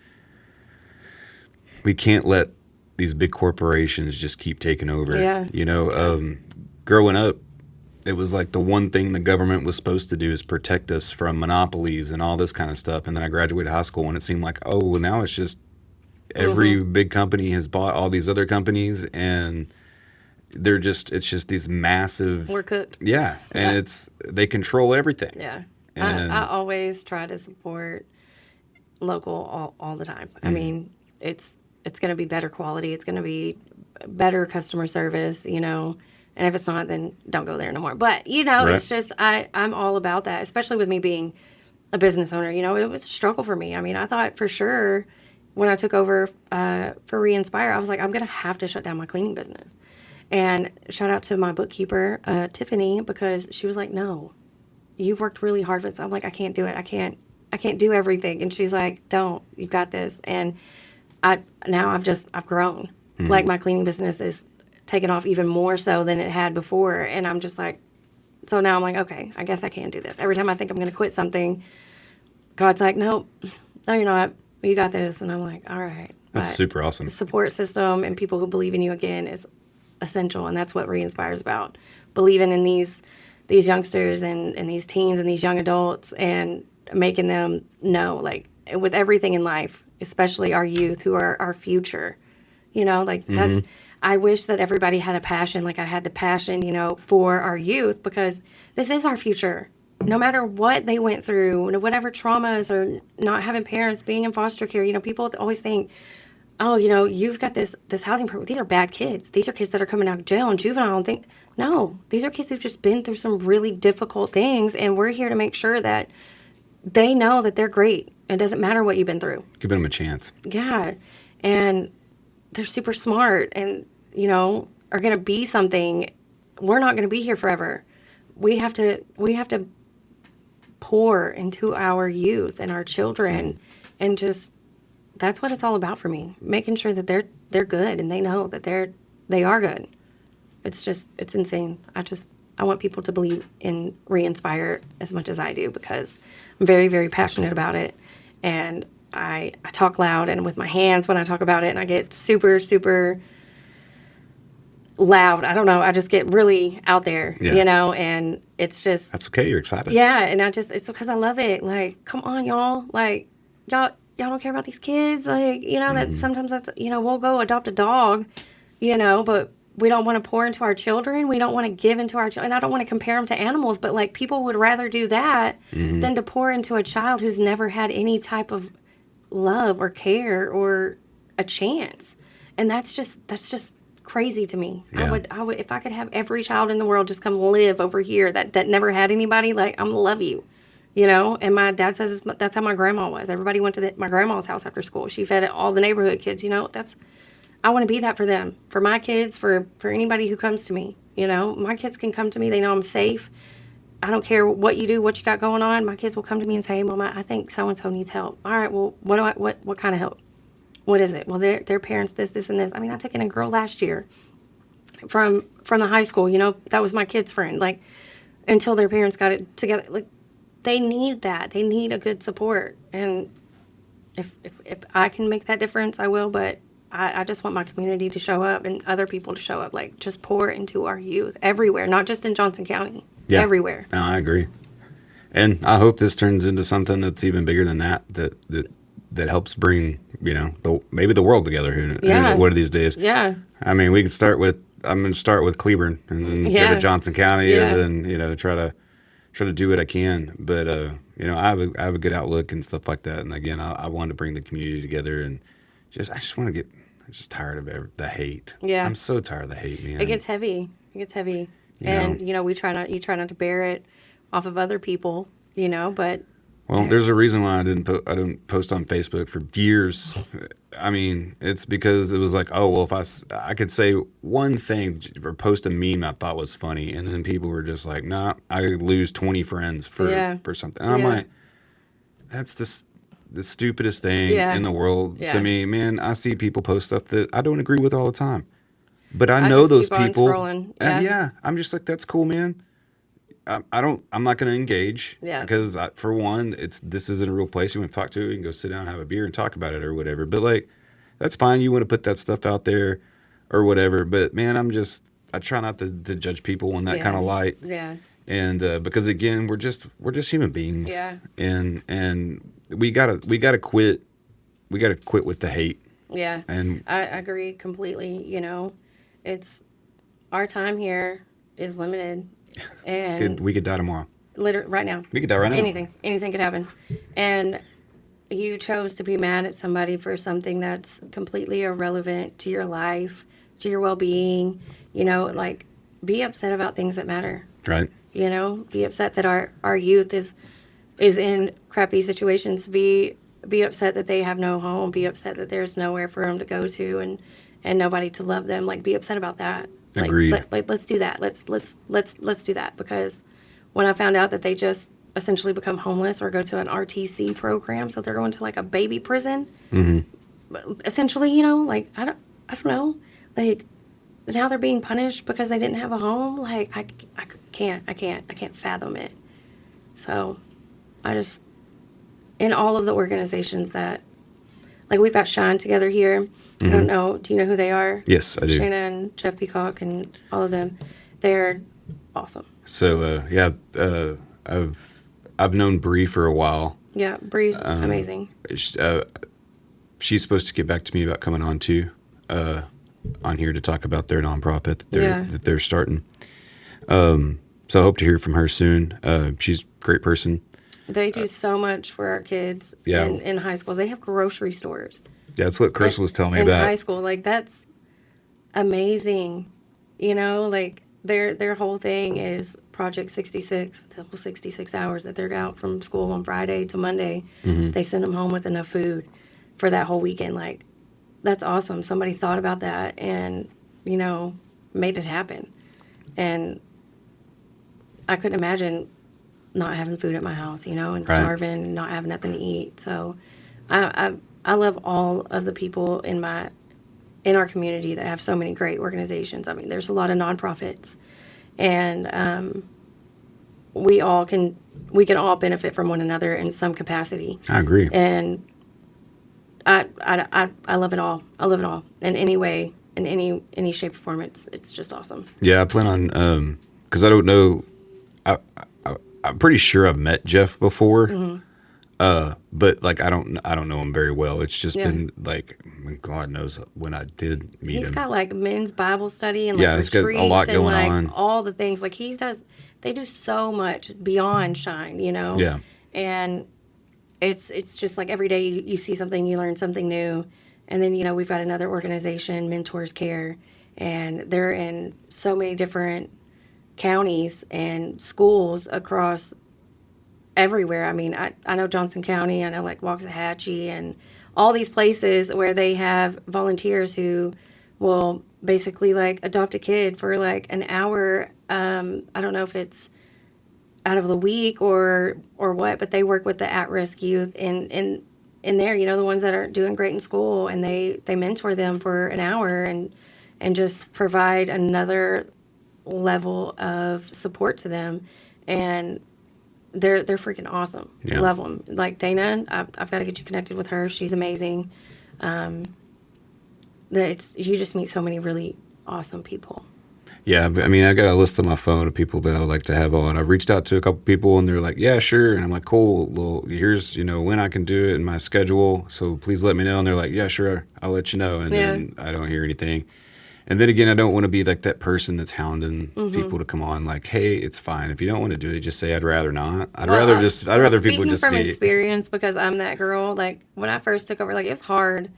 Speaker 1: we can't let these big corporations just keep taking over.
Speaker 2: Yeah.
Speaker 1: Growing up, it was like the one thing the government was supposed to do is protect us from monopolies and all this kind of stuff. And then I graduated high school and it seemed like, oh, well, now it's just every big company has bought all these other companies and it's just these massive.
Speaker 2: We're cooked.
Speaker 1: Yeah. And
Speaker 2: Yeah.
Speaker 1: they control everything.
Speaker 2: Yeah.
Speaker 1: And
Speaker 2: I always try to support local all the time. I mean, it's going to be better quality. It's going to be better customer service, and if it's not, then don't go there no more. But,
Speaker 1: Right.
Speaker 2: it's just, I'm all about that, especially with me being a business owner. It was a struggle for me. I mean, I thought for sure when I took over for ReInspire, I was like, I'm going to have to shut down my cleaning business. And shout out to my bookkeeper, Tiffany, because she was like, no, you've worked really hard for this. I'm like, I can't do it. I can't do everything. And she's like, don't, you got this. And I've grown. Like my cleaning business is taken off even more so than it had before. And I'm just like, so now I'm like, okay, I guess I can do this. Every time I think I'm going to quit something, God's like, no, you're not. You got this. And I'm like, all right.
Speaker 1: That's
Speaker 2: But
Speaker 1: super awesome.
Speaker 2: support system and people who believe in you again is essential. And that's what ReInspire is about. Believing in these youngsters and these teens and these young adults and making them know, like, with everything in life, especially our youth who are our future, that's, I wish that everybody had a passion like I had the passion, for our youth, because this is our future. No matter what they went through, whatever traumas or not having parents, being in foster care, people always think, oh, you've got this housing program. These are bad kids. These are kids that are coming out of jail and juvenile and think, no, these are kids who've just been through some really difficult things. And we're here to make sure that they know that they're great. It doesn't matter what you've been through.
Speaker 1: Giving them a chance.
Speaker 2: Yeah. And they're super smart and, are going to be something. We're not going to be here forever. We have to pour into our youth and our children and just, that's what it's all about for me. Making sure that they're good and they know that they are good. It's insane. I want people to believe in ReInspire as much as I do because I'm very, very passionate about it. And I talk loud and with my hands when I talk about it, and I get super, super loud. I don't know. I just get really out there, and it's just.
Speaker 1: That's okay. You're excited.
Speaker 2: Yeah. And it's because I love it. Like, come on, y'all. Like, y'all don't care about these kids. Like, that sometimes that's, we'll go adopt a dog, but we don't want to pour into our children. We don't want to give into our children. And I don't want to compare them to animals, but like people would rather do that than to pour into a child who's never had any type of love or care or a chance. And that's just crazy to me.
Speaker 1: Yeah.
Speaker 2: I would, if I could have every child in the world just come live over here that never had anybody, like, I'm gonna love you. And my dad says that's how my grandma was. Everybody went to my grandma's house after school. She fed all the neighborhood kids. I want to be that for them, for my kids, for anybody who comes to me. My kids can come to me. They know I'm safe. I don't care what you do, what you got going on. My kids will come to me and say, hey, Mama, I think so-and-so needs help. All right, well, what kind of help? What is it? Well, their parents, this, and this. I mean, I took in a girl last year from the high school. That was my kid's friend. Like, until their parents got it together. Like, they need that. They need a good support. And if I can make that difference, I will. But I just want my community to show up and other people to show up. Like, just pour into our youth everywhere, not just in Johnson County. Yeah. Everywhere.
Speaker 1: No, I agree. And I hope this turns into something that's even bigger than that helps bring, maybe the world together. Who knows, one of these days.
Speaker 2: Yeah.
Speaker 1: I mean, we could I'm going to start with Cleburne and then go to Johnson County and then, try to do what I can. But, I have a good outlook and stuff like that. And again, I want to bring the community together and I just want to get, I'm just tired of the hate.
Speaker 2: Yeah.
Speaker 1: I'm so tired of the hate, man.
Speaker 2: It gets heavy. And, you try not to bear it off of other people, but.
Speaker 1: Well, there's a reason why I didn't post on Facebook for years. I mean, it's because it was like, oh, well, if I could say one thing or post a meme I thought was funny, and then people were just like, nah, I lose 20 friends for something. And I'm like, the stupidest thing
Speaker 2: Yeah.
Speaker 1: in the world
Speaker 2: Yeah.
Speaker 1: to me, man. I see people post stuff that I don't agree with all the time, but I
Speaker 2: I
Speaker 1: know
Speaker 2: just
Speaker 1: those
Speaker 2: keep on
Speaker 1: people,
Speaker 2: scrolling.
Speaker 1: and
Speaker 2: Yeah.
Speaker 1: yeah, I'm just like, that's cool, man. I'm not going to engage
Speaker 2: Yeah.
Speaker 1: because for one, this isn't a real place you want to talk to. You can go sit down, and have a beer, and talk about it or whatever. But like, that's fine. You want to put that stuff out there or whatever. But man, I try not to judge people in that kind
Speaker 2: Yeah.
Speaker 1: of light.
Speaker 2: Yeah.
Speaker 1: And because again, we're just human beings.
Speaker 2: Yeah.
Speaker 1: And we gotta quit. We gotta quit with the hate.
Speaker 2: Yeah.
Speaker 1: And
Speaker 2: I agree completely. You know, it's our time here is limited, and
Speaker 1: we could die tomorrow.
Speaker 2: literally right now,
Speaker 1: We could die right now.
Speaker 2: anything could happen, and you chose to be mad at somebody for something that's completely irrelevant to your life, to your well-being. You know, like, be upset about things that matter.
Speaker 1: Right.
Speaker 2: You know, be upset that our youth is in crappy situations. Be upset that they have no home. Be upset that there's nowhere for them to go to, and nobody to love them. Like, be upset about that.
Speaker 1: Agreed.
Speaker 2: Let's do that. Let's do that, because when I found out that they just essentially become homeless or go to an RTC program, so they're going to like a baby prison. Essentially, you know, like, I don't know, like, now they're being punished because they didn't have a home. Like, I can't fathom it. So I just, in all of the organizations that, like, we've got Shine together here. I don't know. Do you know who they are?
Speaker 1: Yes, I do.
Speaker 2: Shana and Jeff Peacock and all of them. They're awesome.
Speaker 1: So yeah, I've known Bree for a while.
Speaker 2: Yeah, Bree's amazing.
Speaker 1: She's supposed to get back to me about coming on too, on here to talk about their nonprofit that they're starting. So I hope to hear from her soon. She's a great person.
Speaker 2: They do so much for our kids
Speaker 1: Yeah.
Speaker 2: in high schools. They have grocery stores.
Speaker 1: Yeah, that's what Chris was telling me
Speaker 2: in
Speaker 1: about.
Speaker 2: high school. Like, that's amazing. You know, like, their whole thing is Project 66, the whole 66 hours that they're out from school on Friday to Monday. They send them home with enough food for that whole weekend. Like, that's awesome. Somebody thought about that and, you know, made it happen. And I couldn't imagine not having food at my house, you know, and
Speaker 1: Right.
Speaker 2: starving and not having nothing to eat. So I love all of the people in our community that have so many great organizations. I mean, there's a lot of nonprofits, and we can all benefit from one another in some capacity.
Speaker 1: I agree.
Speaker 2: And I love it all. I love it all in any way, in any shape or form. It's just awesome.
Speaker 1: Yeah, I plan on because I don't know. I'm pretty sure I've met Jeff before. But like I don't know him very well. It's just
Speaker 2: Yeah.
Speaker 1: been like, God knows when I did meet
Speaker 2: He's
Speaker 1: him.
Speaker 2: got like men's Bible study and like
Speaker 1: Yeah, he's got a
Speaker 2: retreats
Speaker 1: lot
Speaker 2: and
Speaker 1: going
Speaker 2: like
Speaker 1: on.
Speaker 2: all the things. Like, they do so much beyond Shine, you know.
Speaker 1: Yeah.
Speaker 2: And it's just like every day you see something, you learn something new. And then, you know, we've got another organization, Mentors Care, and they're in so many different counties and schools across everywhere. I mean, I know Johnson County, I know like Waxahachie, and all these places where they have volunteers who will basically like adopt a kid for like an hour. I don't know if it's out of the week or what, but they work with the at-risk youth in there, you know, the ones that aren't doing great in school, and they mentor them for an hour and just provide another level of support to them. And they're freaking awesome.
Speaker 1: Yeah.
Speaker 2: Love them. Like Dana, I've got to get you connected with her. She's amazing. You just meet so many really awesome people.
Speaker 1: Yeah, I mean, I got a list on my phone of people that I would like to have on. I've reached out to a couple people, and they're like, "Yeah, sure." And I'm like, "Cool. Well, here's when I can do it in my schedule. So please let me know." And they're like, "Yeah, sure. I'll let you know." And then I don't hear anything. And then again, I don't want to be like that person that's hounding people to come on. Like, hey, it's fine if you don't want to do it. Just say I'd rather not. I'd rather people just
Speaker 2: speaking from
Speaker 1: be.
Speaker 2: experience, because I'm that girl. Like, when I first took over, like, it was hard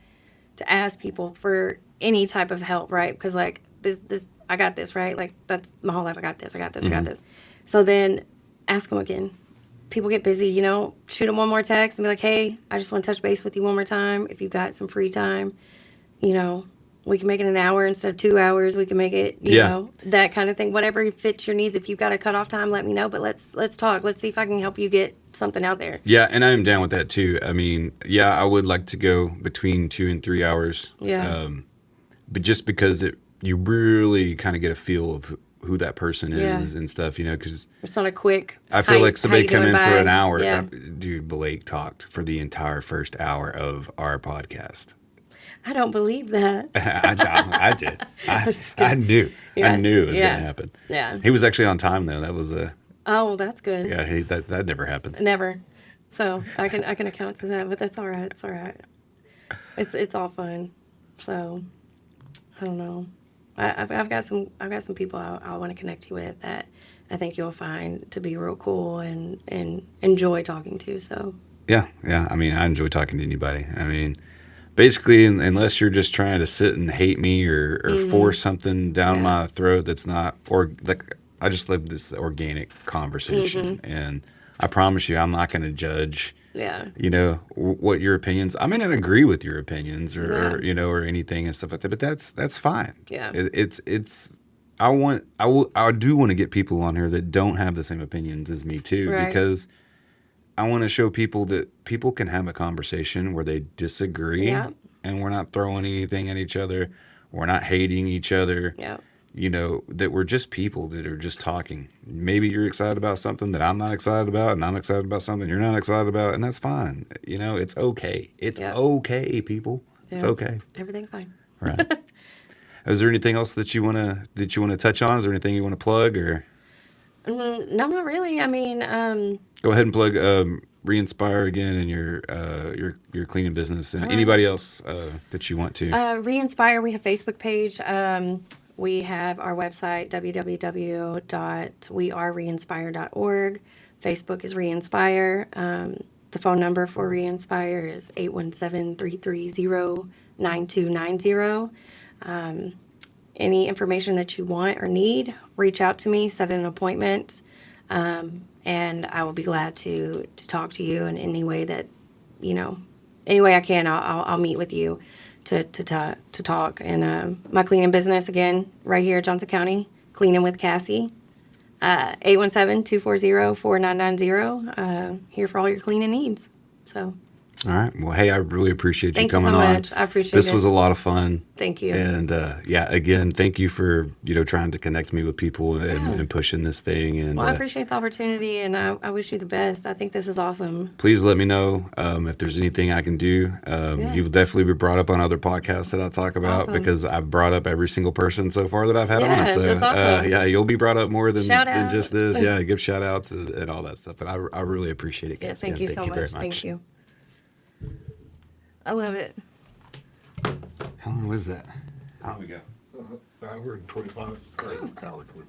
Speaker 2: to ask people for any type of help, right? Because like this I got this, right? Like, that's my whole life. I got this. I got this. So then ask them again. People get busy, you know, shoot them one more text and be like, hey, I just want to touch base with you one more time. If you've got some free time, you know, we can make it an hour instead of 2 hours. We can make it, you know, that kind of thing. Whatever fits your needs. If you've got a cutoff time, let me know. But let's talk. Let's see if I can help you get something out there.
Speaker 1: Yeah, and I am down with that too. I mean, yeah, I would like to go between 2 and 3 hours.
Speaker 2: Yeah.
Speaker 1: But just because you really kind of get a feel of who that person
Speaker 2: Yeah.
Speaker 1: is and stuff, because
Speaker 2: It's not a quick.
Speaker 1: I feel like somebody
Speaker 2: you
Speaker 1: come
Speaker 2: doing,
Speaker 1: in for
Speaker 2: bye?
Speaker 1: an hour.
Speaker 2: Yeah.
Speaker 1: Dude, Blake talked for the entire first hour of our podcast.
Speaker 2: I don't believe that.
Speaker 1: I did.
Speaker 2: just
Speaker 1: I
Speaker 2: kidding.
Speaker 1: knew.
Speaker 2: Yeah.
Speaker 1: I knew it was
Speaker 2: Yeah.
Speaker 1: going to happen.
Speaker 2: Yeah.
Speaker 1: He was actually on time though. That was
Speaker 2: Oh, well, that's good.
Speaker 1: yeah. That never happens.
Speaker 2: Never. So I can account for that, but that's all right. It's all right. It's all fun. So I don't know. I've got some people I want to connect you with that I think you'll find to be real cool and enjoy talking to. So
Speaker 1: Yeah. I mean, I enjoy talking to anybody. I mean, basically, unless you're just trying to sit and hate me or force something down
Speaker 2: Yeah.
Speaker 1: my throat that's not, or like, I just live this organic conversation. And I promise you, I'm not going to judge,
Speaker 2: yeah.
Speaker 1: what your opinions, I may not agree with your opinions or
Speaker 2: Yeah.
Speaker 1: or anything and stuff like that, but that's fine.
Speaker 2: Yeah.
Speaker 1: I do want to get people on here that don't have the same opinions as me too,
Speaker 2: Right.
Speaker 1: because I want to show people that people can have a conversation where they disagree
Speaker 2: Yeah.
Speaker 1: and we're not throwing anything at each other. We're not hating each other.
Speaker 2: Yeah.
Speaker 1: That we're just people that are just talking. Maybe you're excited about something that I'm not excited about, and I'm excited about something you're not excited about, and that's fine. It's okay. It's
Speaker 2: Yeah.
Speaker 1: okay, people. It's
Speaker 2: Yeah.
Speaker 1: okay.
Speaker 2: Everything's fine.
Speaker 1: Right. Is there anything else that you wanna touch on? Is there anything you want to plug or?
Speaker 2: No, not really. I mean,
Speaker 1: Go ahead and plug ReInspire again and your cleaning business and anybody else that you want to.
Speaker 2: ReInspire, we have Facebook page. We have our website, www.wearereinspire.org. Facebook is ReInspire. The phone number for ReInspire is 817-330-9290. Any information that you want or need, reach out to me, set an appointment, and I will be glad to talk to you in any way that, any way I can. I'll meet with you to talk. And my cleaning business, again, right here at Johnson County, Cleaning with Cassie, 817-240-4990, here for all your cleaning needs. So.
Speaker 1: All right. Well, hey, I really appreciate you
Speaker 2: Thank you
Speaker 1: coming
Speaker 2: so
Speaker 1: on.
Speaker 2: much. I appreciate
Speaker 1: This
Speaker 2: it.
Speaker 1: was a lot of fun.
Speaker 2: Thank you.
Speaker 1: And again, thank you for trying to connect me with people and pushing this thing. And
Speaker 2: Well, I appreciate the opportunity, and I wish you the best. I think this is awesome.
Speaker 1: please let me know if there's anything I can do. You will definitely be brought up on other podcasts that I talk about
Speaker 2: Awesome.
Speaker 1: because I've brought up every single person so far that I've had
Speaker 2: Yeah,
Speaker 1: on. So
Speaker 2: that's awesome.
Speaker 1: you'll be brought up more than
Speaker 2: Shout out.
Speaker 1: just this. Yeah, give shout outs and all that stuff. But I really appreciate it,
Speaker 2: Yeah,
Speaker 1: Cassie.
Speaker 2: thank
Speaker 1: and
Speaker 2: you so
Speaker 1: very
Speaker 2: much.
Speaker 1: much.
Speaker 2: Thank you. I love it.
Speaker 1: How long was that? How long we go?
Speaker 3: Hour and 25. Hour and 25.